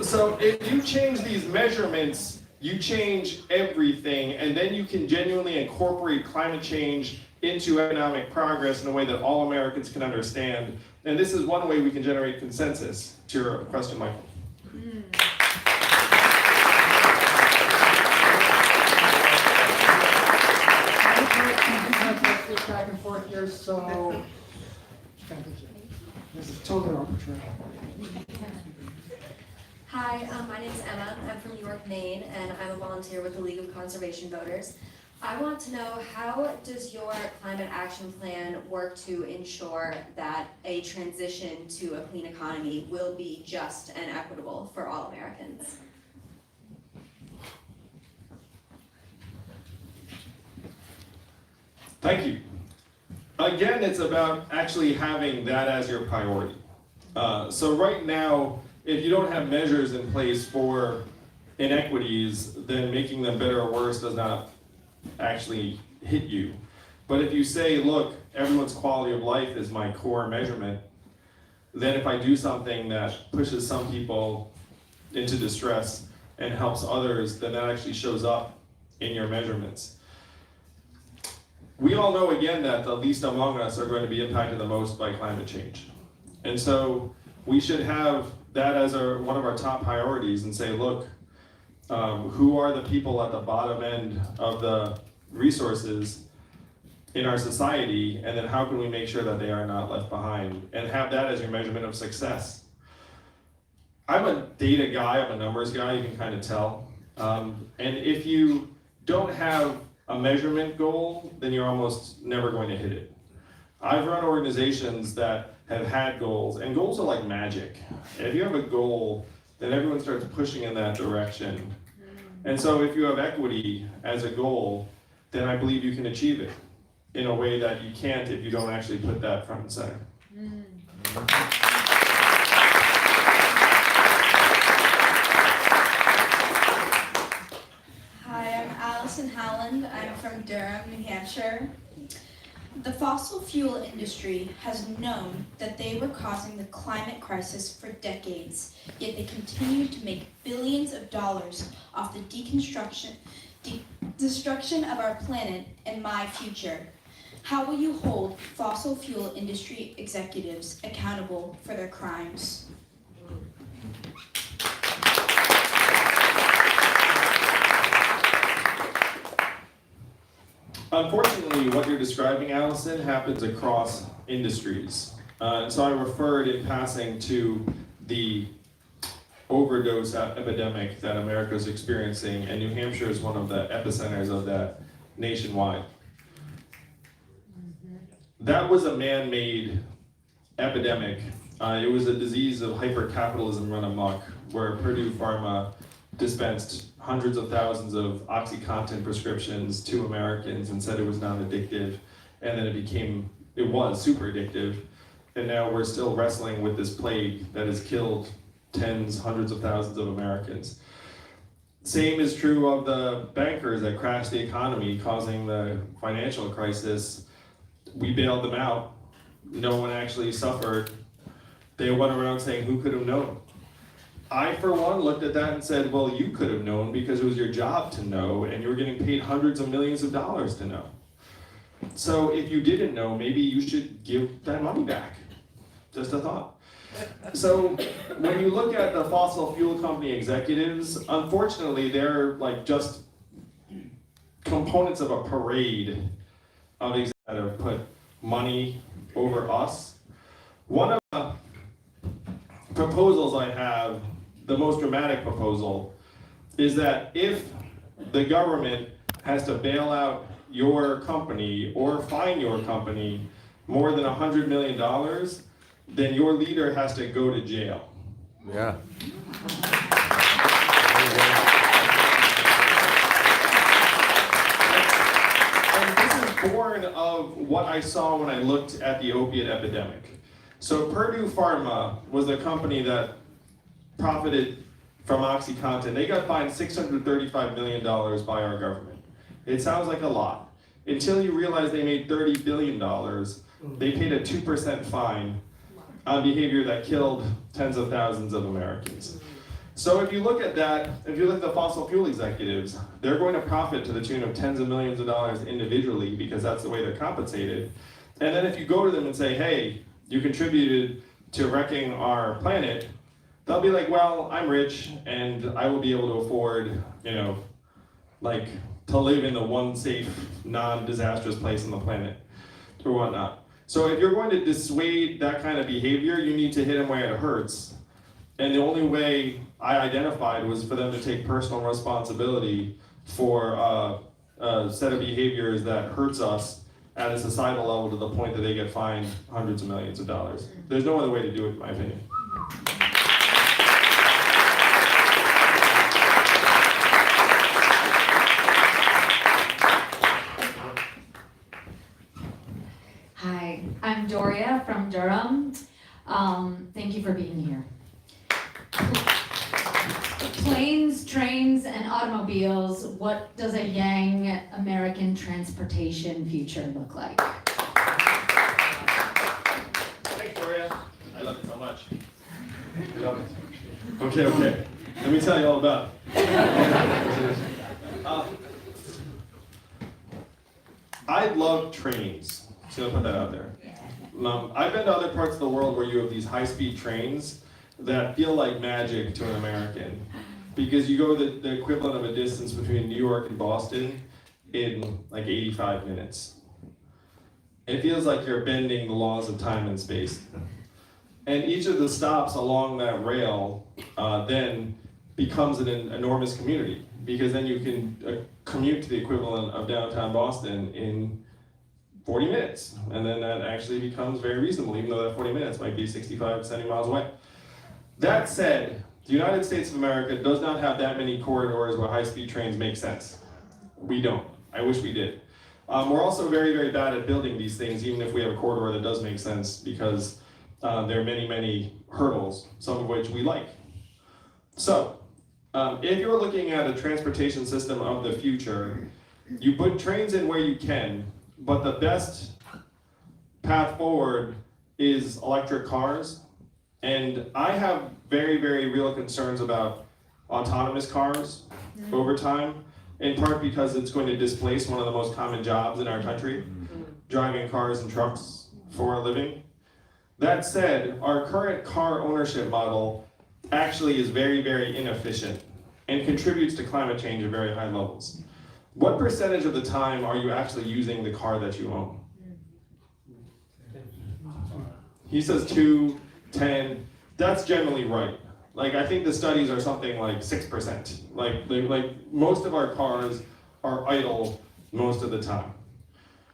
So if you change these measurements, you change everything, and then you can genuinely incorporate climate change into economic progress in a way that all Americans can understand. And this is one way we can generate consensus. To your question, Michael. Back and forth here, so this is totally arbitrary. Hi, my name is Emma. I'm from York, Maine, and I'm a volunteer with the League of Conservation Voters. I want to know, how does your climate action plan work to ensure that a transition to a clean economy will be just and equitable for all Americans? Thank you. Again, it's about actually having that as your priority. So right now, if you don't have measures in place for inequities, then making them better or worse does not actually hit you. But if you say, look, everyone's quality of life is my core measurement, then if I do something that pushes some people into distress and helps others, then that actually shows up in your measurements. We all know, again, that the least among us are going to be impacted the most by climate change. And so we should have that as one of our top priorities and say, look, who are the people at the bottom end of the resources in our society, and then how can we make sure that they are not left behind, and have that as your measurement of success. I'm a data guy, I'm a numbers guy, you can kind of tell. And if you don't have a measurement goal, then you're almost never going to hit it. I've run organizations that have had goals, and goals are like magic. If you have a goal, then everyone starts pushing in that direction. And so if you have equity as a goal, then I believe you can achieve it in a way that you can't if you don't actually put that front and center. Hi, I'm Allison Howland. I'm from Durham, New Hampshire. The fossil fuel industry has known that they were causing the climate crisis for decades, yet they continue to make billions of dollars off the destruction of our planet and my future. How will you hold fossil fuel industry executives accountable for their crimes? Unfortunately, what you're describing, Allison, happens across industries. And so I referred in passing to the overdose epidemic that America is experiencing, and New Hampshire is one of the epicenters of that nationwide. That was a man-made epidemic. It was a disease of hyper-capitalism run amok, where Purdue Pharma dispensed hundreds of thousands of OxyContin prescriptions to Americans and said it was non-addictive, and then it was super addictive, and now we're still wrestling with this plague that has killed tens, hundreds of thousands of Americans. Same is true of the bankers that crashed the economy, causing the financial crisis. We bailed them out. No one actually suffered. They went around saying, who could have known? I, for one, looked at that and said, well, you could have known because it was your job to know, and you were getting paid hundreds of millions of dollars to know. So if you didn't know, maybe you should give that money back. Just a thought. So when you look at the fossil fuel company executives, unfortunately, they're like just components of a parade of executives that have put money over us. One of the proposals I have, the most dramatic proposal, is that if the government has to bail out your company or fine your company more than $100 million, then your leader has to go to jail. Yeah. And this is born of what I saw when I looked at the opiate epidemic. So Purdue Pharma was a company that profited from OxyContin. They got fined $635 million by our government. It sounds like a lot. Until you realize they made $30 billion, they paid a 2% fine on behavior that killed tens of thousands of Americans. So if you look at that, if you look at the fossil fuel executives, they're going to profit to the tune of tens of millions of dollars individually because that's the way they're compensated. And then if you go to them and say, hey, you contributed to wrecking our planet, they'll be like, well, I'm rich and I will be able to afford, like to live in the one safe, non-disastrous place on the planet or whatnot. So if you're going to dissuade that kind of behavior, you need to hit them where it hurts. And the only way I identified was for them to take personal responsibility for a set of behaviors that hurts us at a societal level to the point that they get fined hundreds of millions of dollars. There's no other way to do it, in my opinion. Hi, I'm Doria from Durham. Thank you for being here. Planes, trains, and automobiles, what does a Yang American transportation future look like? Thanks, Doria. I love it so much. Love it. Okay. Let me tell you all about it. I love trains. So I'll put that out there. I've been to other parts of the world where you have these high-speed trains that feel like magic to an American. Because you go the equivalent of a distance between New York and Boston in like 85 minutes. It feels like you're bending the laws of time and space. And each of the stops along that rail then becomes an enormous community. Because then you can commute to the equivalent of downtown Boston in 40 minutes. And then that actually becomes very reasonable, even though that 40 minutes might be 65, 70 miles away. That said, the United States of America does not have that many corridors where high-speed trains make sense. We don't. I wish we did. We're also very, very bad at building these things, even if we have a corridor that does make sense, because there are many, many hurdles, some of which we like. So, if you're looking at a transportation system of the future, you put trains in where you can, but the best path forward is electric cars. And I have very, very real concerns about autonomous cars over time, in part because it's going to displace one of the most common jobs in our country, driving cars and trucks for a living. That said, our current car ownership model actually is very, very inefficient and contributes to climate change at very high levels. What percentage of the time are you actually using the car that you own? He says 2, 10, that's generally right. Like, I think the studies are something like 6%. Like most of our cars are idle most of the time.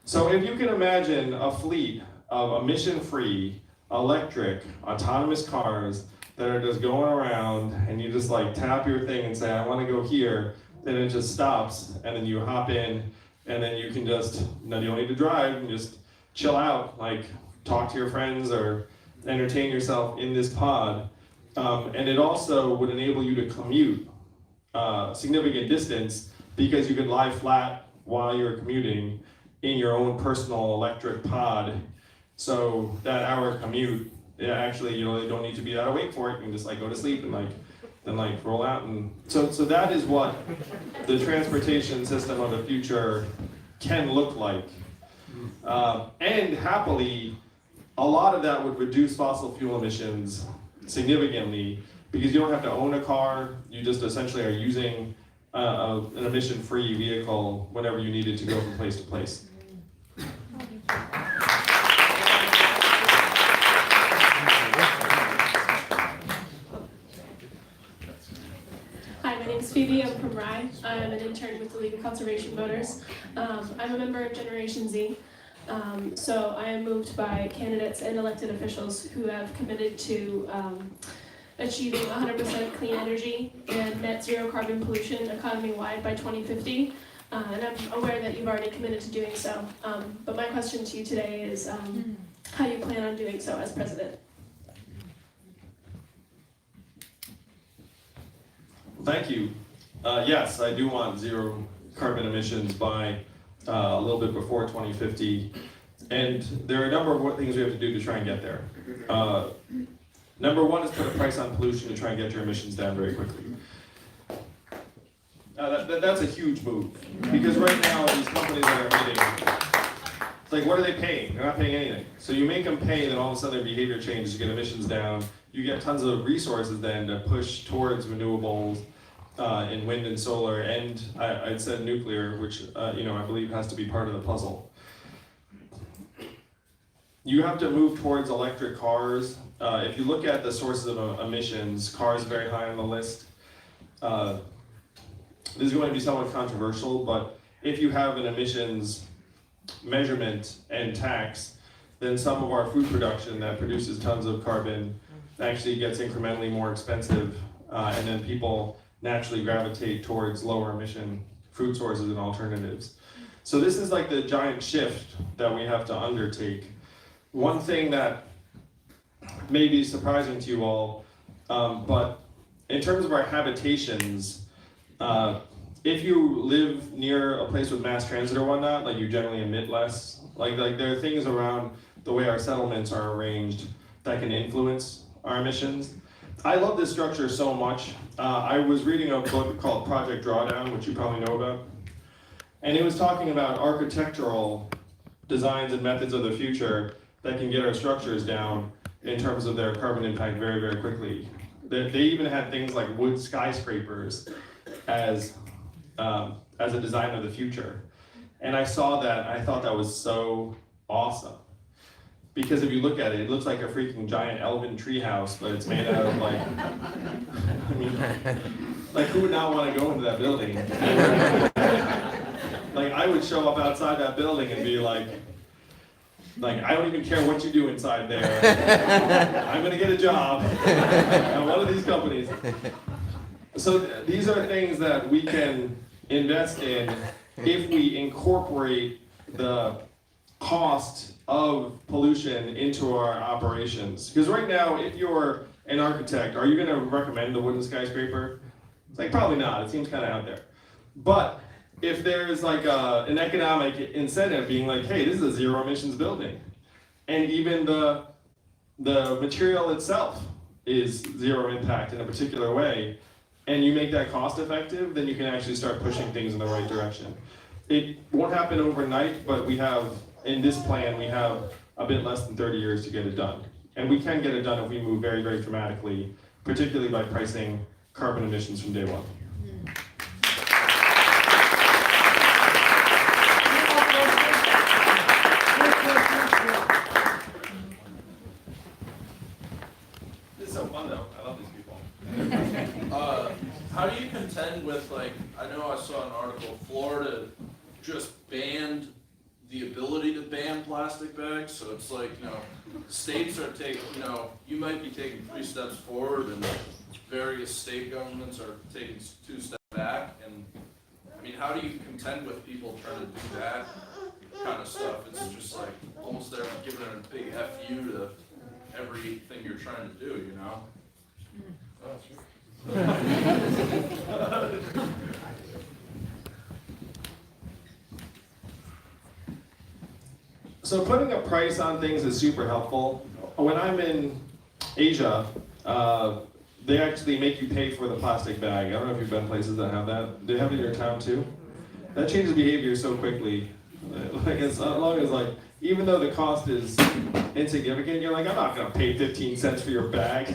So if you can imagine a fleet of emission-free, electric, autonomous cars that are just going around and you just like tap your thing and say, I want to go here, then it just stops and then you hop in and then you can just, now you don't need to drive and just chill out, like talk to your friends or entertain yourself in this pod. And it also would enable you to commute significant distance because you could lie flat while you're commuting in your own personal electric pod. So that hour commute, actually, you don't need to be that awake for it. You can just like go to sleep and then roll out. And so that is what the transportation system of the future can look like. And happily, a lot of that would reduce fossil fuel emissions significantly because you don't have to own a car. You just essentially are using an emission-free vehicle whenever you need it to go from place to place. Hi, my name is Phoebe. I'm from Rye. I'm an intern with the League of Conservation Voters. I'm a member of Generation Z. So I am moved by candidates and elected officials who have committed to achieving 100% clean energy and net zero carbon pollution economy-wide by 2050. And I'm aware that you've already committed to doing so. But my question to you today is how you plan on doing so as president. Thank you. Yes, I do want carbon emissions by a little bit before 2050. And there are a number of things we have to do to try and get there. Number one is put a price on pollution to try and get your emissions down very quickly. That's a huge move, because right now these companies that are emitting, it's like, what are they paying? They're not paying anything. So you make them pay, then all of a sudden their behavior changes, you get emissions down, you get tons of resources then to push towards renewables in wind and solar, and I'd said nuclear, which I believe has to be part of the puzzle. You have to move towards electric cars. If you look at the sources of emissions, cars are very high on the list. This is going to be somewhat controversial, but if you have an emissions measurement and tax, then some of our food production that produces tons of carbon actually gets incrementally more expensive, and then people naturally gravitate towards lower emission food sources and alternatives. So this is like the giant shift that we have to undertake. One thing that may be surprising to you all, but in terms of our habitations, if you live near a place with mass transit or whatnot, like you generally emit less. Like there are things around the way our settlements are arranged that can influence our emissions. I love this structure so much. I was reading a book called Project Drawdown, which you probably know about. And it was talking about architectural designs and methods of the future that can get our structures down in terms of their carbon impact very, very quickly. They even had things like wood skyscrapers as a design of the future. And I saw that, and I thought that was so awesome. Because if you look at it, it looks like a freaking giant elven treehouse, but it's made out of like, I mean, like who would not want to go into that building? Like I would show up outside that building and be like I don't even care what you do inside there. I'm gonna get a job at one of these companies. So these are things that we can invest in if we incorporate the cost of pollution into our operations. Because right now, if you're an architect, are you going to recommend the wooden skyscraper? It's like probably not. It seems kind of out there. But if there's like an economic incentive being like, hey, this is a zero emissions building, and even the material itself is zero impact in a particular way, and you make that cost effective, then you can actually start pushing things in the right direction. It won't happen overnight, but we have, in this plan, we have a bit less than 30 years to get it done. And we can get it done if we move very, very dramatically, particularly by pricing carbon emissions from day one. It's so fun though, I love these people. How do you contend with, like, I know I saw an article, Florida just banned the ability to ban plastic bags, so it's like, states are taking, you might be taking 3 steps forward and various state governments are taking 2 steps back, and I mean, how do you contend with people trying to do that kind of stuff? It's just like, almost they're giving a big FU to everything you're trying to do, So putting a price on things is super helpful. When I'm in Asia, they actually make you pay for the plastic bag. I don't know if you've been places that have that. Do they have it in your town too? That changes behavior so quickly. Like as long as even though the cost is insignificant, you're like, I'm not gonna pay 15 cents for your bag.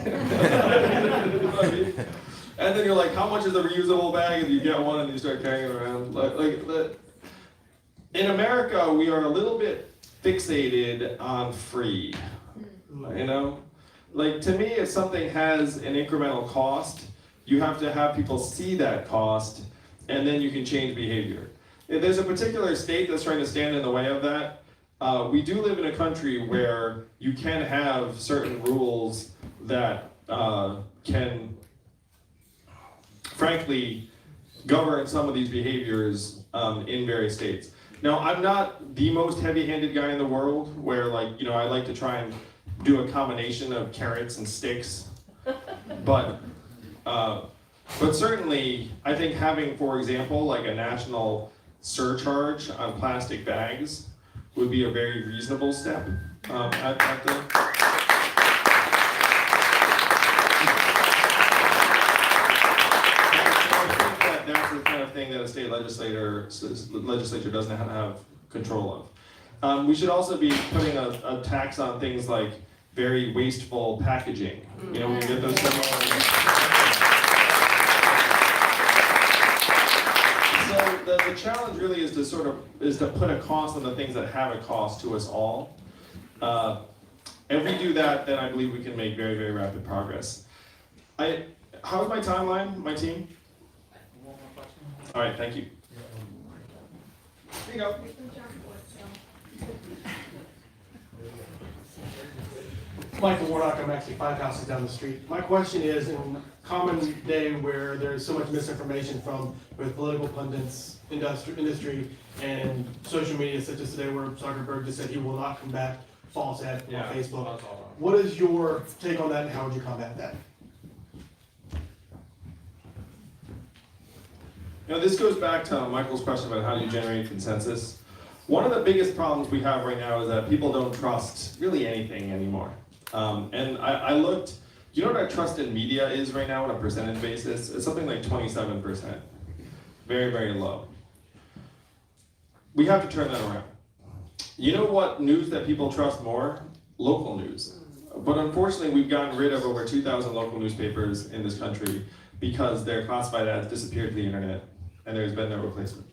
And then you're like, how much is a reusable bag? And you get one and you start carrying it around. In America, we are a little bit fixated on free, Like to me, if something has an incremental cost, you have to have people see that cost, and then you can change behavior. If there's a particular state that's trying to stand in the way of that, we do live in a country where you can have certain rules that can, frankly, govern some of these behaviors in various states. Now, I'm not the most heavy-handed guy in the world where I like to try and do a combination of carrots and sticks. But But certainly, I think having, for example, like a national surcharge on plastic bags would be a very reasonable step at the. That's the kind of thing that a state legislature doesn't have control of. We should also be putting a tax on things like very wasteful packaging. You know, when you get those So the challenge really is to put a cost on the things that have a cost to us all. If we do that, then I believe we can make very, very rapid progress. How's my timeline, my team? All right, thank you. Here you go. Michael Warnock, I'm actually 5 houses down the street. My question is, in a common day where there's so much misinformation from both political pundits, industry, and social media, such as today where Zuckerberg just said he will not combat false ads on Facebook. What is your take on that, and how would you combat that? You know, this goes back to Michael's question about how do you generate consensus. One of the biggest problems we have right now is that people don't trust really anything anymore. And I looked, do you know what our trust in media is right now on a percentage basis? It's something like 27%. Very, very low. We have to turn that around. You know what news that people trust more? Local news. But unfortunately, we've gotten rid of over 2,000 local newspapers in this country because their classified ads disappeared to the internet, and there's been no replacement.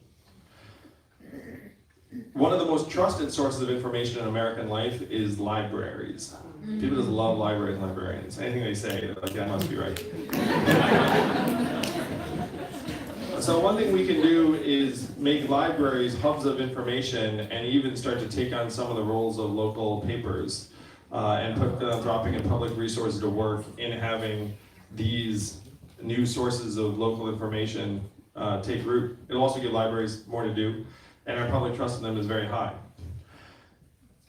One of the most trusted sources of information in American life is libraries. People just love libraries and librarians. Anything they say, they're like, that must be right. So one thing we can do is make libraries hubs of information and even start to take on some of the roles of local papers and put philanthropic and public resources to work in having these new sources of local information take root. It'll also give libraries more to do, and our public trust in them is very high.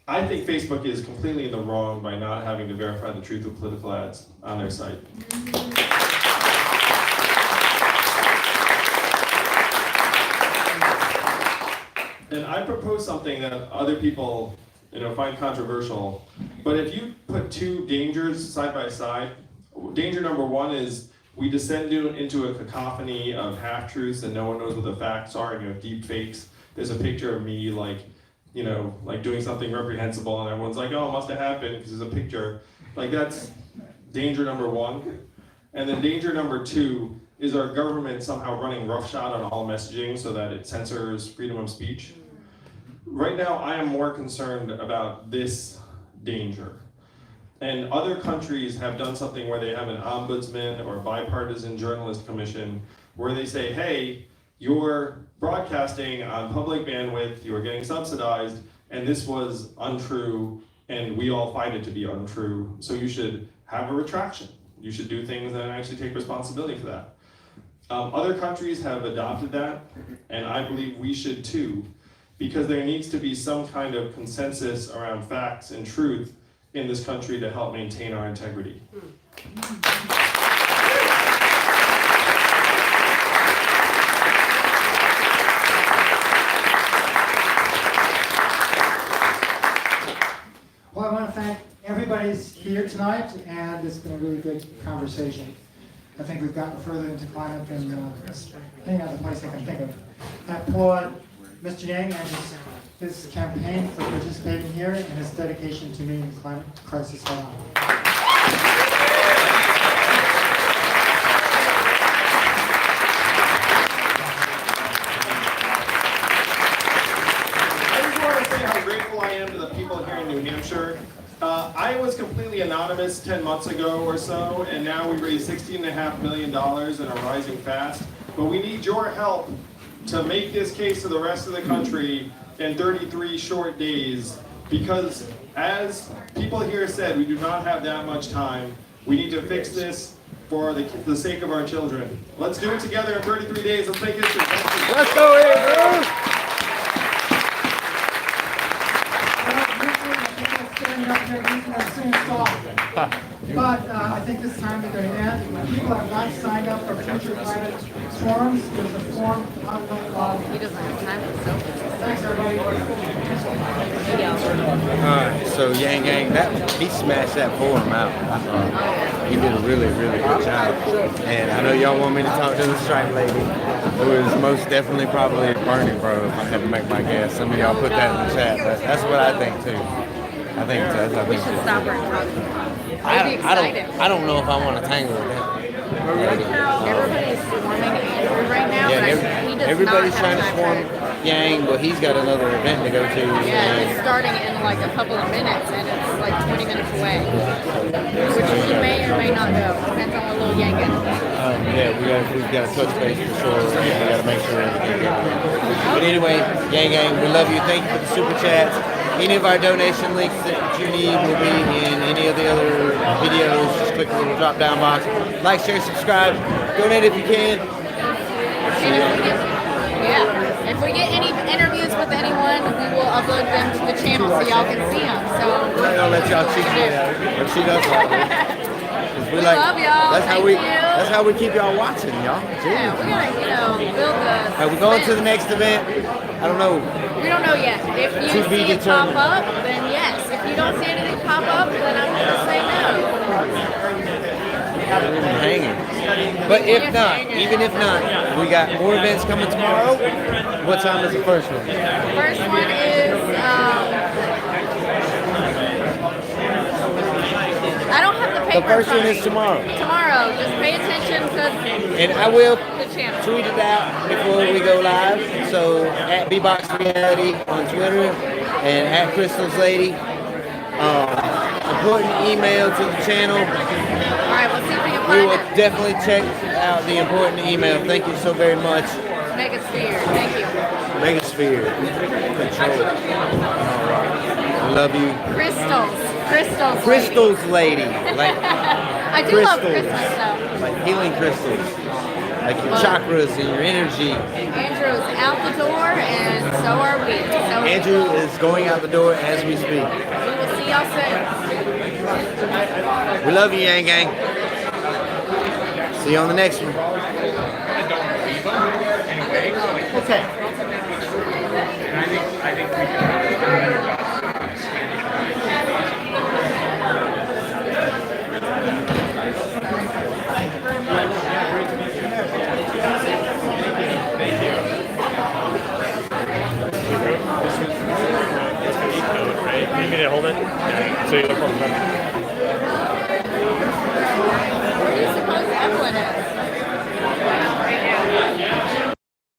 I think Facebook is completely in the wrong by not having to verify the truth of political ads on their site. And I propose something that other people, find controversial, but if you put two dangers side by side, danger number one is we descend into a cacophony of half-truths and no one knows what the facts are, and you have deep fakes. There's a picture of me like doing something reprehensible and everyone's like, oh, it must have happened because there's a picture. Like that's danger number one. And then danger number two is our government somehow running roughshod on all messaging so that it censors freedom of speech. Right now, I am more concerned about this danger. And other countries have done something where they have an ombudsman or bipartisan journalist commission where they say, hey, you're broadcasting on public bandwidth, you are getting subsidized, and this was untrue, and we all find it to be untrue, so you should have a retraction. You should do things and actually take responsibility for that. Other countries have adopted that, and I believe we should too, because there needs to be some kind of consensus around facts and truth in this country to help maintain our integrity. Well, I want to thank everybody's here tonight, and it's been a really good conversation. I think we've gotten further into climate than any other place I can think of. I applaud Mr. Yang and his campaign for participating here and his dedication to meeting the climate crisis head on. I just want to say how grateful I am to the people here in New Hampshire. I was completely anonymous 10 months ago or so, and now we raised $16.5 million and are rising fast. But we need your help to make this case to the rest of the country in 33 short days, because as people here said, we do not have that much time. We need to fix this for the sake of our children. Let's do it together in 33 days. Let's make history. Let's go, Andrew! Standing up here, you can sing a song. But I think it's time to go in. People have not signed up for future climate forums. There's a forum on the He doesn't have time for selfies. Thanks, everybody. Alright, so Yang Gang, he smashed that forum out. I thought he did a really, really good job. And I know y'all want me to talk to the strike lady, who is most definitely probably burning, bro, if I had to make my guess. Some of y'all put that in the chat, but that's what I think too. I think so. We should stop her and talk to her. I don't know if I want to tangle with them. Everybody's swarming Andrew right now. Yeah, but he does everybody's not trying to have swarm time Yang, but he's got another event to go to. Yeah, it's starting in like a couple of minutes, and it's like 20 minutes away. Which you may or may not go. Depends on what little Yang gets. Yeah, we've got to touch base for sure. We got to make sure everything's going. But anyway, Yang Gang, we love you. Thank you for the super chats. Any of our donation links that you need will be in any of the other videos. Just click the little drop down box. Like, share, subscribe. Donate if you can. Yeah, if we get any interviews with anyone, we will upload them to the channel so y'all can see them. So We're gonna let y'all cheat me out. Or cheat us out. We love y'all. That's how we keep y'all watching, y'all. Yeah, we're gonna, build the. Are we going to the next event? I don't know. We don't know yet. If you To be see it pop determined. up, then yes. If you don't see anything pop up, then I'm gonna say no. Hanging. But if not, even if not, we got more events coming tomorrow. What time is the first one? First one is. I don't have the paper. The first in front one of is me. tomorrow. Tomorrow. Just pay attention because. And I will the channel. tweet it out before we go live. So at Bbox Reality on Twitter and at Crystal's Lady. Important email to the channel. Alright, we'll see if we can We find will it. definitely check out the important email. Thank you so very much. Megasphere. Thank you. Megasphere. Control. We love you. Crystals. Crystals lady. Like I do love Christmas stuff. Like healing crystals. Like your chakras and your energy. Andrew's out the door, and so are we. So Andrew is going out the door as we speak. we will see y'all soon. We love you, Yang Gang. See you on the next one. Okay. You need me to hold it? So you look